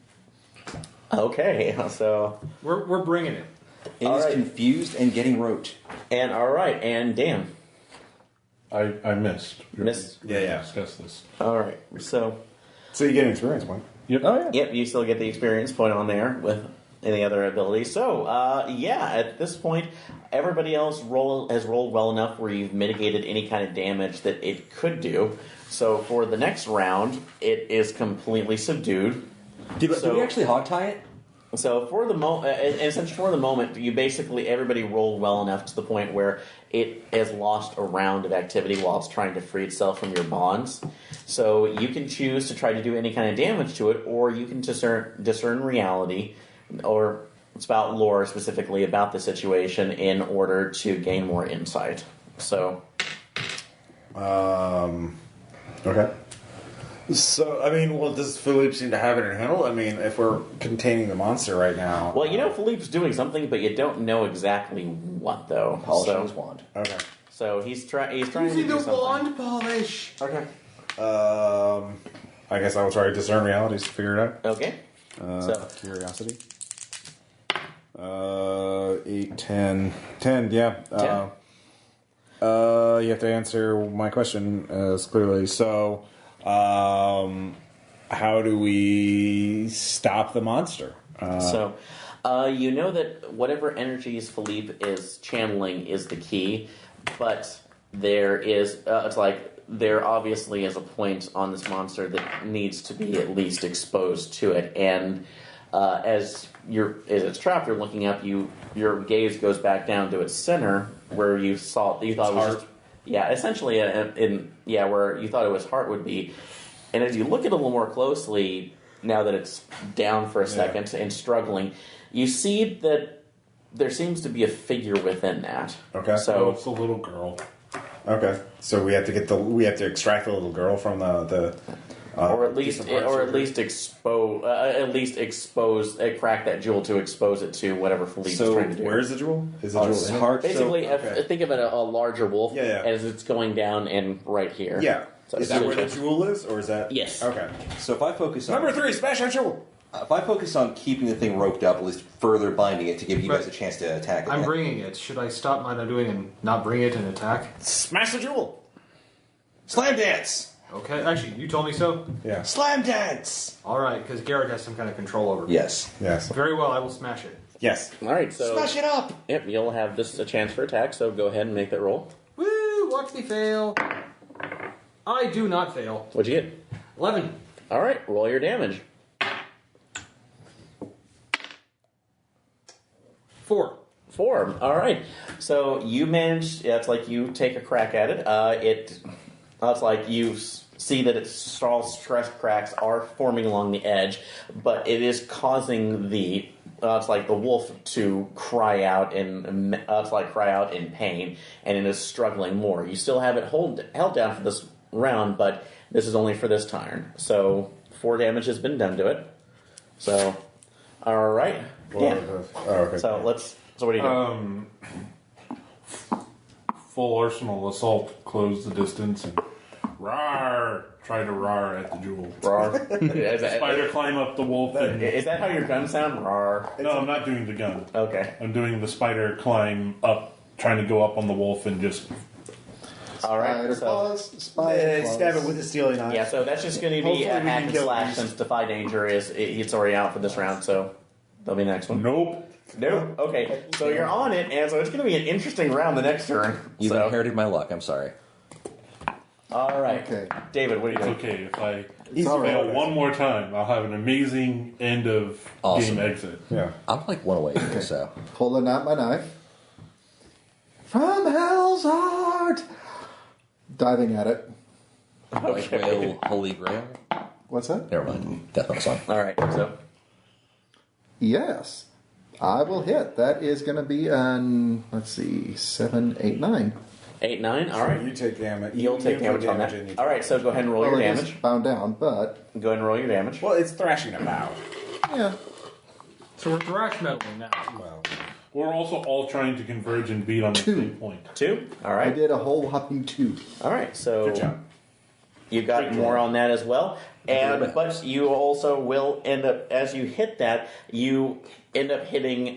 Okay, so We're bringing it. It All is right. confused and getting roped. and all right, and Dan. I missed. Missed. Yeah. Discuss this. All right, so So you get an experience point. Yep. Oh, yeah. yep, you still get the experience point on there with any other abilities. So at this point, everybody else has rolled well enough where you've mitigated any kind of damage that it could do. So for the next round, it is completely subdued. Did So- we actually hogtie it? So for the essentially for the moment, you basically everybody rolled well enough to the point where it has lost a round of activity while it's trying to free itself from your bonds. So you can choose to try to do any kind of damage to it, or you can discern reality, or spout lore specifically about the situation in order to gain more insight. So Okay. So, I mean, well, does Philippe seem to have it in handle? I mean, if we're containing the monster right now. well, you know Philippe's doing something, but you don't know exactly what though. Polishing his wand. Okay. So he's trying to do something. polish. Okay. I guess I will try to discern realities to figure it out. Okay. So Curiosity. 8, 10. 10, yeah. 10. You have to answer my question as clearly. So, how do we stop the monster? So, you know that whatever energies Philippe is channeling is the key, but there is, it's like, there obviously is a point on this monster that needs to be at least exposed to it, and as it's trapped, you're looking up, your gaze goes back down to its center, where you thought it was just, essentially, where you thought its heart would be, and as you look at it a little more closely, now that it's down for a second and struggling, you see that there seems to be a figure within that. Okay. So it's a little girl. Okay. So we have to extract the little girl from the or at least expose, crack that jewel to expose it to whatever Philippe's trying to do. Where's the jewel? Is the jewel in it? Heart. Basically, think of it a larger wolf Yeah. as it's going down and right here. Yeah. So Is that where the jewel is, or is that? Yes. Okay. So if I focus on Number 3, smash that jewel. If I focus on keeping the thing roped up, at least further binding it to give you But guys a chance to attack it. I'm bringing it. Should I stop what I'm doing and not bring it and attack? Smash the jewel. Slam dance! Okay, actually, you told me so. Yeah. Slam dance! All right, because Garrett has some kind of control over it. Yes. Yes. Very well, I will smash it. Yes. All right, so Smash it up! Yep, you'll have this a chance for attack. So go ahead and make that roll. Woo! Watch me fail. I do not fail. What'd you get? 11. All right, roll your damage. 4. 4. All right. So you manage. It's like you take a crack at it. It's like you see that its small stress cracks are forming along the edge, but it is causing the. It's like the wolf to cry out in pain, and it is struggling more. You still have it held down for this round, but this is only for this turn. So 4 damage has been done to it. So, all right. Yeah. Oh, okay. So what do you do? Full arsenal assault, close the distance, and rawr, try to rawr at the jewel. Spider climb up the wolf. Is that how your gun sound? Rawr. No, I'm not doing the gun. Okay. I'm doing the spider climb up, trying to go up on the wolf and just. All right. Spider So, claws, spider claws. Stab it with a steely knife. yeah, so that's just going to be Hopefully a we hack can and kill slash these. since Defy Danger it's already out for this round, so that'll be the next one. Nope. Nope. Okay, so you're on it, and so it's going to be an interesting round the next turn. You've So, inherited my luck. I'm sorry. all right. Okay. David, what do you It's think? okay. If I all fail right. one more time, I'll have an amazing end of Awesome. game exit. Yeah. I'm like one away from this, so. Pulling out my knife. From Hell's Heart! Diving at it. White whale, holy grail. What's that? Never mind. Death metal song. All right, so Yes. I will hit. That is going to be an, 7, 8, 9. 8, 9. All right. You take damage. You'll take you damage on and that. you All right, so go ahead and roll Well, your it is damage. bound down, but Go ahead and roll your damage. Well, it's thrashing about. yeah. So we're thrash metaling now. Well, We're also all trying to converge and beat on the same point. 2. All I right. did a whole whopping 2. All right. So good job. you got Good more job. on that as well, but you also will end up as you hit that. You end up hitting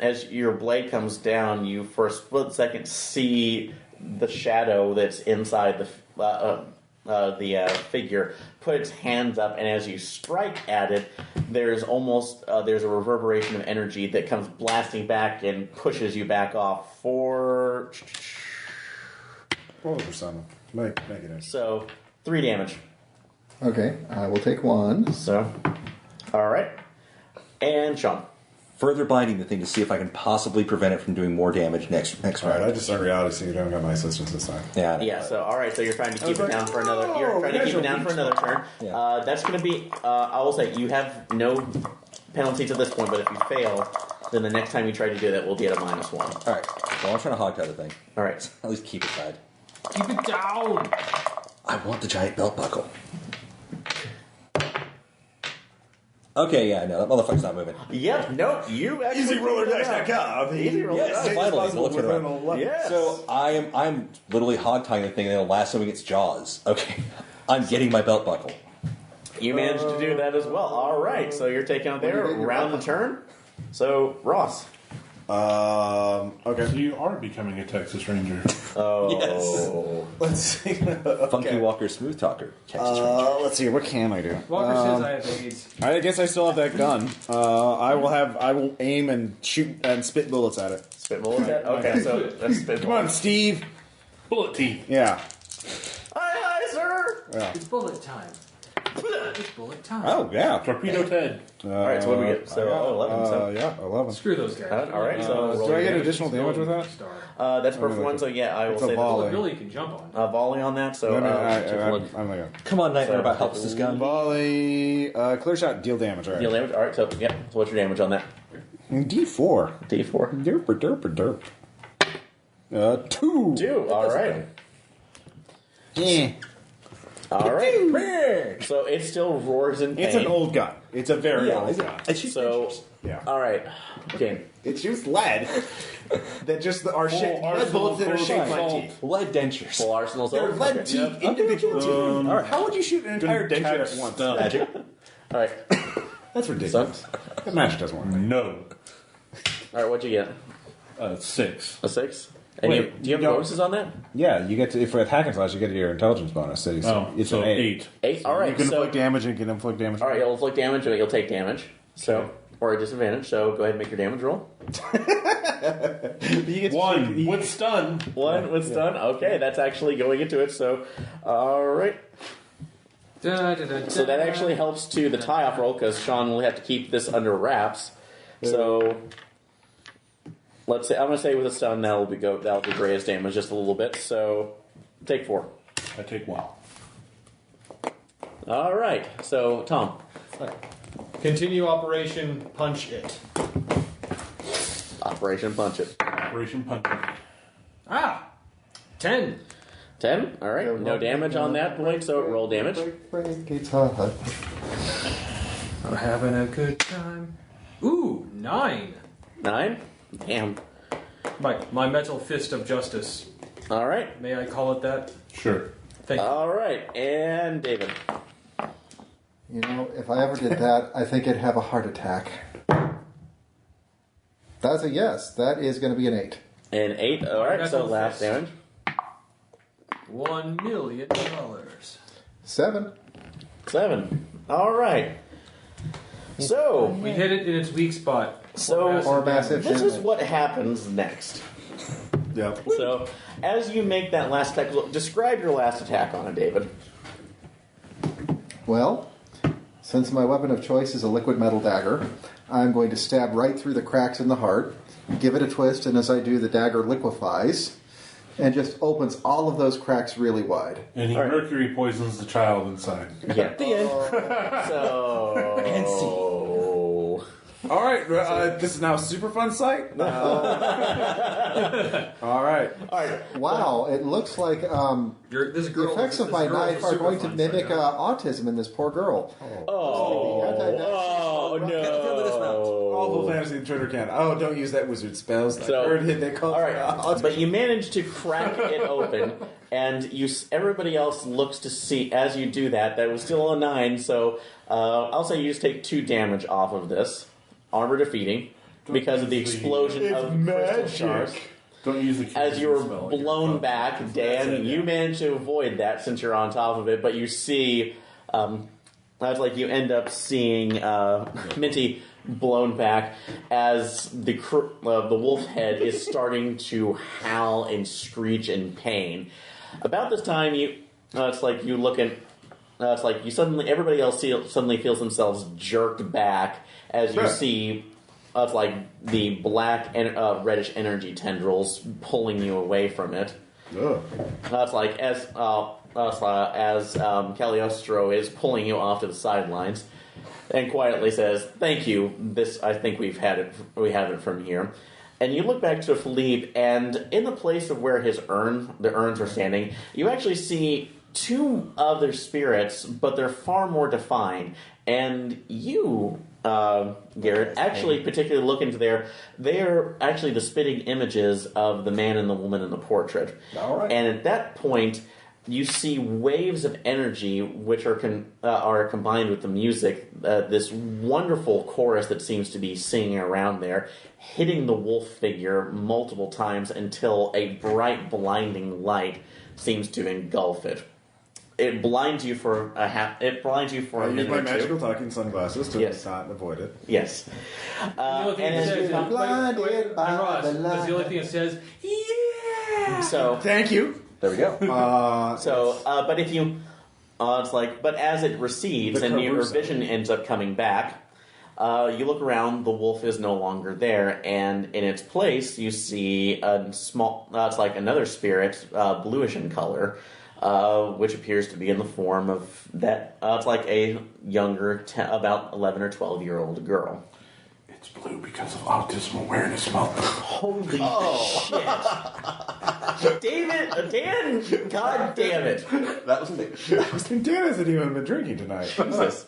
as your blade comes down. You for a split second see the shadow that's inside the figure put its hands up, and as you strike at it, there's a reverberation of energy that comes blasting back and pushes you back off for. Roll for some. Make it interesting. So 3 damage. Okay, I will take 1. So, all right, and Sean. Further binding the thing to see if I can possibly prevent it from doing more damage next All right, round. I just earned reality, so you don't got my assistance this time. Yeah. I know. Yeah. So, all right. So you're trying to keep it down for another. You're Oh, trying to keep it down for another turn. Yeah. That's going to be. I will say you have no penalties at this point, but if you fail, then the next time you try to do that will be at a -1. All right. Well, I'm trying to hog tie the thing. All right. At least keep it tied. Keep it down. I want the giant belt buckle. Okay, yeah, no, that motherfucker's not moving. Yep. Nope. You actually EasyRollerDice.com. Easy roller Yes, dice. finally, so let's turn around. Yes. So I'm literally hog tying the thing, and it'll lasso against jaws. Okay, I'm getting my belt buckle. You managed to do that as well. All right. So you're taking out there When you get your round the belt turn. So, Ross. Okay. So you are becoming a Texas Ranger. Oh. Let's see. Funky Walker, Smooth Talker. Texas Ranger. Let's see. What can I do? Walker says I have AIDS. I guess I still have that gun. I will aim and shoot and spit bullets at it. Spit bullets at? Okay, so that's spit Come on, Steve. Bullet teeth. Yeah. Aye, sir! Yeah. It's bullet time. It's bullet time. Oh yeah. Torpedo Ted. Alright, so what do we get? So, 11. So. Yeah, 11. Screw those guys. Alright, so roll Do I your get damage. additional damage with that? Star. That's a perfect one, so yeah, I will It's a say volley. that. Bullet Billy can jump on. Volley on that, so. I'm like, Come on, Nightmare So- about helps this gun. volley, clear shot, deal damage. All right. Deal damage? Alright, so, yeah. So what's your damage on that? D4. D4. Derp. 2. 2. Alright. Yeah. Alright. So it still roars in pain. It's an old gun. It's a very old gun. So, Yeah. alright. Okay. It shoots lead. That just are shaped. Lead bullets that are shaped like teeth. Lead dentures. Full arsenal's They're over. lead Okay. teeth, individual teeth. All right. How would you shoot an entire Good denture catch at once? stuff. Magic. Alright. That's ridiculous. That magic doesn't work. No. Alright, what'd you get? 6. A 6? And Wait, do you have no. bonuses on that? Yeah, you get to for attack and slash, you get your intelligence bonus. So it's so an 8. 8. Alright, You can so. inflict damage and can inflict damage. Alright, you'll inflict damage, or you'll take damage. So, or a disadvantage. So go ahead and make your damage roll. You get to 1 shoot- with stun. 1 with stun. Okay, that's actually going into it. So, alright. So that actually helps to the tie-off roll because Sean will have to keep this under wraps. So let's say I'm going to say with a stun that'll be greatest damage just a little bit. So take 4. I take 1. All right. So Tom, Continue Operation Punch It. Operation Punch It. Operation Punch. 10. 10. All right. No damage on that point. So roll damage. Break, it's hot. I'm having a good time. Ooh, 9. 9. Damn. My metal fist of justice. All right. May I call it that? Sure. Thank you. All right. And David. You know, if I ever did that, I think I'd have a heart attack. That's a yes. That is going to be an 8. And 8. All right. So Metal last fist. damage. $1 million. 7. 7. All right. So. We hit it in its weak spot. So, Or massive this is damage. what happens next. Yep. So, as you make that last attack, describe your last attack on it, David. Well, since my weapon of choice is a liquid metal dagger, I'm going to stab right through the cracks in the heart, give it a twist, and as I do, the dagger liquefies and just opens all of those cracks really wide. And he All right. mercury poisons the child inside. Yeah. The end. So. All right. This is now a super fun site. All right. All right. Wow, it looks like the effects of my knife are going to mimic autism in this poor girl. Oh, no. Awful fantasy Twitter can. Oh, don't use that wizard spells. So, I heard it. They call all right, but you manage to crack it open, and everybody else looks to see as you do that. That was still a 9, so I'll say you just take 2 damage off of this. Armor defeating because of the explosion of crystal shards. Don't use the As you were spell. blown back, Dan, you managed to avoid that since you're on top of it, but you see, that's like you end up seeing Minty blown back as the wolf head is starting to howl and screech in pain. About this time, it's like you look at. It's like you suddenly, everybody else suddenly feels themselves jerked back as you see. It's like the black and reddish energy tendrils pulling you away from it. That's like as Cagliostro is pulling you off to the sidelines, and quietly says, "Thank you. This, I think we have it from here." And you look back to Philippe, and in the place of where the urns are standing, you actually see 2 other spirits, but they're far more defined. And you, Garrett, actually particularly look into they're actually the spitting images of the man and the woman in the portrait. All right. And at that point, you see waves of energy which are combined with the music. This wonderful chorus that seems to be singing around there, hitting the wolf figure multiple times until a bright, blinding light seems to engulf it. It blinds you for a minute I use my or two. magical talking sunglasses to Yes. not avoid it. Yes. The only thing it says, blinded by Ross, the that's the only light. thing it says, yeah! So, Thank you. There we go. but if you, it's like, but as it recedes The and your Caruso. vision ends up coming back, you look around. The wolf is no longer there, and in its place, you see a small. It's like another spirit, bluish in color, which appears to be in the form of that. It's like a younger, about 11 or 12-year-old girl. It's blue because of Autism Awareness Month. Holy shit! David, Dan, God damn it! That was me. Dan hasn't even been drinking tonight. Jesus.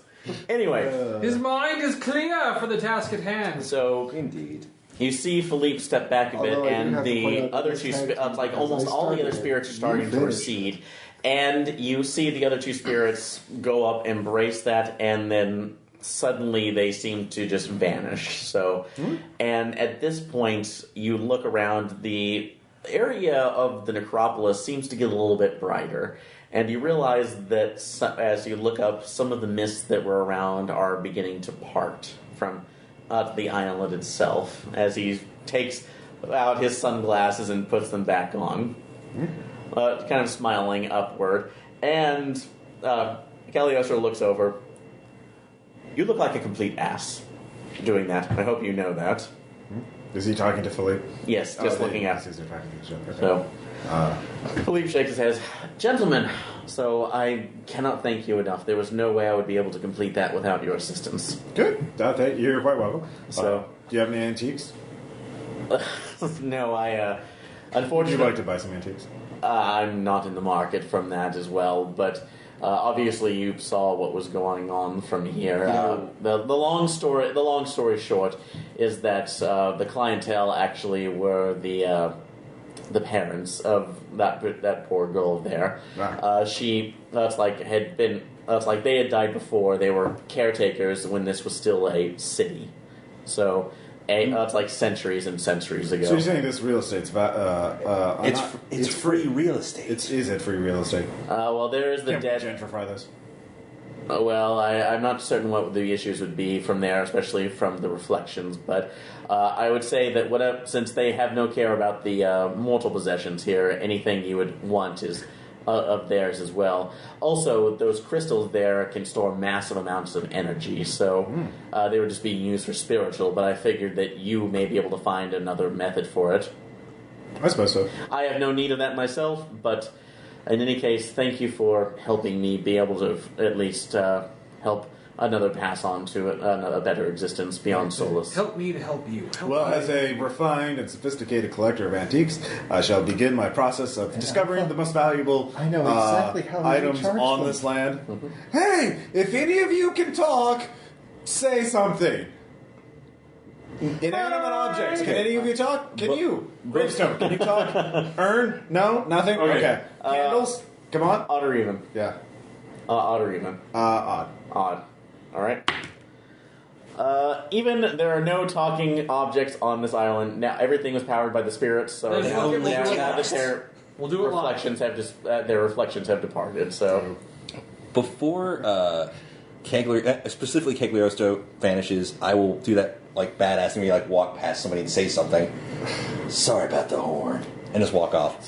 Anyway, His mind is clear for the task at hand. so Indeed. you see Philippe step back a bit, Although I do and have to point the out other that two, this tag like team, almost as I all the other started, spirits are starting you to finished. recede, and you see the other two spirits go up, embrace that, and then suddenly they seem to just vanish. So, and at this point, you look around, the area of the necropolis seems to get a little bit brighter. And you realize that as you look up, some of the mists that were around are beginning to part from the island itself as he takes out his sunglasses and puts them back on, kind of smiling upward. And Cagliostro looks over. You look like a complete ass doing that. I hope you know that. Is he talking to Philippe? Yes, just looking at He's talking to each other. So, Philippe shakes his head. Gentlemen, so I cannot thank you enough. There was no way I would be able to complete that without your assistance. Good. You're quite welcome. So- do you have any antiques? No, I, Would you unfortunately, like to buy some antiques? I'm not in the market from that as well, but obviously you saw what was going on from here. The long story short is that the clientele actually were the parents of that poor girl there. Wow. She they had died before. They were caretakers when this was still a city. So it's like centuries and centuries ago. So you're saying this real estate's It's free real estate. is it free real estate? Well, there is the Can't dead. gentrify this. Well, I'm not certain what the issues would be from there, especially from the reflections. But I would say that since they have no care about the mortal possessions here, anything you would want is of theirs as well. Also, those crystals there can store massive amounts of energy, so they were just being used for spiritual. But I figured that you may be able to find another method for it. I suppose so. I have no need of that myself, but in any case, thank you for helping me be able to at least help another pass on to a better existence beyond Solus. Help me to help you. Well, as a refined and sophisticated collector of antiques, I shall begin my process of discovering the most valuable I know exactly how to items recharge on them. this land. Hey, if any of you can talk, say something. Inanimate objects. Can any of you talk? Can you? Gravestone, can you talk? Urn? No? Nothing? Okay. Candles? Come on. Odd or even? Yeah. Odd or even? Odd. Odd. Alright. Even there are no talking objects on this island. Now everything was powered by the spirits, so There's now, only now two that left. their We'll do it live. reflections have just their reflections have departed. So Before specifically Cagliostro vanishes, I will do that like badass and like walk past somebody and say something. Sorry about the horn, and just walk off.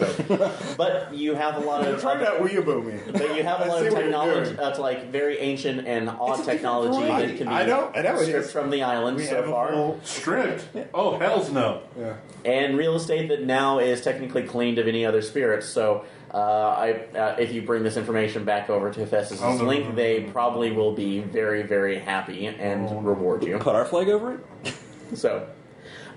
but you have a lot of Try not weeaboo me. But you have a I lot see of what you're technology doing. that's like very ancient and odd It's a different technology variety. that can be I know it stripped is. from the island We so have a far. full... Stripped? Oh, hell's no. Yeah. And real estate that now is technically cleaned of any other spirits. So if you bring this information back over to Hephaestus Oh, no, Link, no, no, they no. probably will be very, very happy and reward you. Put our flag over it. So,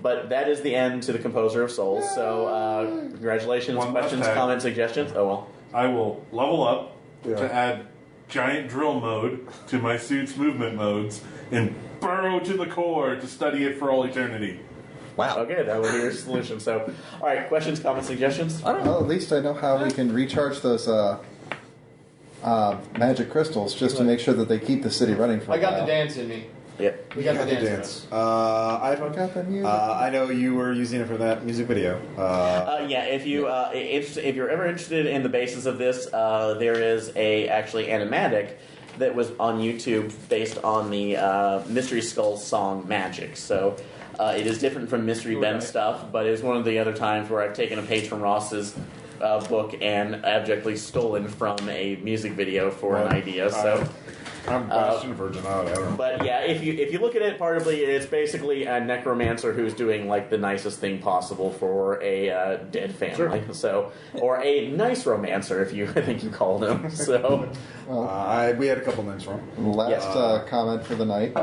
but that is the end to the Composer of Souls. So congratulations, One questions, last tag. comments, suggestions. Oh well. I will level up Yeah. to add giant drill mode to my suit's movement modes and burrow to the core to study it for all eternity. Wow. Okay, that will be your solution. So, all right, questions, comments, suggestions. Well, at least I know how we can recharge those magic crystals just to make sure that they keep the city running for a I got while. the dance in me. Yep. We got the dance. I know you were using it for that music video. Yeah, if you're ever interested in the basis of this, there is actually animatic that was on YouTube based on the Mystery Skull song Magic. So it is different from Mystery Ben stuff, but it's one of the other times where I've taken a page from Ross's book and abjectly stolen from a music video for an idea. So. I'm Bastion Virgin out. I don't know. But yeah, if you look at it partly, it's basically a necromancer who's doing like the nicest thing possible for a dead family. Sure. So, or a nice romancer, if you I think you called him. So, we had a couple names for him. Last comment for the night.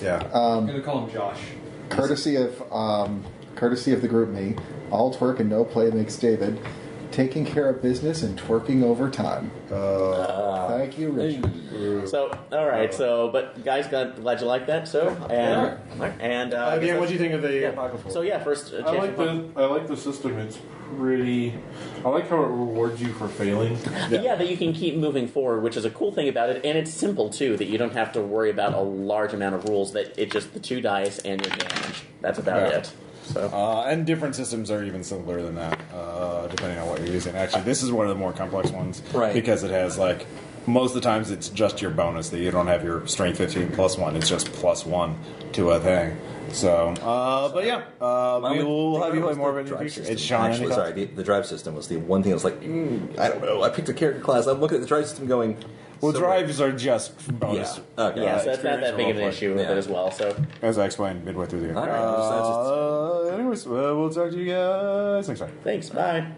Yeah. I'm going to call him Josh. Courtesy of the group me, all twerk and no play makes David. Taking care of business and twerking over time. Thank you, Richard. so all right. So, but guys, glad you like that. So, and Again, what do you think of the apocryphal? So yeah, first. I like the system. It's pretty. I like how it rewards you for failing. Yeah, that you can keep moving forward, which is a cool thing about it, and it's simple too. That you don't have to worry about a large amount of rules. That it just the 2 dice and your damage. That's about it. So. And different systems are even simpler than that, depending on what you're using. Actually, this is one of the more complex ones, right? Because it has most of the times it's just your bonus that you don't have your strength 15 plus 1. It's just +1 to a thing. So, but yeah, we will have you play more of it in the future. It's Sean. Actually, sorry, the drive system was the one thing I was like, I don't know. I picked a character class. I'm looking at the drive system going. Well, drives are just bonus. Yeah. Okay. Yeah, so that's not that big of an issue with it as well. So, as I explained midway through the game. All right. Anyways, we'll talk to you guys next time. thanks. Bye.